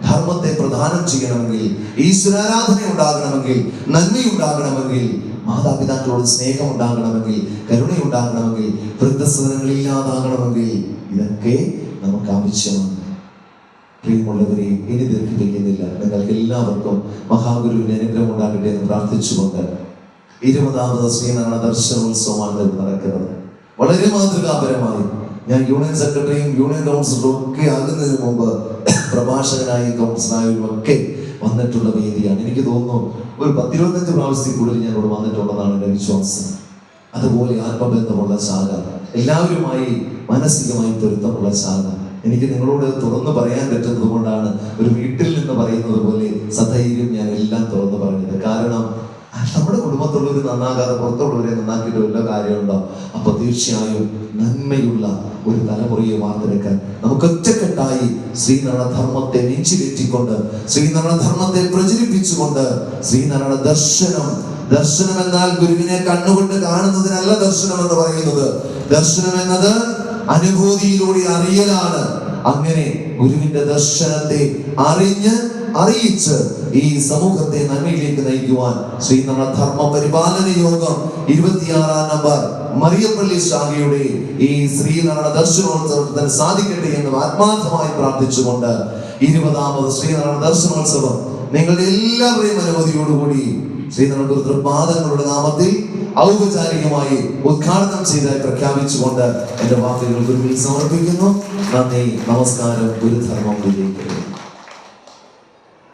ധർമ്മത്തെ പ്രദാനം ചെയ്യണമെങ്കിൽ, ഈശ്വരാരാധന ഉണ്ടാകണമെങ്കിൽ, നന്മയുണ്ടാകണമെങ്കിൽ, മാതാപിതാക്കളോട് സ്നേഹം ഉണ്ടാകണമെങ്കിൽ, കരുണയുണ്ടാകണമെങ്കിൽ, വൃദ്ധസദനങ്ങൾ ഇല്ലാതാകണമെങ്കിൽ ഇതൊക്കെ നമുക്ക് ആവശ്യമാണ്. പ്രിയമുള്ളവരെ, ഇനി ദീർഘിപ്പിക്കുന്നില്ല. നിങ്ങൾക്ക് എല്ലാവർക്കും മഹാഗുരുവിന്റെ അനുഗ്രഹം ഉണ്ടാകട്ടെ എന്ന് പ്രാർത്ഥിച്ചുകൊണ്ട് 20ാമത് ശ്രീനാരായണ ദർശനോത്സവമാണ് നടക്കുന്നത്. വളരെ മാതൃകാപരമായി ഞാൻ യൂണിയൻ സെക്രട്ടറിയും യൂണിയൻ കൗൺസിലറും ഒക്കെ ആകുന്നതിന് മുമ്പ് പ്രഭാഷകനായും കൗൺസിലറായും ഒക്കെ വന്നിട്ടുള്ള വേദിയാണ്. എനിക്ക് തോന്നുന്നു ഒരു 10-25 പ്രാവശ്യത്തിൽ കൂടുതൽ ഞാൻ ഇവിടെ വന്നിട്ടുള്ളതാണ് എൻ്റെ വിശ്വാസം. അതുപോലെ ആത്മബന്ധമുള്ള ശാഖ, എല്ലാവരുമായി മാനസികമായി പൊരുത്തമുള്ള ശാഖ. എനിക്ക് നിങ്ങളോട് തുറന്നു പറയാൻ പറ്റുന്നത് കൊണ്ടാണ് ഒരു വീട്ടിൽ നിന്ന് പറയുന്നത് പോലെ സധൈര്യം ഞാൻ എല്ലാം തുറന്നു പറഞ്ഞത്. കാരണം നമ്മുടെ കുടുംബത്തുള്ളവർ നന്നാകാതെ പുറത്തുള്ളവരെ നന്നാക്കിയിട്ട് വല്ല കാര്യമുണ്ടോ? അപ്പൊ തീർച്ചയായും നന്മയുള്ള ഒരു തലമുറയെ വാർത്തെടുക്കാൻ നമുക്ക് ഒറ്റക്കെട്ടായി ശ്രീനാരായണധർമ്മത്തെ നെഞ്ചിലേറ്റിക്കൊണ്ട്, ശ്രീനാരായണധർമ്മത്തെ പ്രചരിപ്പിച്ചുകൊണ്ട്, ശ്രീനാരായണ ദർശനം എന്നാൽ ഗുരുവിനെ കണ്ണുകൊണ്ട് കാണുന്നതിനല്ല ദർശനം എന്ന് പറയുന്നത്. ദർശനം എന്നത് അനുഭൂതിയിലൂടെ അറിയലാണ്. അങ്ങനെ ഗുരുവിന്റെ ദർശനത്തെ അറിയിച്ച് ഈ സമൂഹത്തെ നന്മയിലേക്ക് നയിക്കുവാൻ ശ്രീനാരായണ ധർമ്മ പരിപാലന യോഗം 26-ാം നമ്പർ മറിയപ്പള്ളി ശാഖയുടെ ഈ ശ്രീനാരായണ ദർശനോത്സവത്തിന് സാധിക്കട്ടെ എന്ന് ആത്മാർത്ഥമായി പ്രാർത്ഥിച്ചുകൊണ്ട് 20ാമത് ശ്രീനാരായണ ദർശനോത്സവം നിങ്ങളുടെ എല്ലാവരുടെയും അനുമതിയോടുകൂടി ശ്രീനാരായണ ഗുരുപാദങ്ങളുടെ നാമത്തിൽ ഔപചാരികമായി ഉദ്ഘാടനം ചെയ്തായി പ്രഖ്യാപിച്ചുകൊണ്ട് എന്റെ വാക്കുകൾ ഗുരുവിൽ സമർപ്പിക്കുന്നു. നന്ദി, നമസ്കാരം. ഗുരുധർമ്മം വിജയിക്കട്ടെ.